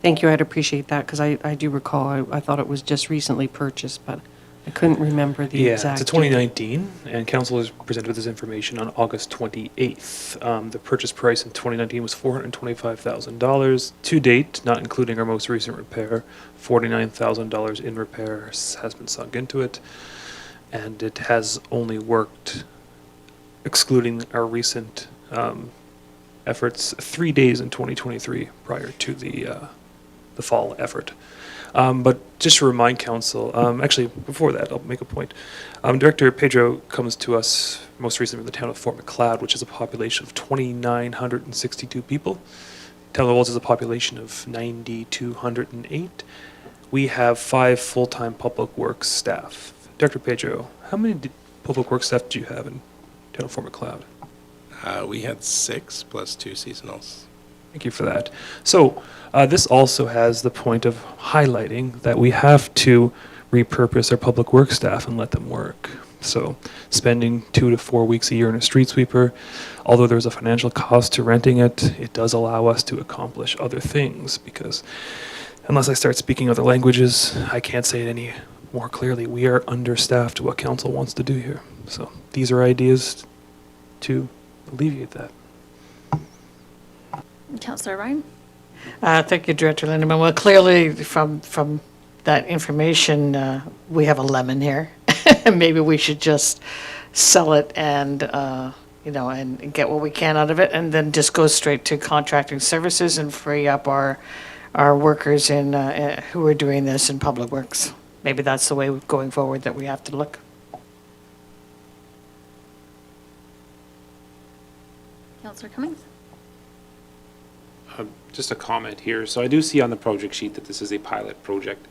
Thank you, I'd appreciate that, because I do recall, I thought it was just recently purchased, but I couldn't remember the Yeah, exact. it's a 2019, and council was presented with this information on August 28th. The purchase price in 2019 was $425,000. To date, not including our most recent repair, $49,000 in repairs has been sunk into it, and it has only worked, excluding our recent efforts, 3 days in 2023 prior to the fall effort. But just to remind council, actually before that, I'll make a point. Director Pedro comes to us most recently from the town of Fort Macleod, which is a population of 2,962 people. Town of Wolds is a population of 9,208. We have 5 full-time public works staff. Director Pedro, how many public works staff do you have in town of Fort Macleod? We had 6 plus 2 seasonals. Thank you for that. So this also has the point of highlighting that we have to repurpose our public works staff and let them work. So spending 2 to 4 weeks a year in a street sweeper, although there's a financial cost to renting it, it does allow us to accomplish other things, because unless I start speaking other languages, I can't say it any more clearly. We are understaffed to what council wants to do here. So these are ideas to alleviate that. Councillor Ryan? Thank you, Director Lindeman. Well, clearly, from that information, we have a lemon here. Maybe we should just sell it and, and get what we can out of it, and then just go straight to contracting services and free up our workers in who are doing this in public works. Maybe that's the way going forward that we have to look. Councillor Cummings? Just a comment here. So I do see on the project sheet that this is a pilot project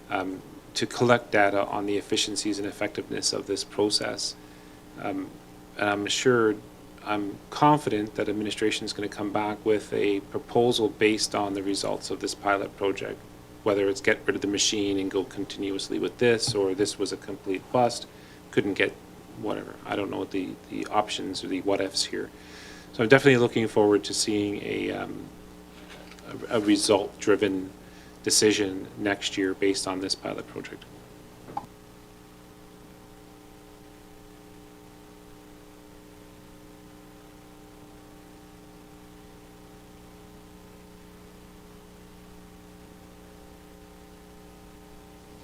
to collect data on the efficiencies and effectiveness of this process. And I'm confident that administration is going to come back with a proposal based on the results of this pilot project, whether it's get rid of the machine and go continuously with this, or this was a complete bust, couldn't get whatever. I don't know what the options or the what ifs here. So I'm definitely looking forward to seeing a result-driven decision next year based on this pilot project.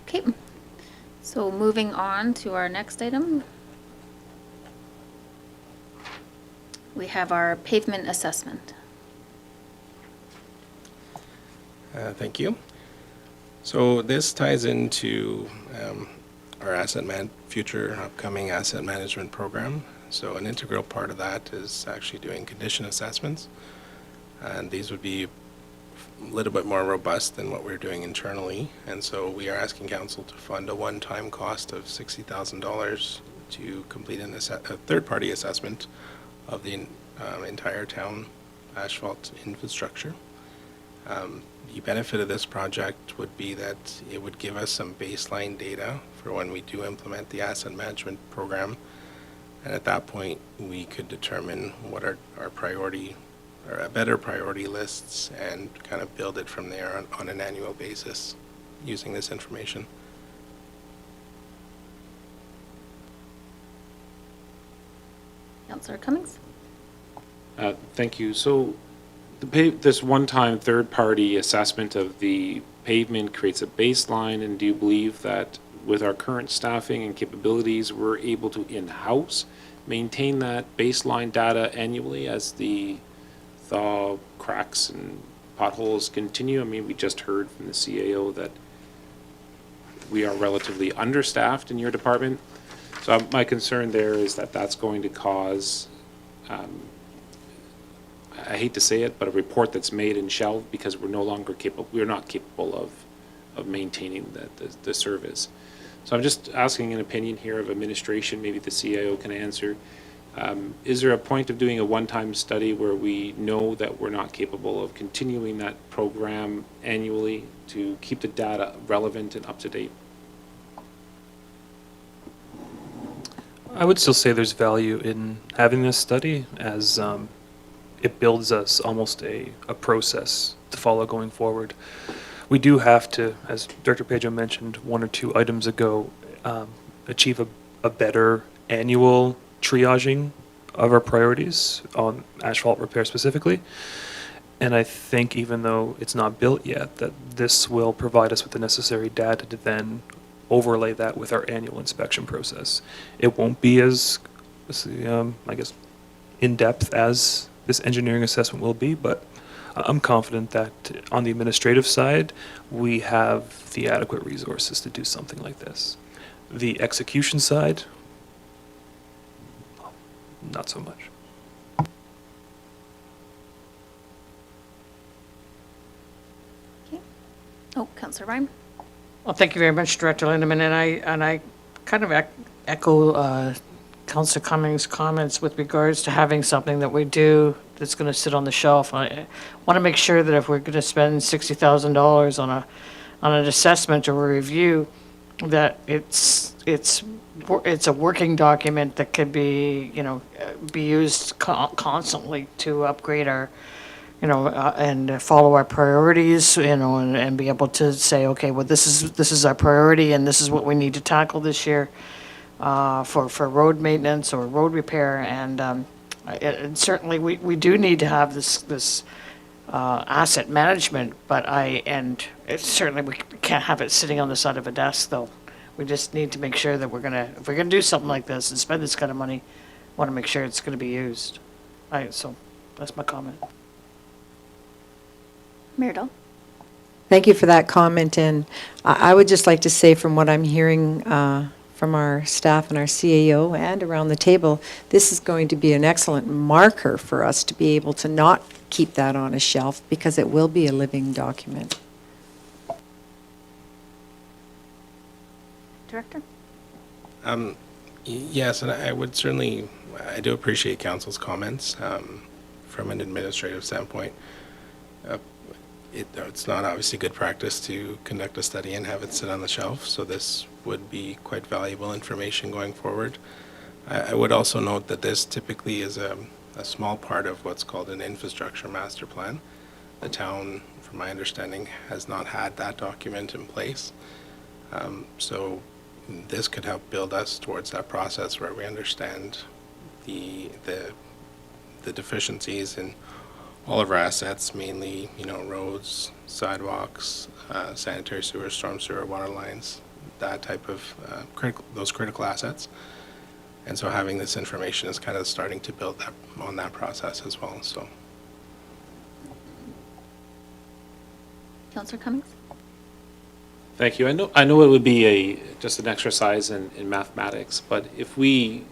Okay, so moving on to our next item. We have our pavement assessment. Thank you. So this ties into our future upcoming asset management program. So an integral part of that is actually doing condition assessments. And these would be a little bit more robust than what we're doing internally. And so we are asking council to fund a one-time cost of $60,000 to complete a third-party assessment of the entire town asphalt infrastructure. The benefit of this project would be that it would give us some baseline data for when we do implement the asset management program. And at that point, we could determine what our priority or a better priority lists and kind of build it from there on an annual basis using this information. Councillor Cummings? Thank you. So this one-time third-party assessment of the pavement creates a baseline, and do you believe that with our current staffing and capabilities, we're able to in-house maintain that baseline data annually as the thaw, cracks, and potholes continue? I mean, we just heard from the CAO that we are relatively understaffed in your department. So my concern there is that that's going to cause, I hate to say it, but a report that's made and shelved because we're no longer capable, we're not capable of maintaining the service. So I'm just asking an opinion here of administration, maybe the CIO can answer. Is there a point of doing a one-time study where we know that we're not capable of continuing that program annually to keep the data relevant and up to date? I would still say there's value in having this study as it builds us almost a process to follow going forward. We do have to, as Director Pedro mentioned 1 or 2 items ago, achieve a better annual triaging of our priorities on asphalt repair specifically. And I think even though it's not built yet, that this will provide us with the necessary data to then overlay that with our annual inspection process. It won't be as, I guess, in-depth as this engineering assessment will be, but I'm confident that on the administrative side, we have the adequate resources to do something like this. The execution side, not so much. Okay. Oh, Councillor Rhyme. Well, thank you very much, Director Lindeman, and I kind of echo Councillor Cummings' comments with regards to having something that we do that's going to sit on the shelf. I want to make sure that if we're going to spend $60,000 on an assessment or a review, that it's a working document that could be, be used constantly to upgrade our, and follow our priorities, and be able to say, okay, well, this is our priority and this is what we need to tackle this year for road maintenance or road repair. And certainly we do need to have this asset management, but certainly we can't have it sitting on the side of a desk, though. We just need to make sure that if we're gonna do something like this and spend this kind of money, want to make sure it's going to be used. So that's my comment. Mayor Dahl. Thank you for that comment, and I would just like to say from what I'm hearing from our staff and our CAO and around the table, this is going to be an excellent marker for us to be able to not keep that on a shelf because it will be a living document. Director? Yes, and I would certainly, I do appreciate council's comments from an administrative standpoint. It's not obviously good practice to conduct a study and have it sit on the shelf, so this would be quite valuable information going forward. I would also note that this typically is a small part of what's called an infrastructure master plan. The town, from my understanding, has not had that document in place. So this could help build us towards that process where we understand the deficiencies in all of our assets, mainly, roads, sidewalks, sanitary sewer, storm sewer, water lines, that type of those critical assets. And so having this information is kind of starting to build on that process as well. So, Councillor Cummings? Thank you. I know it would be just an exercise in mathematics, but if we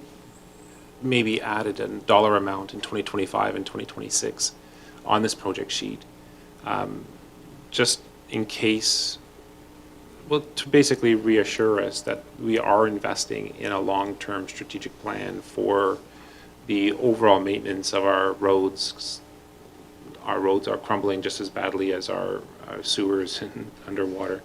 maybe added a dollar amount in 2025 and 2026 on this project sheet, just in case, well, to basically reassure us that we are investing in a long-term strategic plan for the overall maintenance of our roads. Our roads are crumbling just as badly as our sewers and underwater.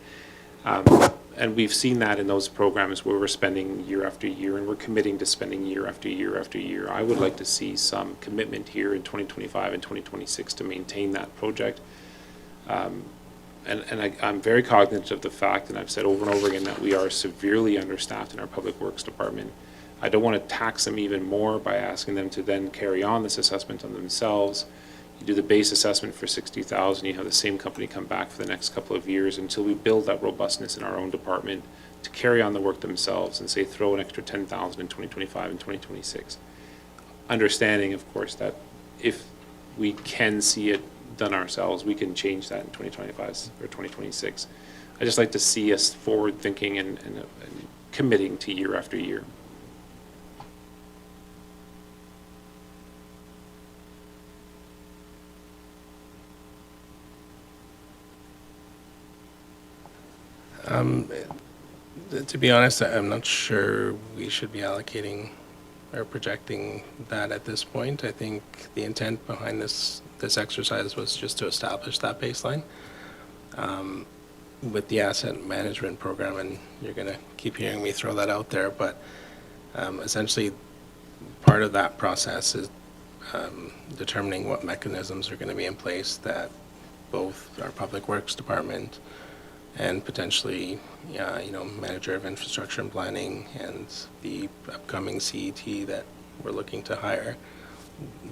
And we've seen that in those programs where we're spending year after year, and we're committing to spending year after year after year. I would like to see some commitment here in 2025 and 2026 to maintain that project. And I'm very cognizant of the fact, and I've said over and over again, that we are severely understaffed in our Public Works Department. I don't want to tax them even more by asking them to then carry on this assessment on themselves. You do the base assessment for $60,000, you have the same company come back for the next couple of years until we build that robustness in our own department to carry on the work themselves and say throw an extra $10,000 in 2025 and 2026. Understanding, of course, that if we can see it done ourselves, we can change that in 2025 or 2026. I just like to see us forward thinking and committing to year after year. To be honest, I'm not sure we should be allocating or projecting that at this point. I think the intent behind this exercise was just to establish that baseline. With the asset management program, and you're going to keep hearing me throw that out there, but essentially part of that process is determining what mechanisms are going to be in place that both our Public Works Department and potentially, Manager of Infrastructure and Planning and the upcoming CET that we're looking to hire,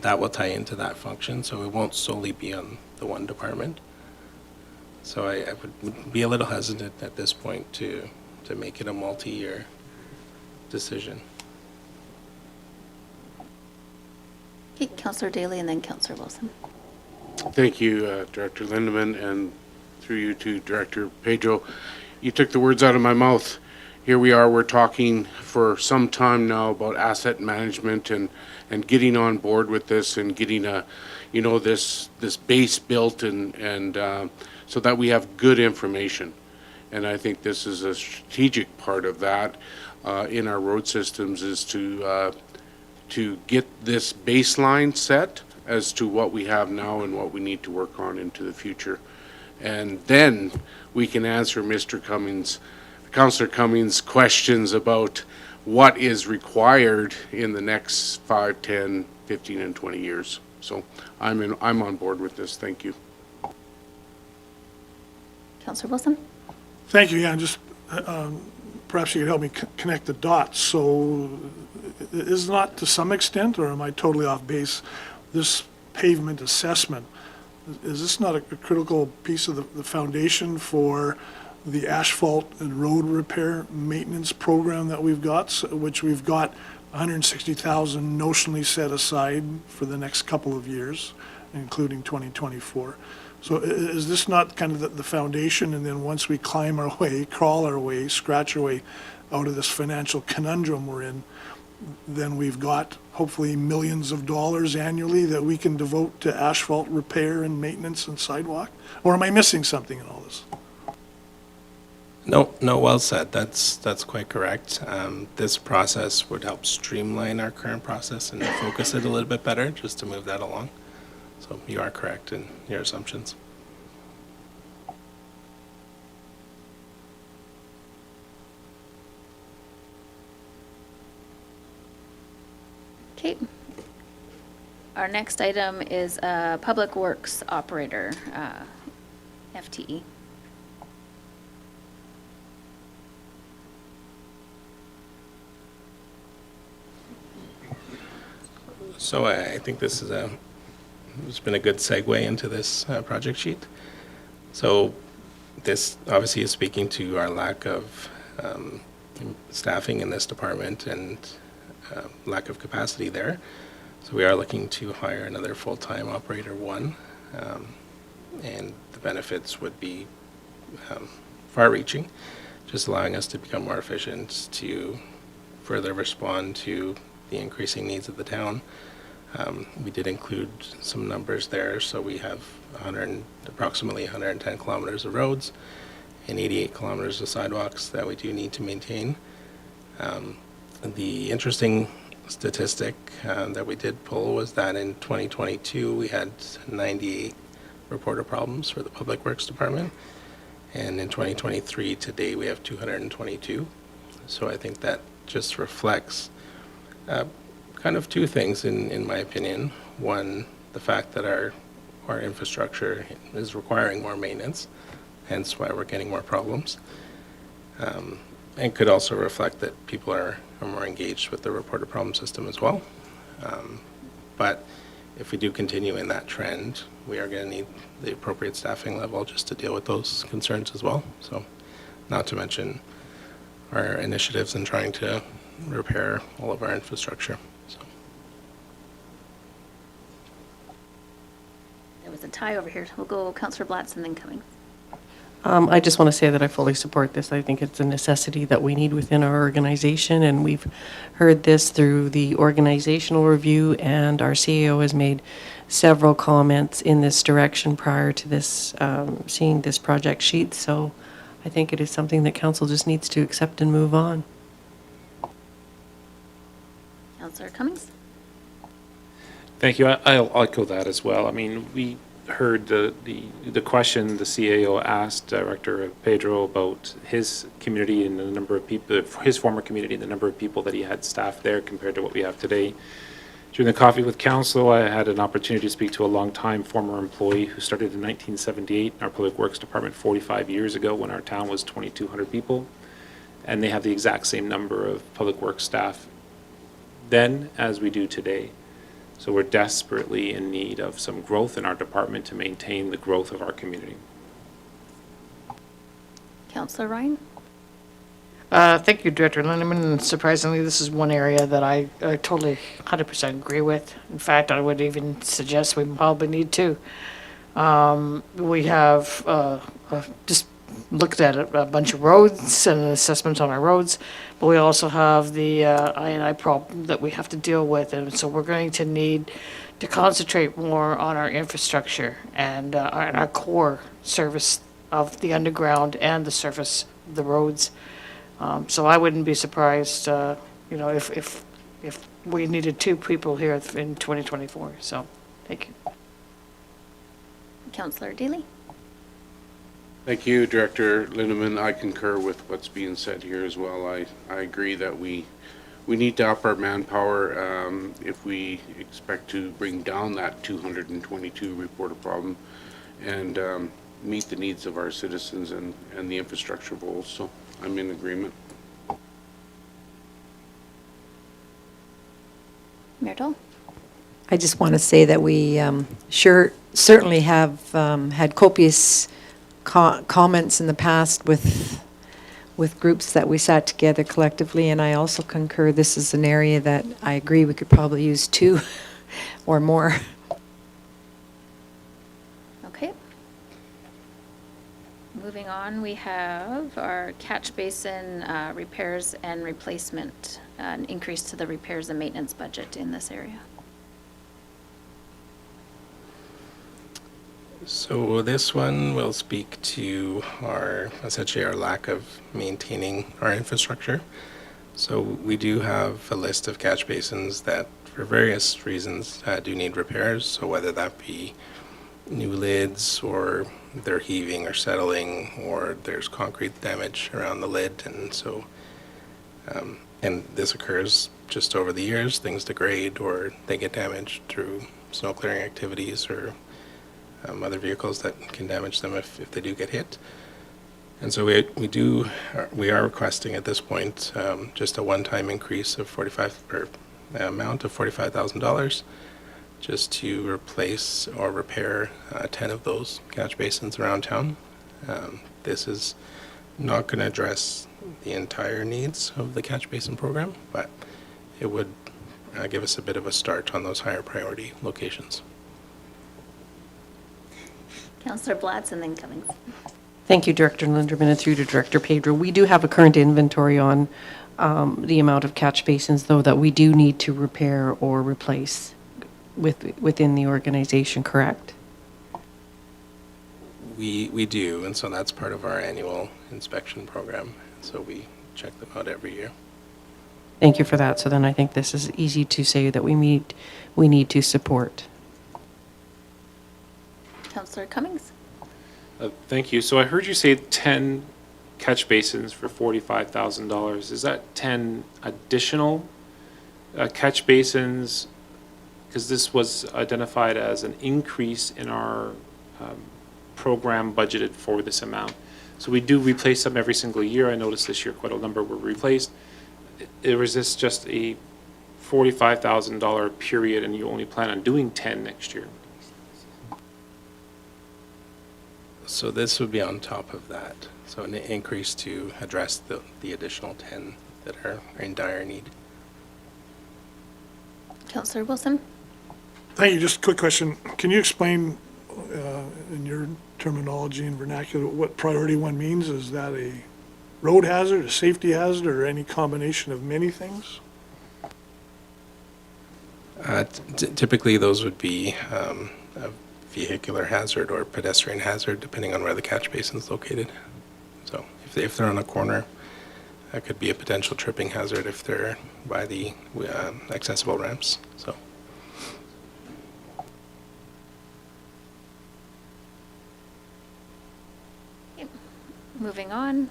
that will tie into that function, so it won't solely be on the one department. So I would be a little hesitant at this point to make it a multi-year decision. Okay, Councillor Daly and then Councillor Wilson. Thank you, Director Lindeman, and through you to Director Pedro. You took the words out of my mouth. Here we are, we're talking for some time now about asset management and getting on board with this and getting this base built and so that we have good information. And I think this is a strategic part of that in our road systems, is to get this baseline set as to what we have now and what we need to work on into the future. And then we can answer Councillor Cummings' questions about what is required in the next 5, 10, 15, and 20 years. So I'm on board with this. Thank you. Councillor Wilson? Thank you, yeah, just, perhaps you could help me connect the dots. So is not to some extent, or am I totally off base, this pavement assessment, is this not a critical piece of the foundation for the asphalt and road repair maintenance program that we've got, which we've got 160,000 notionally set aside for the next couple of years, including 2024? So is this not kind of the foundation, and then once we climb our way, crawl our way, scratch our way out of this financial conundrum we're in, then we've got hopefully millions of dollars annually that we can devote to asphalt repair and maintenance and sidewalk? Or am I missing something in all this? No, well said. That's quite correct. This process would help streamline our current process and focus it a little bit better, just to move that along. So you are correct in your assumptions. Okay. Our next item is Public Works Operator, FTE. So I think this is it's been a good segue into this project sheet. So this obviously is speaking to our lack of staffing in this department and lack of capacity there. So we are looking to hire another full-time operator one, and the benefits would be far-reaching, just allowing us to become more efficient to further respond to the increasing needs of the town. We did include some numbers there, so we have approximately 110 kilometers of roads and 88 kilometers of sidewalks that we do need to maintain. The interesting statistic that we did pull was that in 2022 we had 98 reported problems for the Public Works Department, and in 2023 to date we have 222. So I think that just reflects kind of two things in my opinion. One, the fact that our infrastructure is requiring more maintenance, hence why we're getting more problems. And could also reflect that people are more engaged with the reported problem system as well. But if we do continue in that trend, we are going to need the appropriate staffing level just to deal with those concerns as well. So not to mention our initiatives in trying to repair all of our infrastructure. So. There was a tie over here. We'll go Councillor Blatz and then Cummings. I just want to say that I fully support this. I think it's a necessity that we need within our organization, and we've heard this through the organizational review, and our CEO has made several comments in this direction prior to this, seeing this project sheet. So I think it is something that council just needs to accept and move on. Councillor Cummings? Thank you. I'll echo that as well. I mean, we heard the question the CAO asked Director Pedro about his community and the number of people, his former community, and the number of people that he had staffed there compared to what we have today. During the coffee with council, I had an opportunity to speak to a longtime former employee who started in 1978 in our Public Works Department 45 years ago when our town was 2,200 people. And they have the exact same number of Public Works staff then as we do today. So we're desperately in need of some growth in our department to maintain the growth of our community. Councillor Ryan? Thank you, Director Lindeman. And surprisingly, this is one area that I totally 100% agree with. In fact, I would even suggest we probably need two. We have just looked at a bunch of roads and an assessment on our roads, but we also have the I&I problem that we have to deal with. And so we're going to need to concentrate more on our infrastructure and our core service of the underground and the surface, the roads. So I wouldn't be surprised, if we needed two people here in 2024. So, thank you. Councillor Daly? Thank you, Director Lindeman. I concur with what's being said here as well. I agree that we need to up our manpower if we expect to bring down that 222 reported problem and meet the needs of our citizens and the infrastructure goals. So I'm in agreement. Mayor Dahl? I just want to say that we certainly have had copious comments in the past with groups that we sat together collectively, and I also concur this is an area that I agree we could probably use two or more. Okay. Moving on, we have our catch basin repairs and replacement, an increase to the repairs and maintenance budget in this area. So this one will speak to essentially our lack of maintaining our infrastructure. So we do have a list of catch basins that for various reasons do need repairs. So whether that be new lids or they're heaving or settling or there's concrete damage around the lid. And so, and this occurs just over the years, things degrade or they get damaged through snow clearing activities or other vehicles that can damage them if they do get hit. And so we are requesting at this point just a one-time increase of amount of $45,000 just to replace or repair 10 of those catch basins around town. This is not going to address the entire needs of the catch basin program, but it would give us a bit of a start on those higher priority locations. Councillor Blatz and then Cummings. Thank you, Director Linderman, and through to Director Pedro. We do have a current inventory on the amount of catch basins, though, that we do need to repair or replace within the organization, correct? We do, and so that's part of our annual inspection program. So we check them out every year. Thank you for that. So then I think this is easy to say that we need to support. Councillor Cummings? Thank you. So I heard you say 10 catch basins for $45,000. Is that 10 additional catch basins? Because this was identified as an increase in our program budgeted for this amount. So we do replace them every single year. I noticed this year quite a number were replaced. Or is this just a $45,000 period and you only plan on doing 10 next year? So this would be on top of that. So an increase to address the additional 10 that are in dire need. Councillor Wilson? Thank you. Just a quick question. Can you explain in your terminology and vernacular what priority one means? Is that a road hazard, a safety hazard, or any combination of many things? Typically, those would be a vehicular hazard or pedestrian hazard, depending on where the catch basin is located. So if they're on a corner, that could be a potential tripping hazard if they're by the accessible ramps, so. Moving on.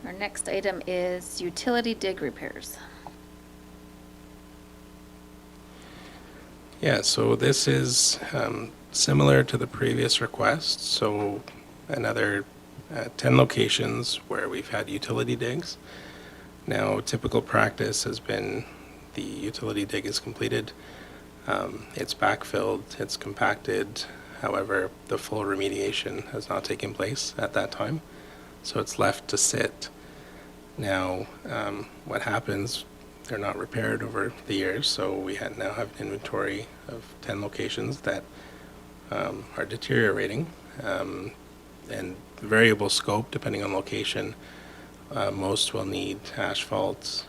Our next item is utility dig repairs. Yeah, so this is similar to the previous request. So another 10 locations where we've had utility digs. Now, typical practice has been the utility dig is completed, it's backfilled, it's compacted. However, the full remediation has not taken place at that time, so it's left to sit. Now, what happens, they're not repaired over the years, so we now have an inventory of 10 locations that are deteriorating, and variable scope depending on location. Most will need asphalt,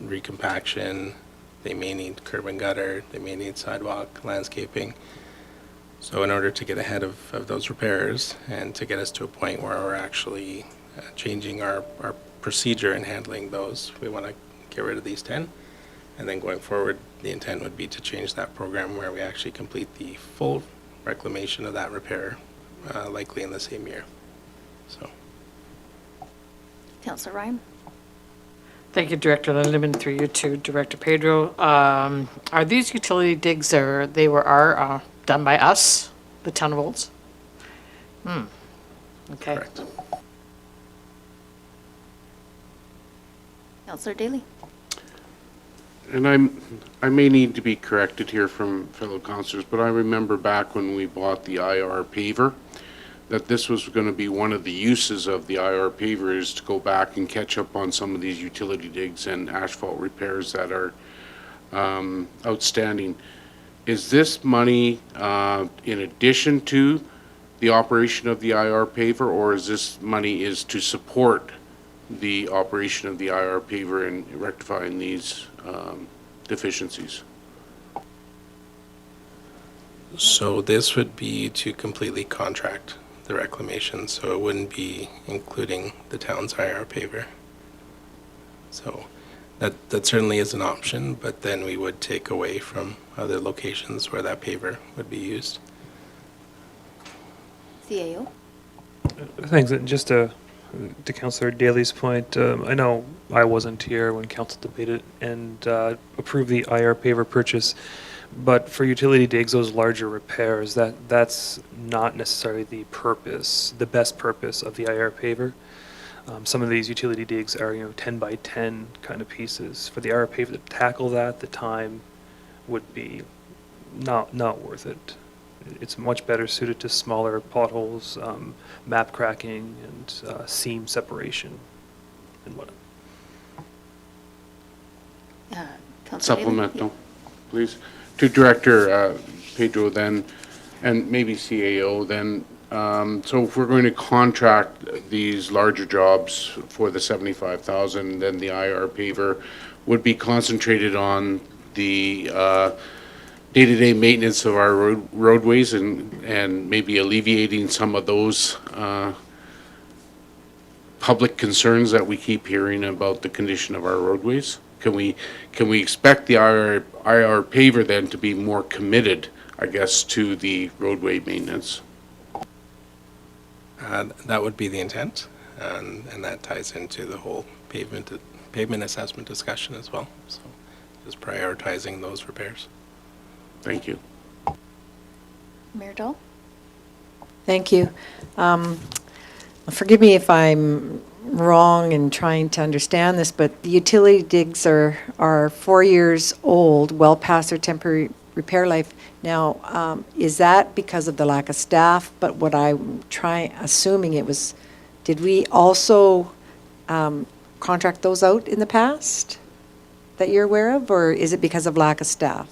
recompaction, they may need curb and gutter, they may need sidewalk, landscaping. So in order to get ahead of those repairs and to get us to a point where we're actually changing our procedure in handling those, we want to get rid of these 10. And then going forward, the intent would be to change that program where we actually complete the full reclamation of that repair, likely in the same year. So. Councillor Ryan? Thank you, Director Lindeman, through you to Director Pedro. Are these utility digs are done by us, the town of Olds? Okay. Correct. Councillor Daly? And I may need to be corrected here from fellow councillors, but I remember back when we bought the IR paver, that this was going to be one of the uses of the IR paver is to go back and catch up on some of these utility digs and asphalt repairs that are outstanding. Is this money in addition to the operation of the IR paver, or is this money is to support the operation of the IR paver and rectifying these deficiencies? So this would be to completely contract the reclamation, so it wouldn't be including the town's IR paver. So that certainly is an option, but then we would take away from other locations where that paver would be used. CAO? Thanks. And just to Councillor Daly's point, I know I wasn't here when council debated and approved the IR paver purchase, but for utility digs, those larger repairs, that's not necessarily the best purpose of the IR paver. Some of these utility digs are 10 by 10 kind of pieces. For the IR paver to tackle that, the time would be not worth it. It's much better suited to smaller potholes, map cracking, and seam separation and whatnot. Councillor Daly? Supplemental, please. To Director Pedro then, and maybe CAO then, so if we're going to contract these larger jobs for the 75,000, then the IR paver would be concentrated on the day-to-day maintenance of our roadways and maybe alleviating some of those public concerns that we keep hearing about the condition of our roadways. Can we expect the IR paver then to be more committed, I guess, to the roadway maintenance? That would be the intent, and that ties into the whole pavement assessment discussion as well. So just prioritizing those repairs. Thank you. Mayor Dahl? Thank you. Forgive me if I'm wrong in trying to understand this, but the utility digs are 4 years old, well past their temporary repair life. Now, is that because of the lack of staff? But what I'm assuming it was, did we also contract those out in the past that you're aware of, or is it because of lack of staff?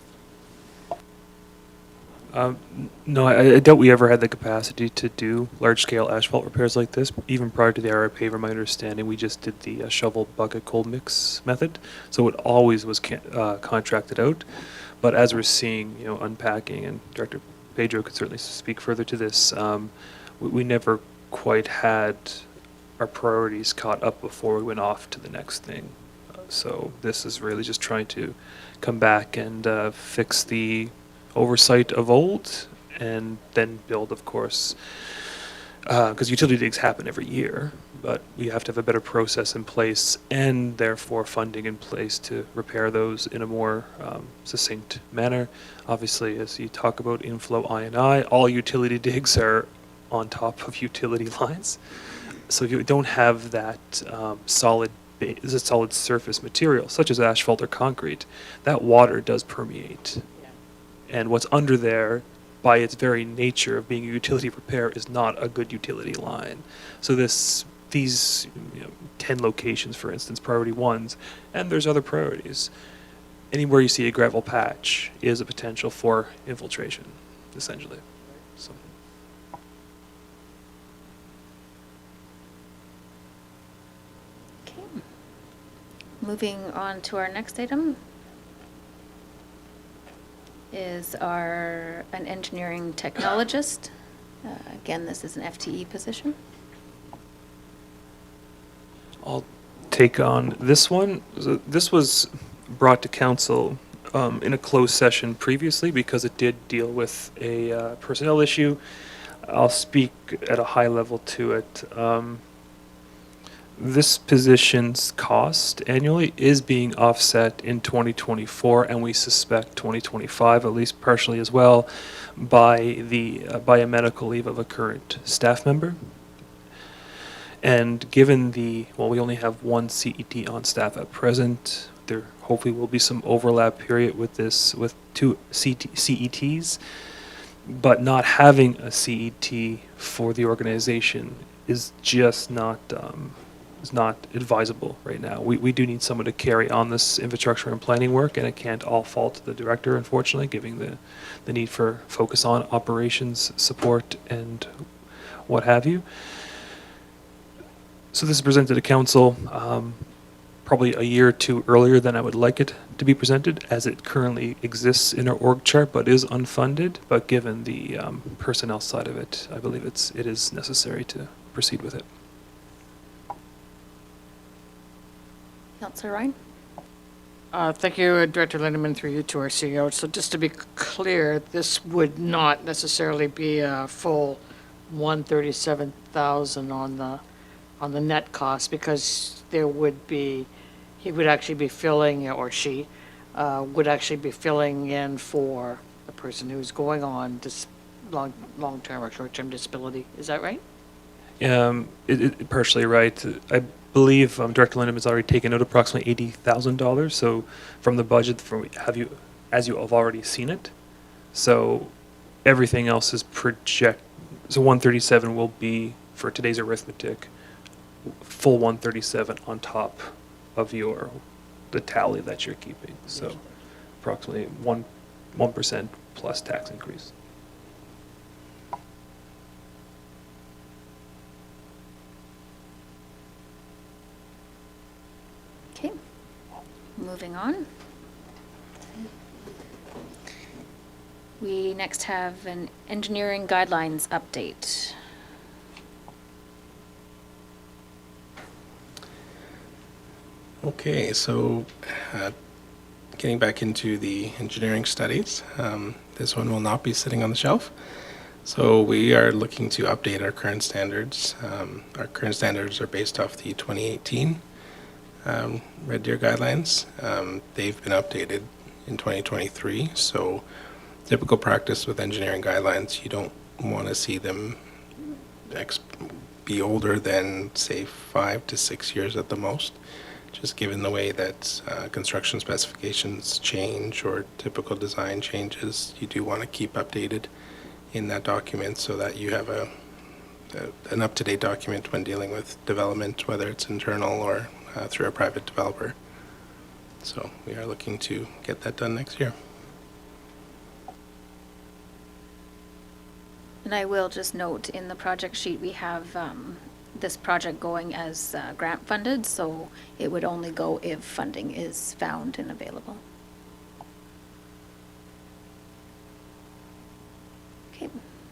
No, I doubt we ever had the capacity to do large-scale asphalt repairs like this. Even prior to the IR paver, my understanding, we just did the shovel bucket cold mix method, so it always was contracted out. But as we're seeing, unpacking, and Director Pedro could certainly speak further to this, we never quite had our priorities caught up before we went off to the next thing. So this is really just trying to come back and fix the oversight of old, and then build, of course, because utility digs happen every year, but we have to have a better process in place and therefore funding in place to repair those in a more succinct manner. Obviously, as you talk about inflow I&I, all utility digs are on top of utility lines. So if you don't have that solid surface material, such as asphalt or concrete, that water does permeate. And what's under there, by its very nature of being a utility repair, is not a good utility line. So these 10 locations, for instance, priority ones, and there's other priorities. Anywhere you see a gravel patch is a potential for infiltration, essentially. So. Okay. Moving on to our next item is an engineering technologist. Again, this is an FTE position. I'll take on this one. So this was brought to council in a closed session previously because it did deal with a personnel issue. I'll speak at a high level to it. This position's cost annually is being offset in 2024, and we suspect 2025, at least partially as well, by a medical leave of a current staff member. And given we only have one CET on staff at present, there hopefully will be some overlap period with two CETs, but not having a CET for the organization is just not advisable right now. We do need someone to carry on this infrastructure and planning work, and it can't all fall to the director, unfortunately, given the need for focus on operations, support, and what have you. So this is presented to council probably a year or two earlier than I would like it to be presented, as it currently exists in our org chart but is unfunded. But given the personnel side of it, I believe it is necessary to proceed with it. Councillor Ryan? Thank you, Director Lindeman, through you to our CEO. So just to be clear, this would not necessarily be a full 137,000 on the net cost, because he would actually be filling, or she would actually be filling in for the person who's going on long-term or short-term disability. Is that right? Partially right. I believe Director Lindeman has already taken out approximately $80,000. So from the budget, as you have already seen it. So everything else is project. So 137 will be, for today's arithmetic, full 137 on top of the tally that you're keeping. So approximately 1% plus tax increase. Okay, moving on. We next have an engineering guidelines update. Okay, so getting back into the engineering studies, this one will not be sitting on the shelf. So we are looking to update our current standards. Our current standards are based off the 2018 Red Deer guidelines. They've been updated in 2023, so typical practice with engineering guidelines, you don't want to see them be older than, say, 5 to 6 years at the most. Just given the way that construction specifications change or typical design changes, you do want to keep updated in that document so that you have an up-to-date document when dealing with development, whether it's internal or through a private developer. So we are looking to get that done next year. And I will just note, in the project sheet, we have this project going as grant funded, so it would only go if funding is found and available. Okay,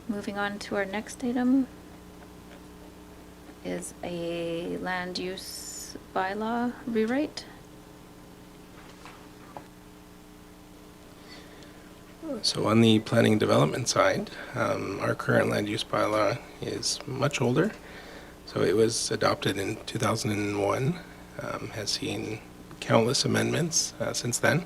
moving on to our next item. is a land use bylaw rewrite. So on the planning and development side, our current land use bylaw is much older. So it was adopted in 2001, has seen countless amendments since then.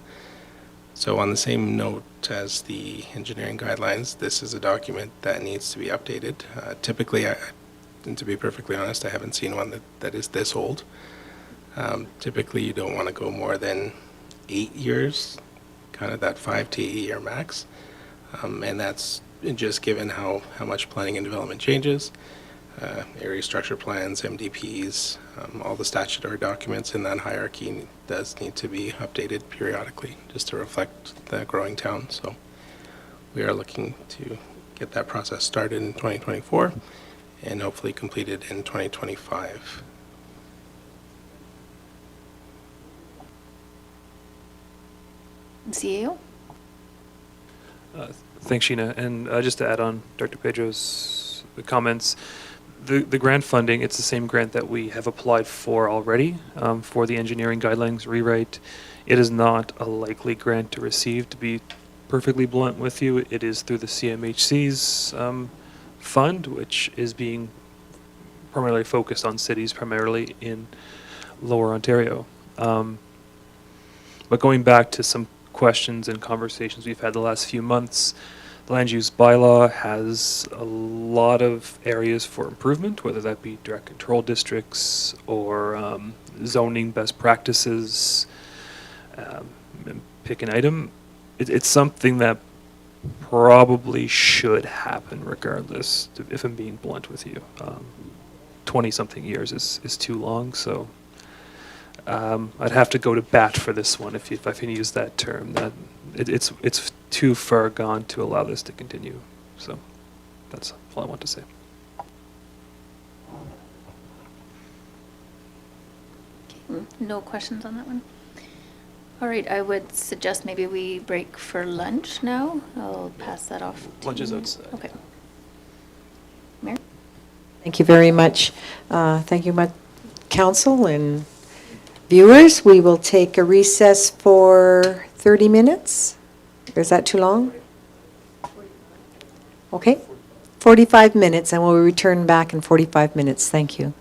So on the same note as the engineering guidelines, this is a document that needs to be updated. Typically, and to be perfectly honest, I haven't seen one that is this old. Typically, you don't want to go more than 8 years, kind of that 5 to 8 year max. And that's just given how much planning and development changes. Area structure plans, MDPs, all the statutory documents in that hierarchy does need to be updated periodically just to reflect the growing town. So we are looking to get that process started in 2024 and hopefully completed in 2025. CAO? Thanks, Sheena. And just to add on Dr. Pedro's comments, the grant funding, it's the same grant that we have applied for already for the engineering guidelines rewrite. It is not a likely grant to receive, to be perfectly blunt with you. It is through the CMHC's fund, which is being primarily focused on cities, primarily in Lower Ontario. But going back to some questions and conversations we've had the last few months, the land use bylaw has a lot of areas for improvement, whether that be direct control districts or zoning best practices. Pick an item. It's something that probably should happen regardless, if I'm being blunt with you. 20-something years is too long, so I'd have to go to bat for this one if I can use that term. That it's too far gone to allow this to continue. So that's all I want to say. No questions on that one? All right, I would suggest maybe we break for lunch now. I'll pass that off to Lunch is you. outside. Okay. Mayor? Thank you very much. Thank you, council and viewers. We will take a recess for 30 minutes. Is that too long? Okay, 45 minutes, and we'll return back in 45 minutes. Thank you.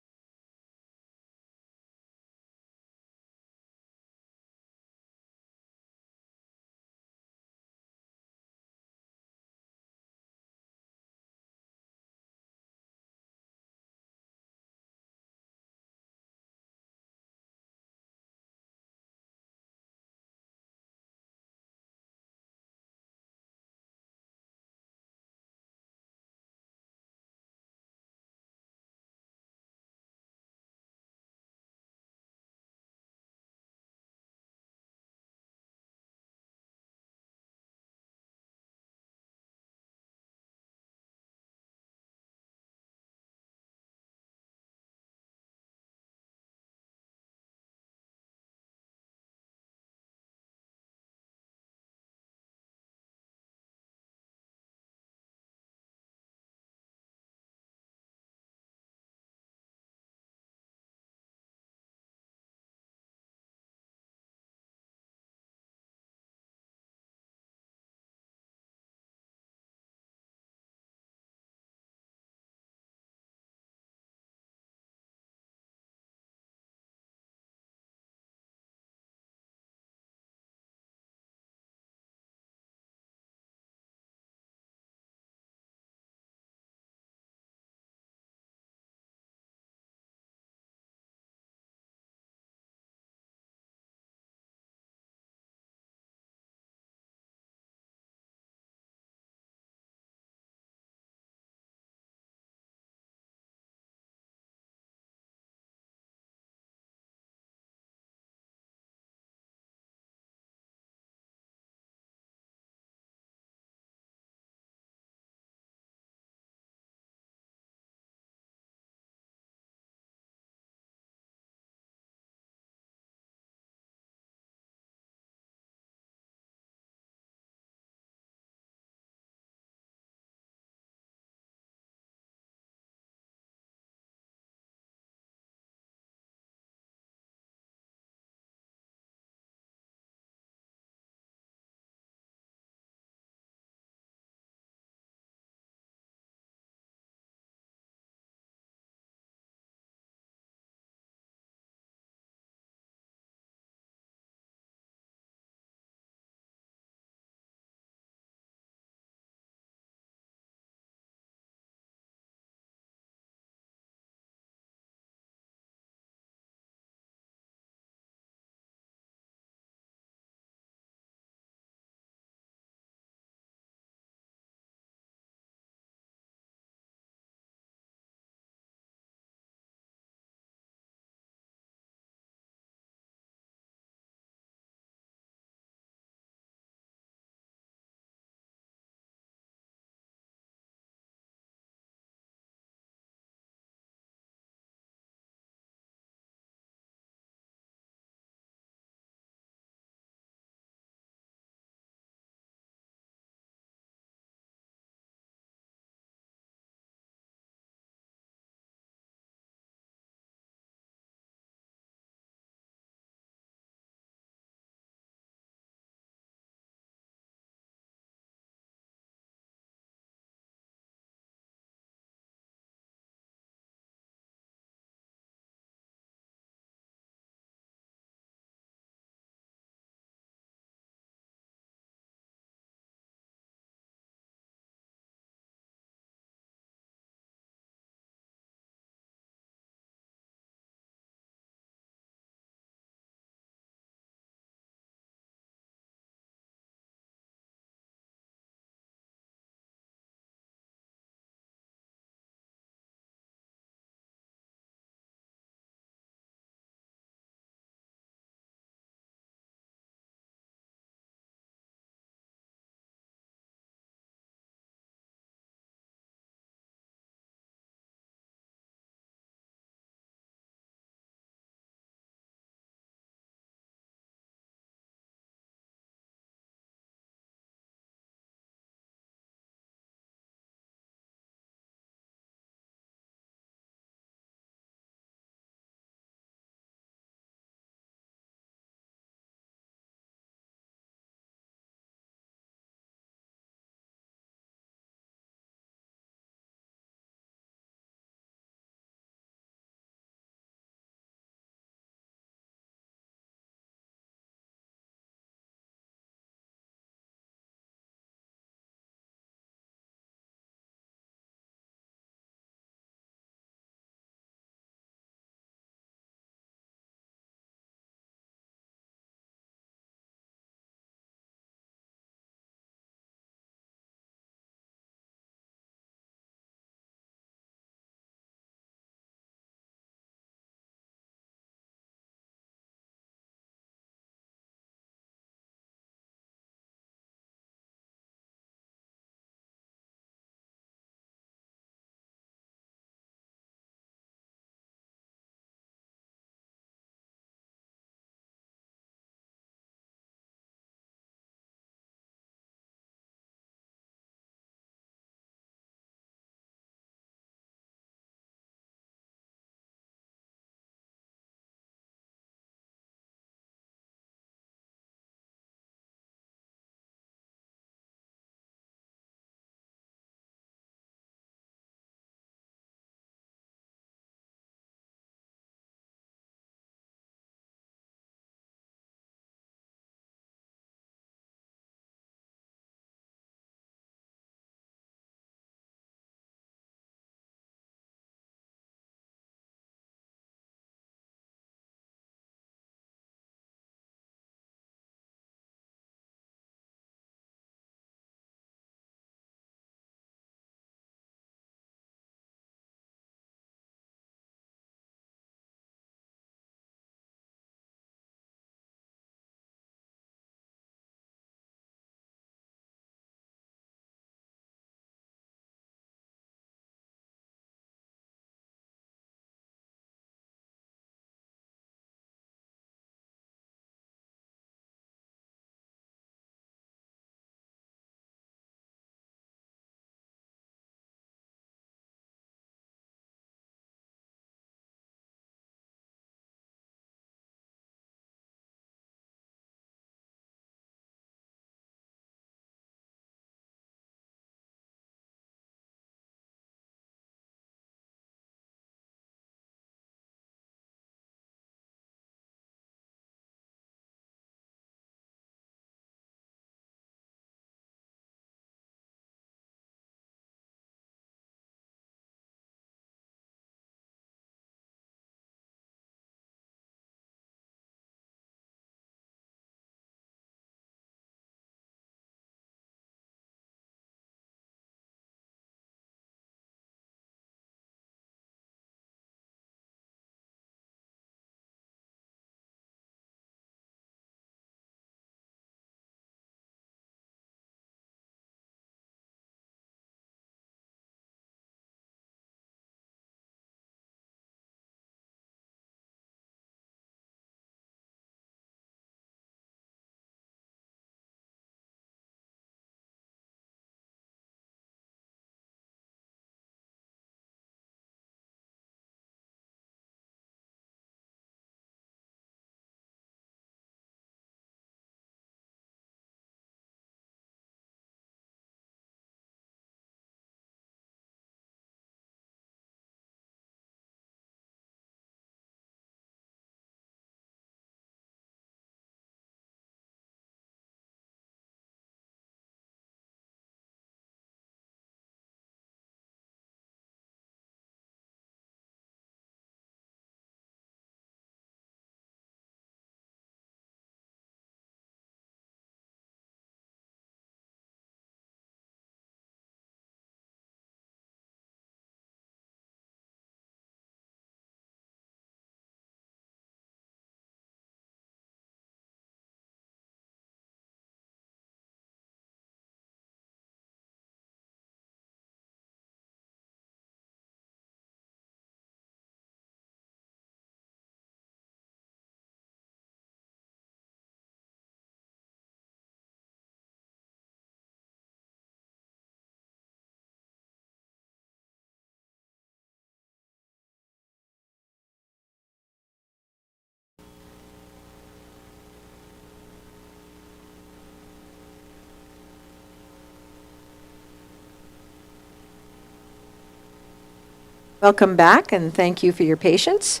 Welcome back, and thank you for your patience.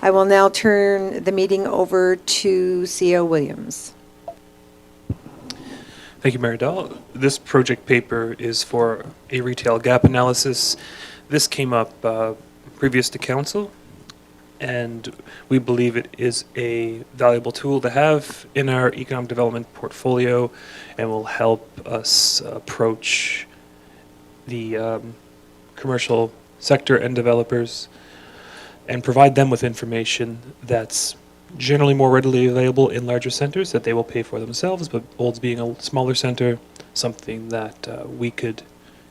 I will now turn the meeting over to CEO Williams. Thank you, Mayor Dahl. This project paper is for a retail gap analysis. This came up previous to council, and we believe it is a valuable tool to have in our economic development portfolio and will help us approach the commercial sector and developers and provide them with information that's generally more readily available in larger centers that they will pay for themselves, but Olds being a smaller center, something that we could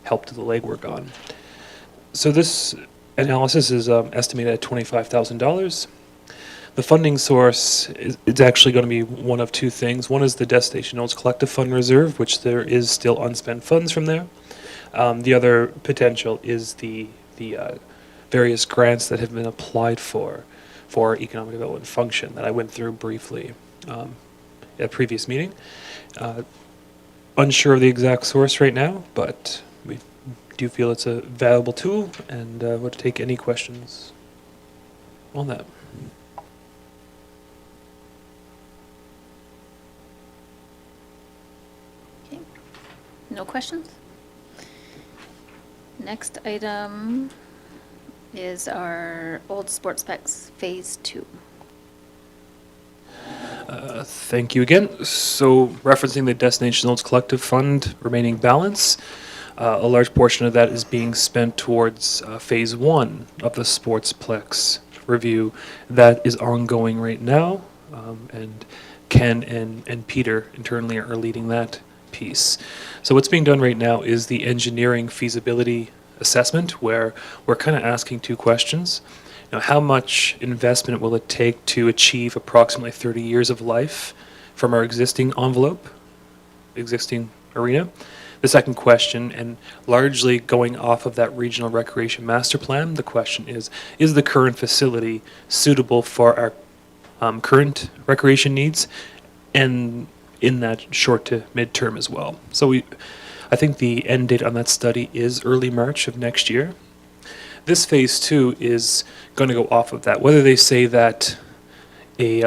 help do the legwork on. So this analysis is estimated at $25,000. The funding source is it's actually going to be one of two things. One is the Destination Olds Collective Fund Reserve, which there is still unspent funds from there. The other potential is the various grants that have been applied for economic development function that I went through briefly at a previous meeting. Unsure of the exact source right now, but we do feel it's a valuable tool and would take any questions on that. Okay. No questions? Next item is our Old Sports Specs Phase 2. Thank you again. So referencing the Destination Olds Collective Fund remaining balance, a large portion of that is being spent towards Phase 1 of the Sportsplex review that is ongoing right now, and Ken and Peter internally are leading that piece. So what's being done right now is the engineering feasibility assessment, where we're kind of asking two questions. Now, how much investment will it take to achieve approximately 30 years of life from our existing envelope, existing arena? The second question, and largely going off of that regional recreation master plan, the question is the current facility suitable for our current recreation needs and in that short to mid-term as well? So I think the end date on that study is early March of next year. This Phase 2 is going to go off of that. Whether they say that a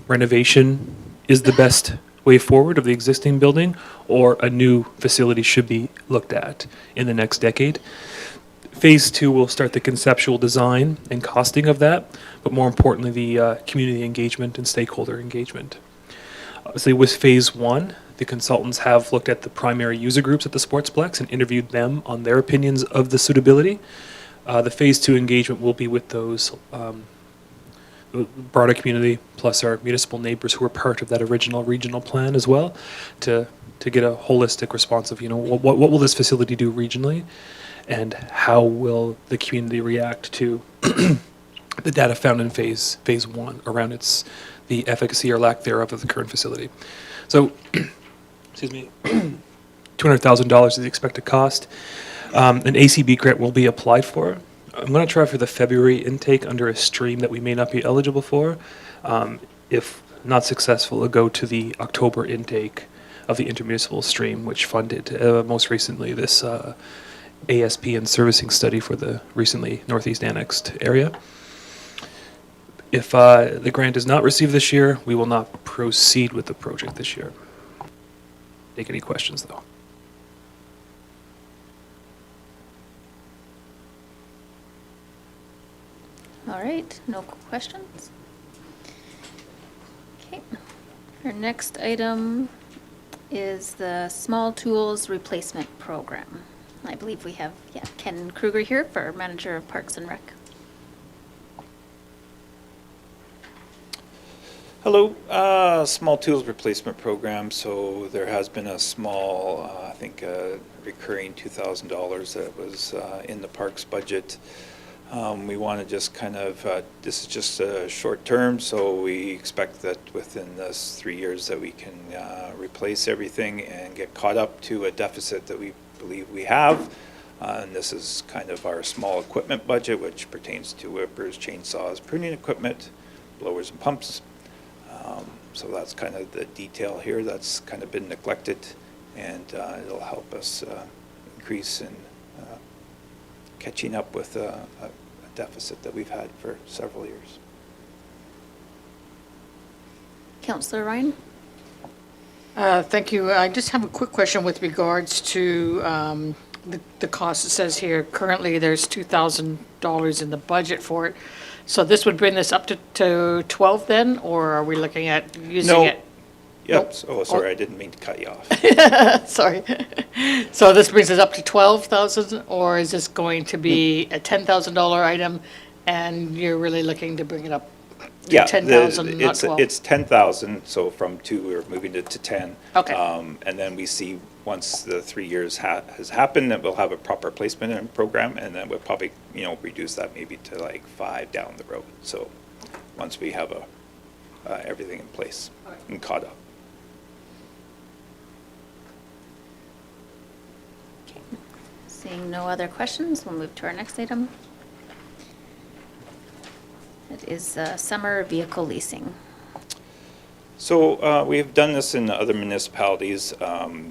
renovation is the best way forward of the existing building or a new facility should be looked at in the next decade. Phase 2 will start the conceptual design and costing of that, but more importantly, the community engagement and stakeholder engagement. Obviously, with Phase 1, the consultants have looked at the primary user groups at the Sportsplex and interviewed them on their opinions of the suitability. The Phase 2 engagement will be with those broader community, plus our municipal neighbors who were part of that original regional plan as well, to get a holistic response of, what will this facility do regionally, and how will the community react to the data found in Phase 1 around the efficacy or lack thereof of the current facility. So, excuse me, $200,000 is the expected cost. An ACB grant will be applied for. I'm going to try for the February intake under a stream that we may not be eligible for. If not successful, it'll go to the October intake of the intermunicipal stream, which funded most recently this ASP and servicing study for the recently Northeast annexed area. If the grant is not received this year, we will not proceed with the project this year. Take any questions, though. All right, no questions? Okay. Our next item is the Small Tools Replacement Program. I believe we have, Ken Kruger here for Manager of Parks and Rec. Hello, Small Tools Replacement Program. So there has been a small, I think, recurring $2,000 that was in the parks budget. We want to just kind of, this is just a short term, so we expect that within this 3 years that we can replace everything and get caught up to a deficit that we believe we have. And this is kind of our small equipment budget, which pertains to whippers, chainsaws, pruning equipment, blowers and pumps. So that's kind of the detail here that's kind of been neglected, and it'll help us increase in catching up with deficit that we've had for several years. Councillor Ryan? Thank you. I just have a quick question with regards to the cost. It says here, currently there's $2,000 in the budget for it. So this would bring this up to 12 then, or are we looking at using No. it? Yep, oh, sorry, I didn't mean to cut you off. Sorry. So this brings us up to 12,000, or is this going to be a $10,000 item, and you're really looking to bring it up to Yeah, 10,000, not 12? it's 10,000, so from 2, we're moving it to 10. Okay. And then we see, once the 3 years has happened, then we'll have a proper placement and program, and then we'll probably, reduce that maybe to like 5 down the road. So, once we have everything in place and caught up. Seeing no other questions, we'll move to our next item. It is summer vehicle leasing. So we have done this in other municipalities,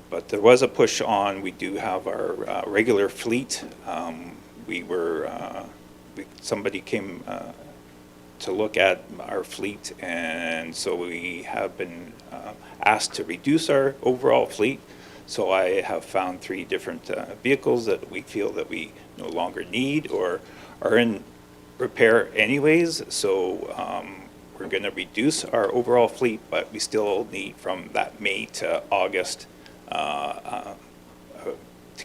but there was a push on, we do have our regular fleet. Somebody came to look at our fleet, and so we have been asked to reduce our overall fleet. So I have found 3 different vehicles that we feel that we no longer need or are in repair anyways. So we're going to reduce our overall fleet, but we still need from that May to August to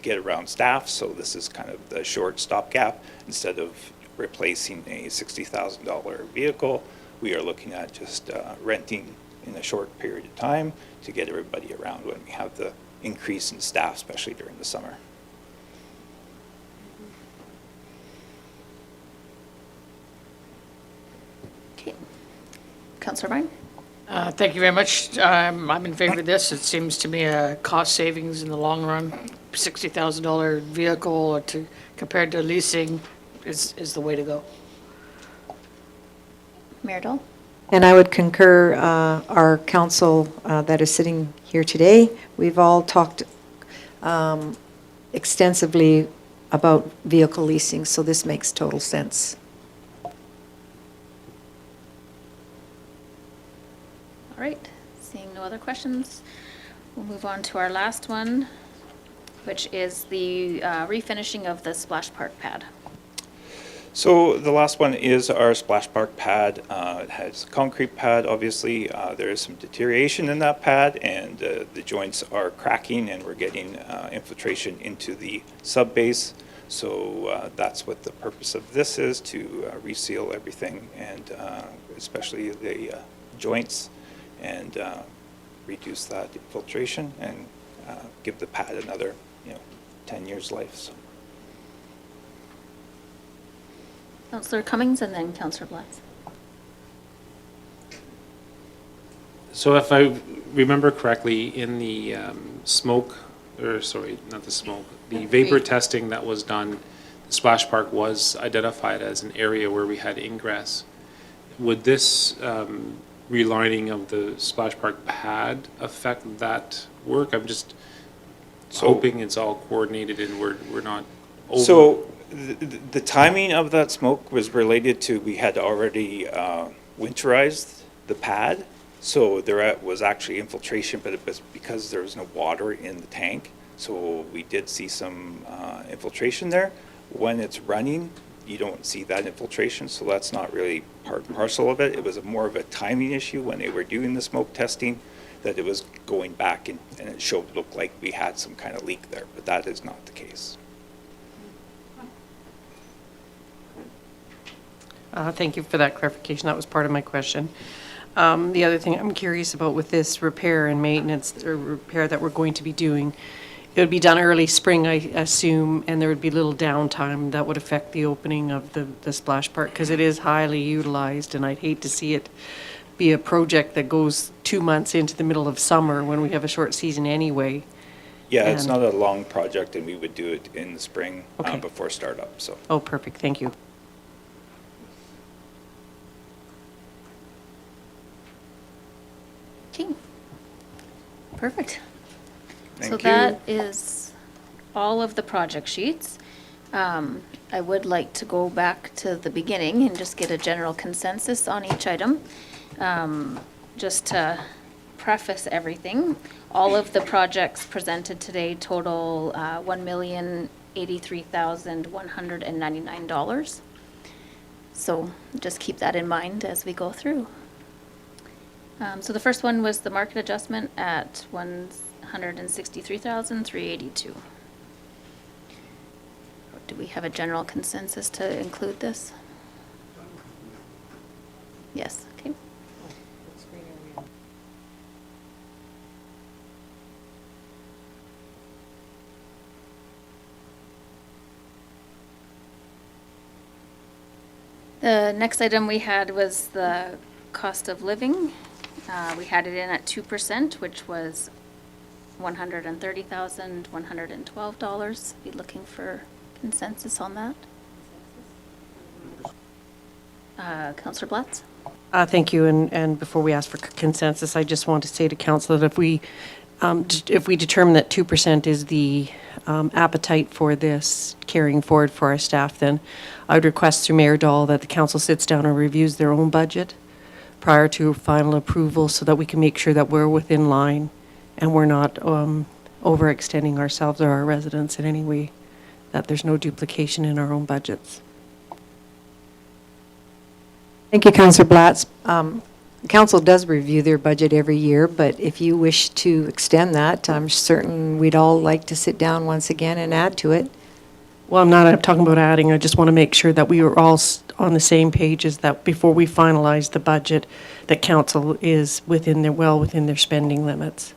get around staff. So this is kind of the short stopgap. Instead of replacing a $60,000 vehicle, we are looking at just renting in a short period of time to get everybody around when we have the increase in staff, especially during the summer. Okay. Councillor Ryan? Thank you very much. I'm in favor of this. It seems to me a cost savings in the long run. $60,000 vehicle compared to leasing is the way to go. Mayor Dahl? And I would concur, our council that is sitting here today, we've all talked extensively about vehicle leasing, so this makes total sense. All right, seeing no other questions, we'll move on to our last one, which is the refinishing of the splash park pad. So the last one is our splash park pad. It has a concrete pad, obviously. There is some deterioration in that pad, and the joints are cracking, and we're getting infiltration into the sub-base. So that's what the purpose of this is, to reseal everything, and especially the joints, and reduce that infiltration, and give the pad another 10 years life. So. Councillor Cummings and then Councillor Blatz. So if I remember correctly, in the the vapor testing that was done, the splash park was identified as an area where we had ingress. Would this relining of the splash park pad affect that work? I'm just hoping it's all coordinated and we're not over. So the timing of that smoke was related to, we had already winterized the pad. So there was actually infiltration, but it was because there was no water in the tank. So we did see some infiltration there. When it's running, you don't see that infiltration, so that's not really part and parcel of it. It was more of a timing issue when they were doing the smoke testing, that it was going back and it looked like we had some kind of leak there, but that is not the case. Thank you for that clarification. That was part of my question. The other thing I'm curious about with this repair and maintenance, or repair that we're going to be doing, it would be done early spring, I assume, and there would be little downtime that would affect the opening of the splash park, because it is highly utilized, and I'd hate to see it be a project that goes 2 months into the middle of summer when we have a short season anyway. Yeah, it's And- not a long project, and we would do it in the spring Okay. before startup, so. Oh, perfect. Thank you. Okay. Perfect. Thank So you. that is all of the project sheets. I would like to go back to the beginning and just get a general consensus on each item. Just to preface everything, all of the projects presented today total $1,083,199. So just keep that in mind as we go through. So the first one was the market adjustment at $163,382. Do we have a general consensus to include this? Yes, okay. The next item we had was the cost of living. We had it in at 2%, which was $130,112. Be looking for consensus on that. Councillor Blatz? Thank you, and before we ask for consensus, I just want to say to council that if we determine that 2% is the appetite for this carrying forward for our staff, then I would request through Mayor Dahl that the council sits down and reviews their own budget prior to final approval so that we can make sure that we're within line and we're not overextending ourselves or our residents in any way, that there's no duplication in our own budgets. Thank you, Councillor Blatz. Council does review their budget every year, but if you wish to extend that, I'm certain we'd all like to sit down once again and add to it. Well, I'm not talking about adding. I just want to make sure that we are all on the same page as that before we finalize the budget, that council is within their spending limits.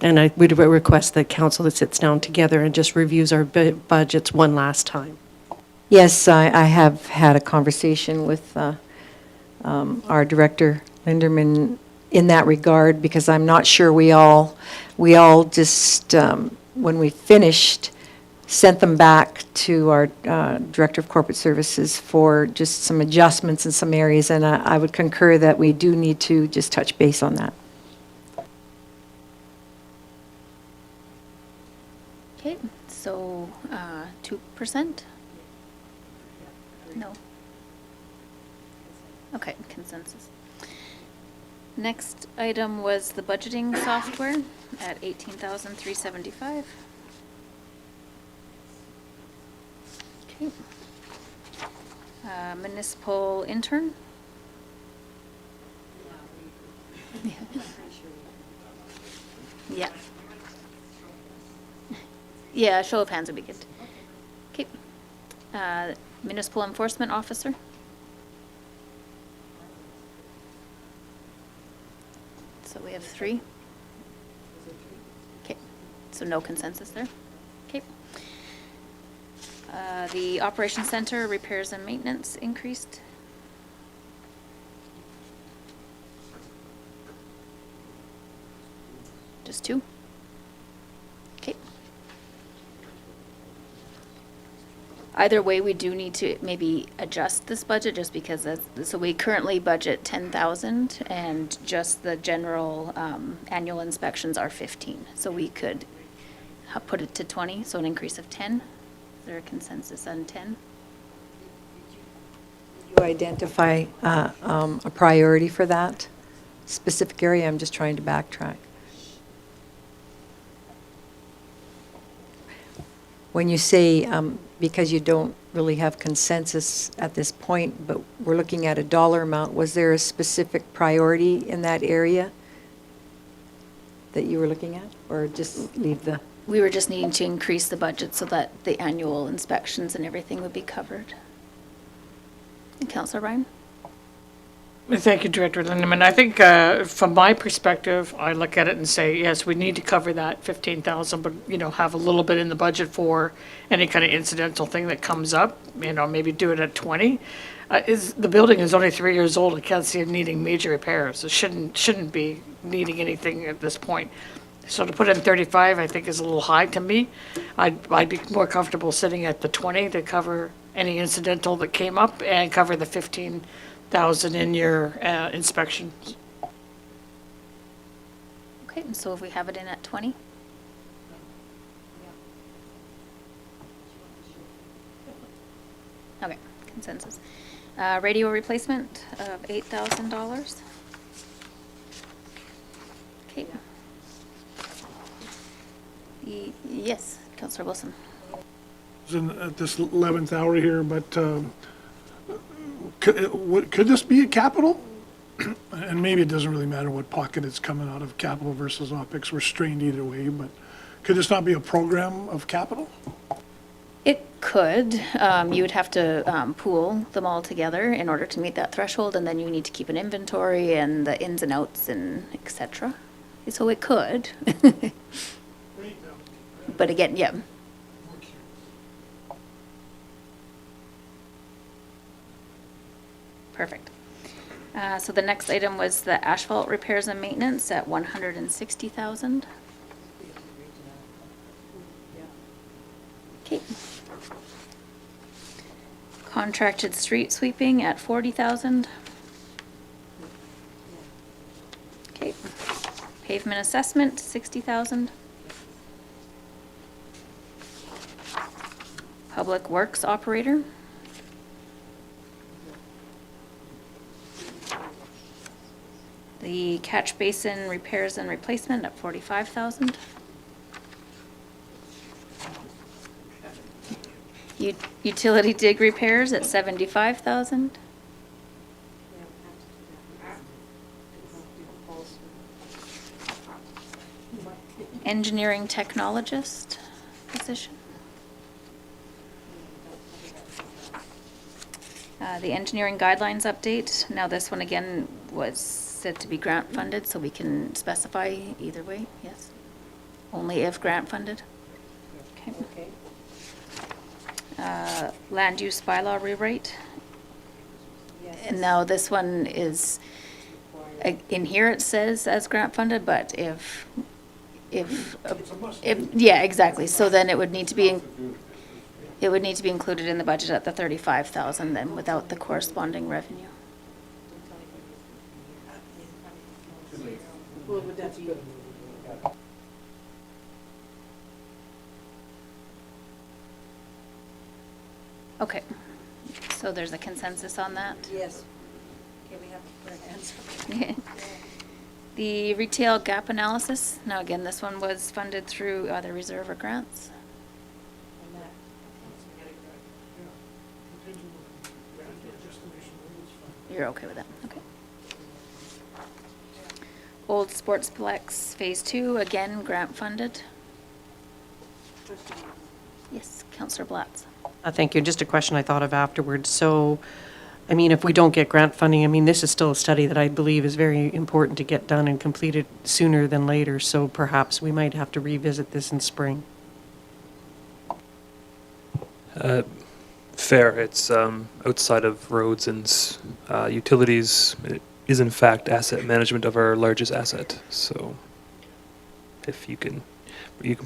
And I would request that council that sits down together and just reviews our budgets one last time. Yes, I have had a conversation with our Director Linderman in that regard, because I'm not sure we all just, when we finished, sent them back to our Director of Corporate Services for just some adjustments in some areas, and I would concur that we do need to just touch base on that. Okay, so 2%? No. Okay, consensus. Next item was the budgeting software at $18,375. Okay. Municipal intern? Yeah. Yeah, show of hands would be good. Okay. Municipal enforcement officer? So we have 3. Okay, so no consensus there. Okay. The operations center, repairs and maintenance increased. Just 2? Okay. Either way, we do need to maybe adjust this budget just because so we currently budget 10,000 and just the general annual inspections are 15. So we could put it to 20, so an increase of 10. Is there a consensus on 10? You identify a priority for that specific area? I'm just trying to backtrack. When you say, because you don't really have consensus at this point, but we're looking at a dollar amount, was there a specific priority in that area that you were looking at, or just leave the? We were just needing to increase the budget so that the annual inspections and everything would be covered. And Councillor Ryan? Thank you, Director Lindeman. I think from my perspective, I look at it and say, yes, we need to cover that 15,000, but, have a little bit in the budget for any kind of incidental thing that comes up, maybe do it at 20. The building is only 3 years old. I can't see it needing major repairs. It shouldn't be needing anything at this point. So to put in 35, I think is a little high to me. I'd be more comfortable sitting at the 20 to cover any incidental that came up and cover the 15,000 in your inspections. Okay, and so if we have it in at 20? Okay, consensus. Radio replacement of $8,000. Okay. Yes, Councillor Wilson. At this 11th hour here, but could this be a capital? And maybe it doesn't really matter what pocket it's coming out of, capital versus OpEx, we're strained either way, but could this not be a program of capital? It could. You would have to pool them all together in order to meet that threshold, and then you need to keep an inventory and the ins and outs and et cetera. So it could. But again, yeah. Perfect. So the next item was the asphalt repairs and maintenance at 160,000. Okay. Contracted street sweeping at 40,000. Okay. Pavement assessment, 60,000. Public Works operator. The catch basin repairs and replacement at 45,000. Utility dig repairs at 75,000. Engineering technologist position. The engineering guidelines update. Now this one again was said to be grant funded, so we can specify either way, yes? Only if grant funded? Okay. Land use bylaw rewrite. And now this one is, in here it says as grant funded, but if, yeah, exactly, so then it would need to be, it would need to be included in the budget at the 35,000 then without the corresponding revenue. Okay, so there's a consensus on that? Yes. Okay, we have to put an answer. The retail gap analysis, now again, this one was funded through either reserve or grants. You're okay with that, okay. Old Sportsplex Phase 2, again, grant funded. Yes, Councillor Blatz. Thank you. Just a question I thought of afterwards. So, I mean, if we don't get grant funding, I mean, this is still a study that I believe is very important to get done and completed sooner than later. So perhaps we might have to revisit this in spring. Fair. It's outside of roads and utilities. It is in fact asset management of our largest asset. So, if you can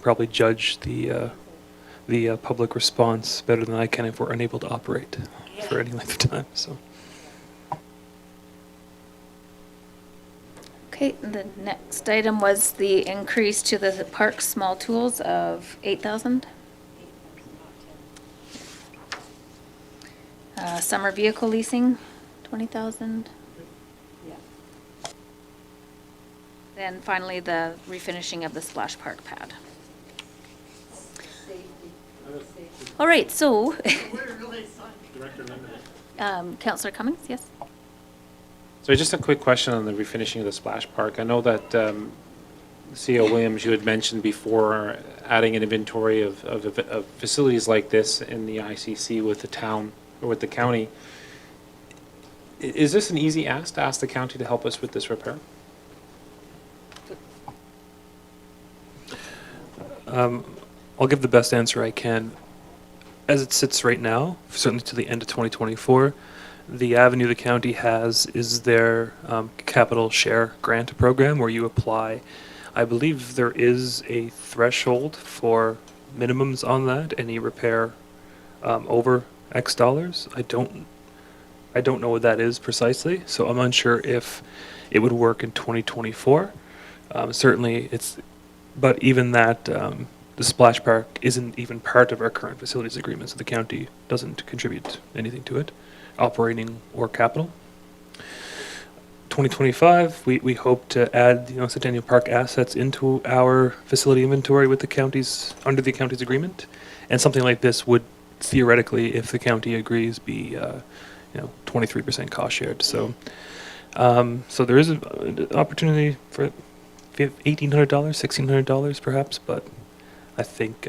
probably judge the public response better than I can if we're unable to operate for any length of time. So. Okay, the next item was the increase to the park small tools of 8,000. Summer vehicle leasing, 20,000. Then finally, the refinishing of the splash park pad. All right, so. Councillor Cummings, yes? So just a quick question on the refinishing of the splash park. I know that CEO Williams, you had mentioned before adding an inventory of facilities like this in the ICC with the town or with the county. Is this an easy ask to ask the county to help us with this repair? I'll give the best answer I can. As it sits right now, certainly to the end of 2024, the avenue the county has is their capital share grant program where you apply. I believe there is a threshold for minimums on that, any repair over X dollars. I don't know what that is precisely, so I'm unsure if it would work in 2024. Certainly but even that the splash park isn't even part of our current facilities agreement, so the county doesn't contribute anything to it, operating or capital. 2025, we hope to add, Centennial Park assets into our facility inventory with the counties, under the county's agreement. And something like this would theoretically, if the county agrees, be, 23% cost shared. So, so there is an opportunity for $1,800, $1,600 perhaps, but I think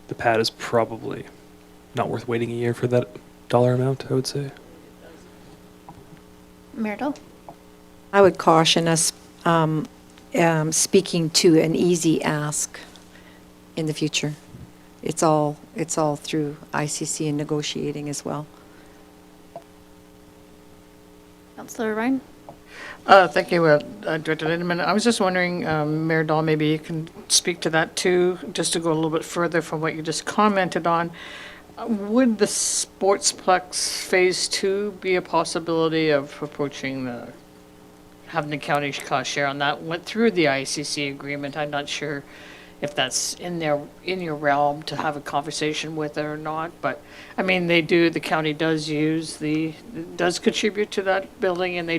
the pad is probably not worth waiting a year for that dollar amount, I would say. Meredith? I would caution us speaking to an easy ask in the future. It's all through ICC and negotiating as well. Councillor Ryan? Thank you, Director Lindeman. I was just wondering, Mayor Dahl, maybe you can speak to that too, just to go a little bit further from what you just commented on. Would the Sportsplex Phase 2 be a possibility of approaching having the county cost share on that? Went through the ICC agreement. I'm not sure if that's in your realm to have a conversation with it or not, but I mean, the county does does contribute to that building, and we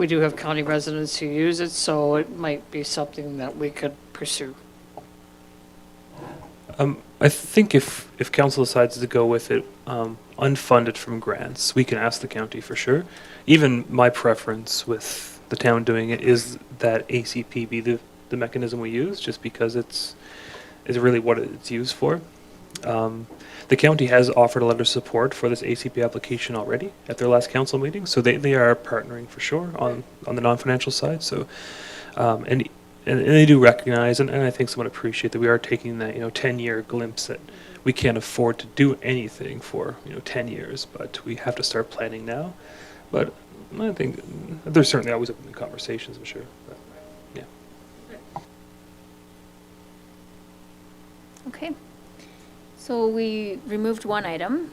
do have county residents who use it, so it might be something that we could pursue. I think if council decides to go with it unfunded from grants, we can ask the county for sure. Even my preference with the town doing it is that ACP be the mechanism we use, just because it's really what it's used for. The county has offered a letter of support for this ACP application already at their last council meeting, so they are partnering for sure on the non-financial side. So, and they do recognize, and I think someone appreciate that we are taking that 10-year glimpse that we can't afford to do anything for 10 years, but we have to start planning now. But I think there's certainly always open conversations, I'm sure. But, yeah. Okay. So we removed one item.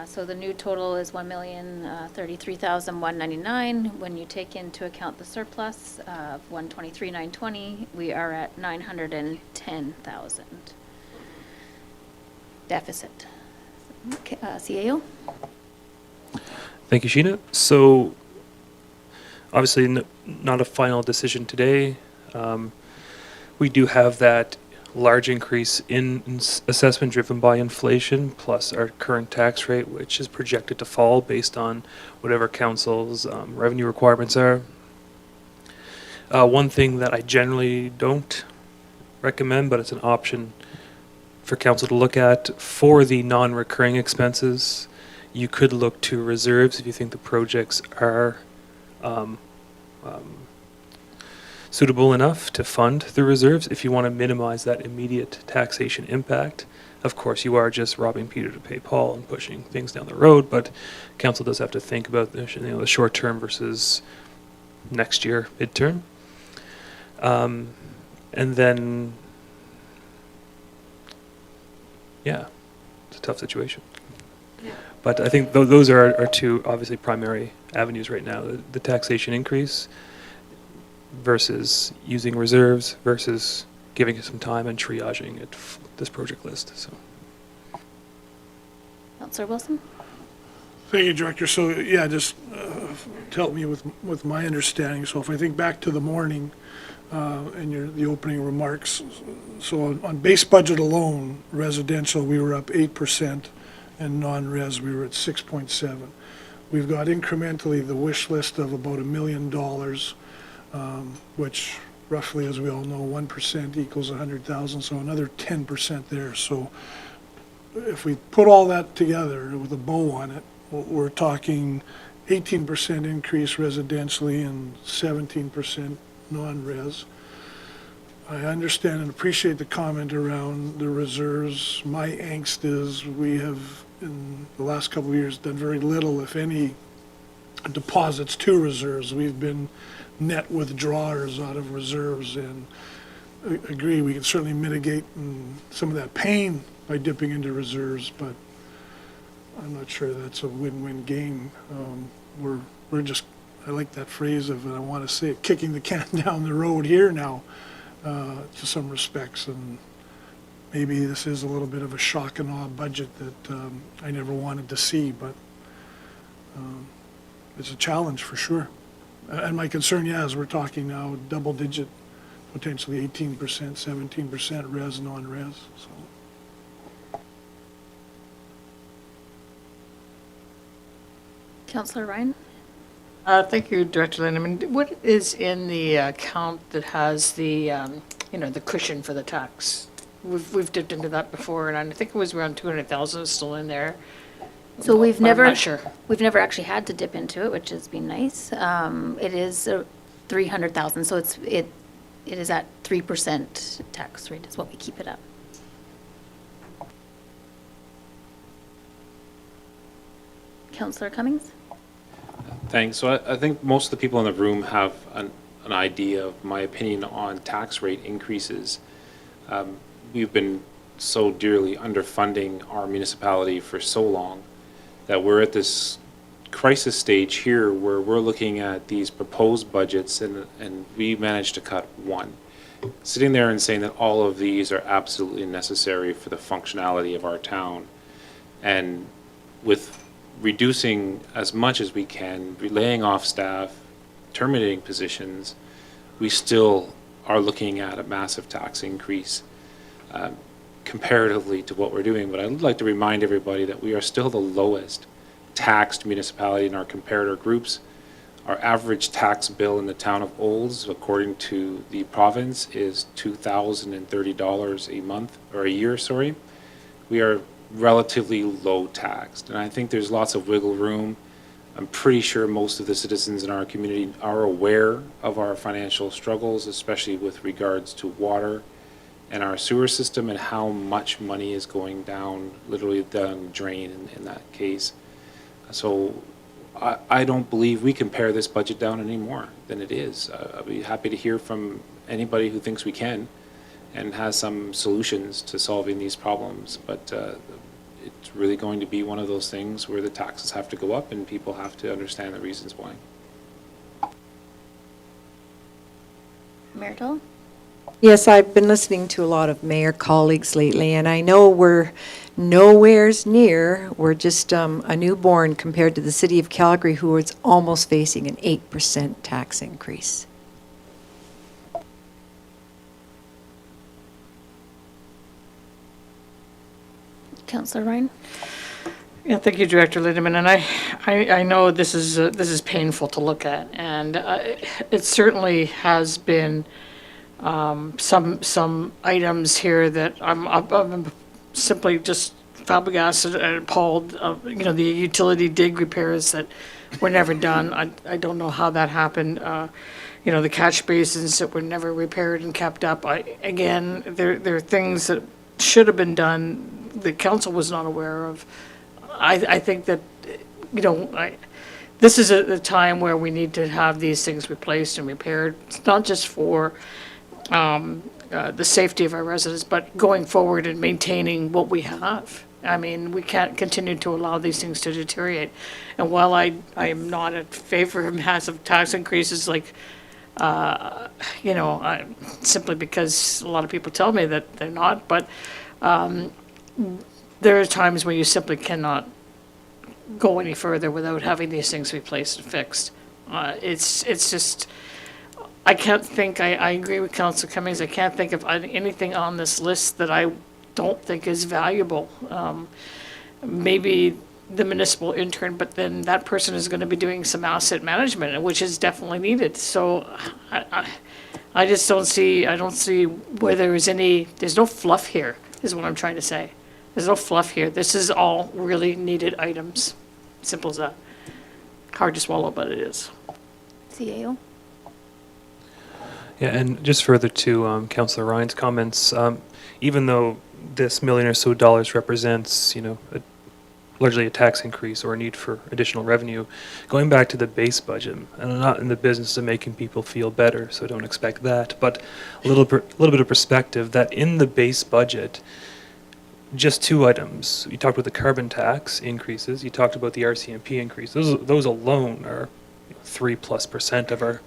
So the new total is $1,033,199. When you take into account the surplus of $123,920, we are at $910,000 deficit. Okay, CAO? Thank you, Sheena. So, obviously, not a final decision today. We do have that large increase in assessment driven by inflation, plus our current tax rate, which is projected to fall based on whatever council's revenue requirements are. One thing that I generally don't recommend, but it's an option for council to look at, for the non-recurring expenses, you could look to reserves if you think the projects are suitable enough to fund the reserves. If you want to minimize that immediate taxation impact, of course you are just robbing Peter to pay Paul and pushing things down the road, but council does have to think about the short term versus next year midterm. And then, yeah, it's a tough situation. But I think those are our two obviously primary avenues right now: the taxation increase versus using reserves versus giving it some time and triaging it, this project list. So, Councillor Wilson? Thank you, Director. So, yeah, just to help me with my understanding. So if I think back to the morning and the opening remarks, so on base budget alone, residential, we were up 8%, and non-res, we were at 6.7. We've got incrementally the wish list of about $1 million, which roughly, as we all know, 1% equals 100,000, so another 10% there. So if we put all that together with a bow on it, we're talking 18% increase residentially and 17% non-res. I understand and appreciate the comment around the reserves. My angst is we have, in the last couple of years, done very little, if any, deposits to reserves. We've been net withdrawers out of reserves, and I agree we can certainly mitigate some of that pain by dipping into reserves, but I'm not sure that's a win-win game. We're just, I like that phrase of, and I want to say it, kicking the can down the road here now. to some respects, and maybe this is a little bit of a shock and awe budget that I never wanted to see, but it's a challenge for sure. And my concern, yeah, is we're talking now double digit, potentially 18%, 17% res, non-res, so. Councillor Ryan? Thank you, Director Lindeman. What is in the account that has the, the cushion for the tax? We've dipped into that before, and I think it was around 200,000 is still in there. So we've But I'm never, not sure. we've never actually had to dip into it, which has been nice. It is 300,000, so it is at 3% tax rate is what we keep it at. Councillor Cummings? Thanks. So I think most of the people in the room have an idea of my opinion on tax rate increases. We've been so dearly underfunding our municipality for so long that we're at this crisis stage here where we're looking at these proposed budgets and we managed to cut one. Sitting there and saying that all of these are absolutely necessary for the functionality of our town. And with reducing as much as we can, laying off staff, terminating positions, we still are looking at a massive tax increase comparatively to what we're doing. But I'd like to remind everybody that we are still the lowest taxed municipality in our comparator groups. Our average tax bill in the town of Olds, according to the province, is $2,030 a month, or a year, sorry. We are relatively low taxed, and I think there's lots of wiggle room. I'm pretty sure most of the citizens in our community are aware of our financial struggles, especially with regards to water and our sewer system and how much money is going down, literally down the drain in that case. So I don't believe we can pare this budget down any more than it is. I'd be happy to hear from anybody who thinks we can and has some solutions to solving these problems, but it's really going to be one of those things where the taxes have to go up and people have to understand the reasons why. Merital? Yes, I've been listening to a lot of mayor colleagues lately, and I know we're nowheres near, we're just a newborn compared to the city of Calgary, who is almost facing an 8% tax increase. Councillor Ryan? Yeah, thank you, Director Lindeman. And I know this is painful to look at, and it certainly has been some items here that I'm simply just flabbergasted and appalled. The utility dig repairs that were never done. I don't know how that happened. The catch basins that were never repaired and kept up. Again, there are things that should have been done the council was not aware of. I think that, this is a time where we need to have these things replaced and repaired. It's not just for the safety of our residents, but going forward and maintaining what we have. I mean, we can't continue to allow these things to deteriorate. And while I am not in favor of massive tax increases, simply because a lot of people tell me that they're not, but there are times where you simply cannot go any further without having these things replaced and fixed. It's just, I can't think, I agree with Councillor Cummings, I can't think of anything on this list that I don't think is valuable. Maybe the municipal intern, but then that person is going to be doing some asset management, which is definitely needed. So I just don't see where there's no fluff here, is what I'm trying to say. There's no fluff here. This is all really needed items. Simple as that. Hard to swallow, but it is. CAO? Yeah, and just further to Councillor Ryan's comments, even though this $1 million or so represents, largely a tax increase or a need for additional revenue, going back to the base budget, and I'm not in the business of making people feel better, so don't expect that, but a little bit of perspective that in the base budget, just two items. You talked about the carbon tax increases. You talked about the RCMP increase. Those alone are 3+% of our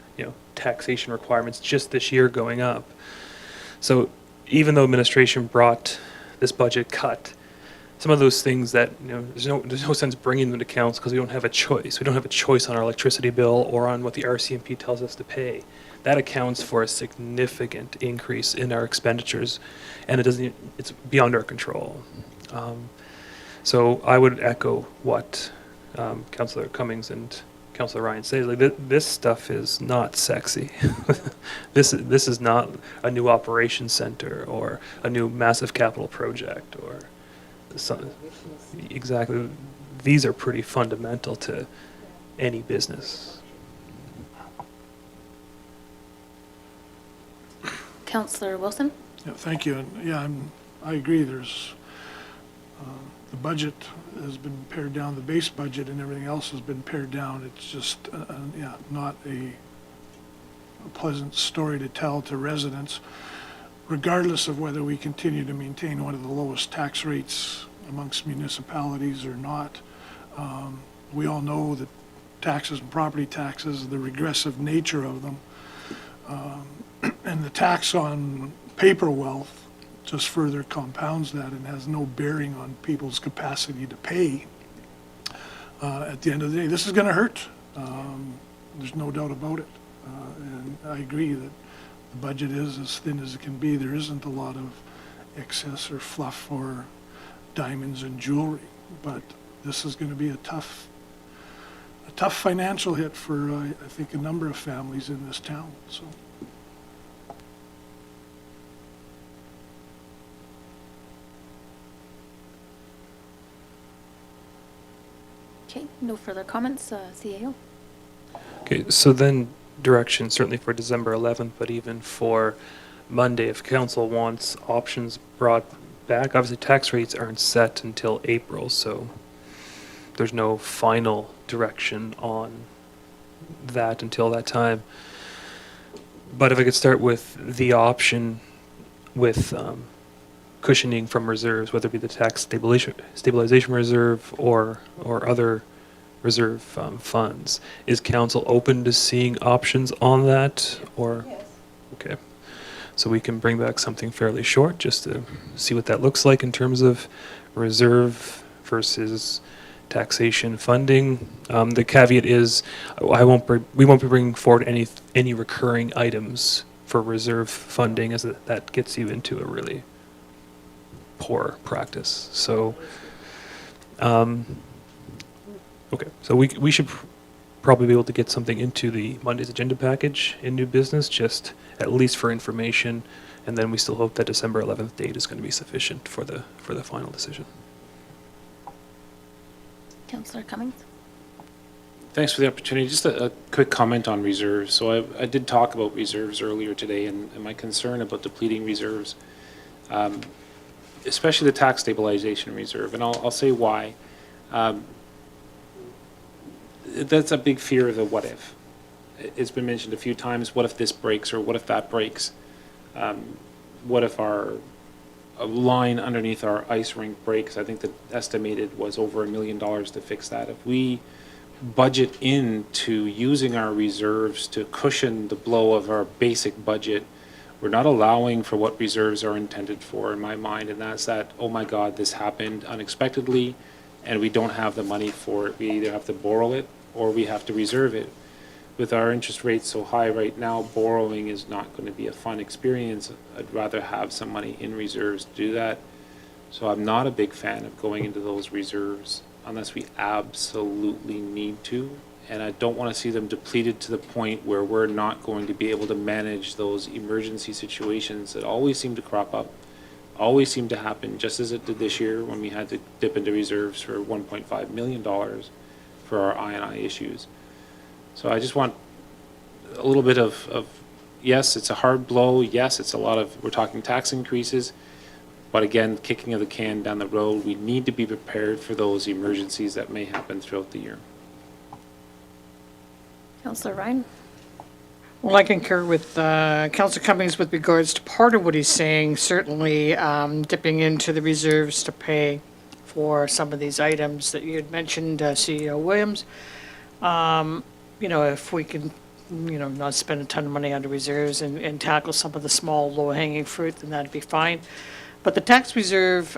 taxation requirements just this year going up. So even though administration brought this budget cut, some of those things that, there's no sense bringing them to council because we don't have a choice. We don't have a choice on our electricity bill or on what the RCMP tells us to pay. That accounts for a significant increase in our expenditures, and it's beyond our control. So I would echo what Councillor Cummings and Councillor Ryan say. Like, this stuff is not sexy. This is not a new operations center or a new massive capital project or something. Exactly. These are pretty fundamental to any business. Councillor Wilson? Yeah, thank you. And yeah, I agree. There's, the budget has been pared down, the base budget and everything else has been pared down. It's just, yeah, not a pleasant story to tell to residents, regardless of whether we continue to maintain one of the lowest tax rates amongst municipalities or not. We all know that taxes and property taxes, the regressive nature of them, and the tax on paper wealth just further compounds that and has no bearing on people's capacity to pay. At the end of the day, this is going to hurt. There's no doubt about it. And I agree that the budget is as thin as it can be. There isn't a lot of excess or fluff or diamonds and jewelry, but this is going to be a tough financial hit for, I think, a number of families in this town, so. Okay, no further comments, CAO? Okay, so then direction certainly for December 11th, but even for Monday, if council wants options brought back, obviously tax rates aren't set until April, so there's no final direction on that until that time. But if I could start with the option with cushioning from reserves, whether it be the tax stabilization reserve or other reserve funds. Is council open to seeing options on that, or? Yes. Okay. So we can bring back something fairly short just to see what that looks like in terms of reserve versus taxation funding. The caveat is we won't be bringing forward any recurring items for reserve funding, as that gets you into a really poor practice. So, okay, so we should probably be able to get something into the Monday's agenda package in new business, just at least for information, and then we still hope that December 11th date is going to be sufficient for the final decision. Councillor Cummings? Thanks for the opportunity. Just a quick comment on reserves. So I did talk about reserves earlier today and my concern about depleting reserves, especially the tax stabilization reserve. And I'll say why. That's a big fear of the what if. It's been mentioned a few times, what if this breaks or what if that breaks? What if a line underneath our ice rink breaks? I think the estimated was over $1 million to fix that. If we budget into using our reserves to cushion the blow of our basic budget, we're not allowing for what reserves are intended for in my mind, and that's that, oh my God, this happened unexpectedly and we don't have the money for it. We either have to borrow it or we have to reserve it. With our interest rates so high right now, borrowing is not going to be a fun experience. I'd rather have some money in reserves to do that. So I'm not a big fan of going into those reserves unless we absolutely need to. And I don't want to see them depleted to the point where we're not going to be able to manage those emergency situations that always seem to crop up, always seem to happen, just as it did this year when we had to dip into reserves for $1.5 million for our I&I issues. So I just want a little bit of, yes, it's a hard blow. Yes, it's a lot of, we're talking tax increases. But again, kicking of the can down the road, we need to be prepared for those emergencies that may happen throughout the year. Councillor Ryan? Well, I concur with Councillor Cummings with regards to part of what he's saying, certainly dipping into the reserves to pay for some of these items that you had mentioned, CEO Williams. You know, if we can not spend a ton of money on the reserves and tackle some of the small, low-hanging fruit, then that'd be fine. But the tax reserve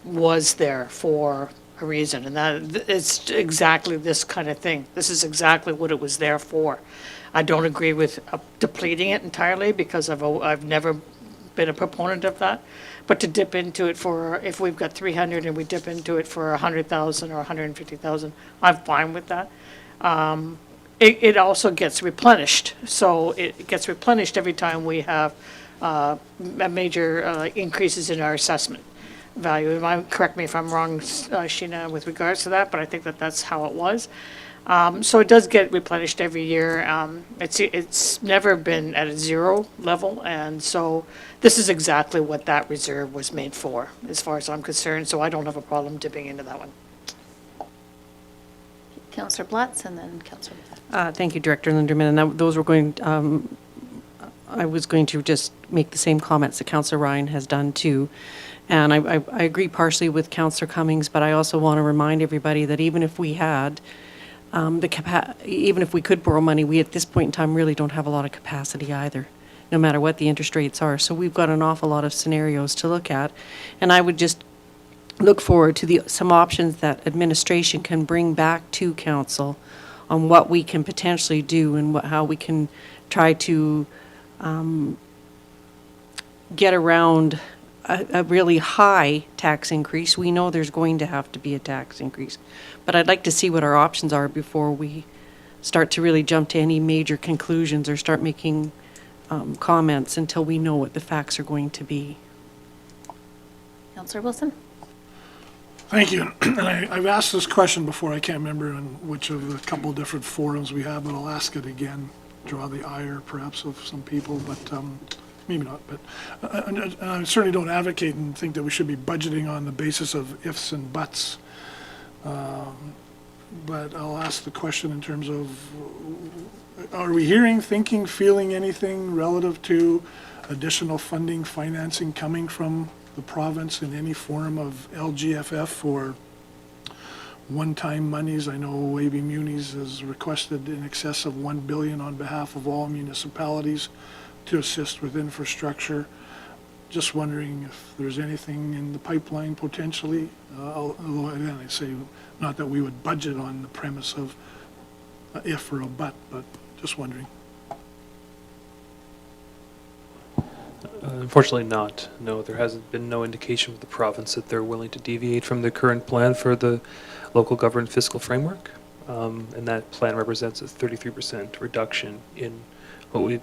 was there for a reason, and that it's exactly this kind of thing. This is exactly what it was there for. I don't agree with depleting it entirely because I've never been a proponent of that. But to dip into it for, if we've got 300 and we dip into it for 100,000 or 150,000, I'm fine with that. It also gets replenished. So it gets replenished every time we have major increases in our assessment value. Correct me if I'm wrong, Sheena, with regards to that, but I think that that's how it was. So it does get replenished every year. It's never been at a zero level, and so this is exactly what that reserve was made for, as far as I'm concerned, so I don't have a problem dipping into that one. Councillor Blatz and then Councillor. Thank you, Director Linderman. And those were going, I was going to just make the same comments that Councillor Ryan has done too. And I agree partially with Councillor Cummings, but I also want to remind everybody that even if we had even if we could borrow money, we at this point in time really don't have a lot of capacity either, no matter what the interest rates are. So we've got an awful lot of scenarios to look at. And I would just look forward to some options that administration can bring back to council on what we can potentially do and how we can try to get around a really high tax increase. We know there's going to have to be a tax increase, but I'd like to see what our options are before we start to really jump to any major conclusions or start making comments until we know what the facts are going to be. Councillor Wilson? Thank you. And I've asked this question before, I can't remember in which of the couple of different forums we have, but I'll ask it again, draw the ire perhaps of some people, but maybe not. But and I certainly don't advocate and think that we should be budgeting on the basis of ifs and buts. But I'll ask the question in terms of, are we hearing, thinking, feeling anything relative to additional funding, financing coming from the province in any form of LGFF or one-time monies? I know AB Munis has requested in excess of $1 billion on behalf of all municipalities to assist with infrastructure. Just wondering if there's anything in the pipeline potentially. Although again, I say not that we would budget on the premise of if or a but just wondering. Unfortunately not. No, there hasn't been no indication from the province that they're willing to deviate from the current plan for the local government fiscal framework. And that plan represents a 33% reduction in what we've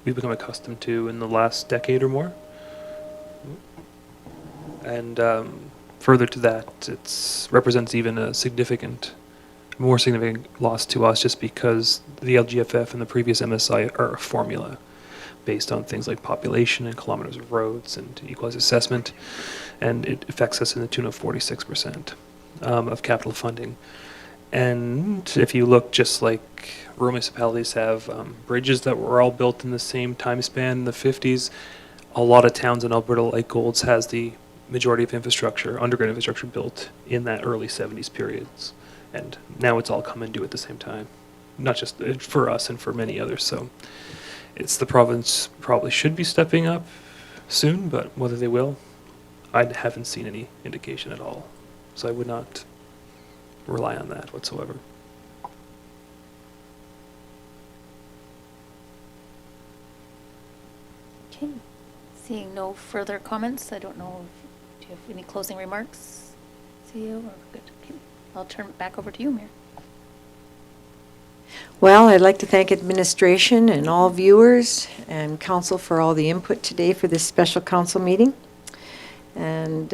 become accustomed to in the last decade or more. And further to that, it represents even a more significant loss to us just because the LGFF and the previous MSI are a formula based on things like population and kilometers of roads and equalized assessment, and it affects us in the tune of 46% of capital funding. And if you look, just like rural municipalities have bridges that were all built in the same time span in the 50s, a lot of towns in Alberta, like Golds, has the majority of infrastructure, underground infrastructure, built in that early 70s periods. And now it's all coming due at the same time, not just for us and for many others. So it's the province probably should be stepping up soon, but whether they will, I haven't seen any indication at all. So I would not rely on that whatsoever. Okay. Seeing no further comments, I don't know if, do you have any closing remarks, CEO? Or good. Okay. I'll turn it back over to you, Mayor. Well, I'd like to thank administration and all viewers and council for all the input today for this special council meeting. And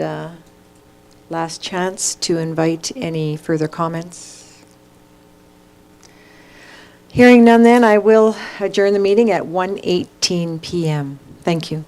last chance to invite any further comments. Hearing none then, I will adjourn the meeting at 1:18 p.m. Thank you.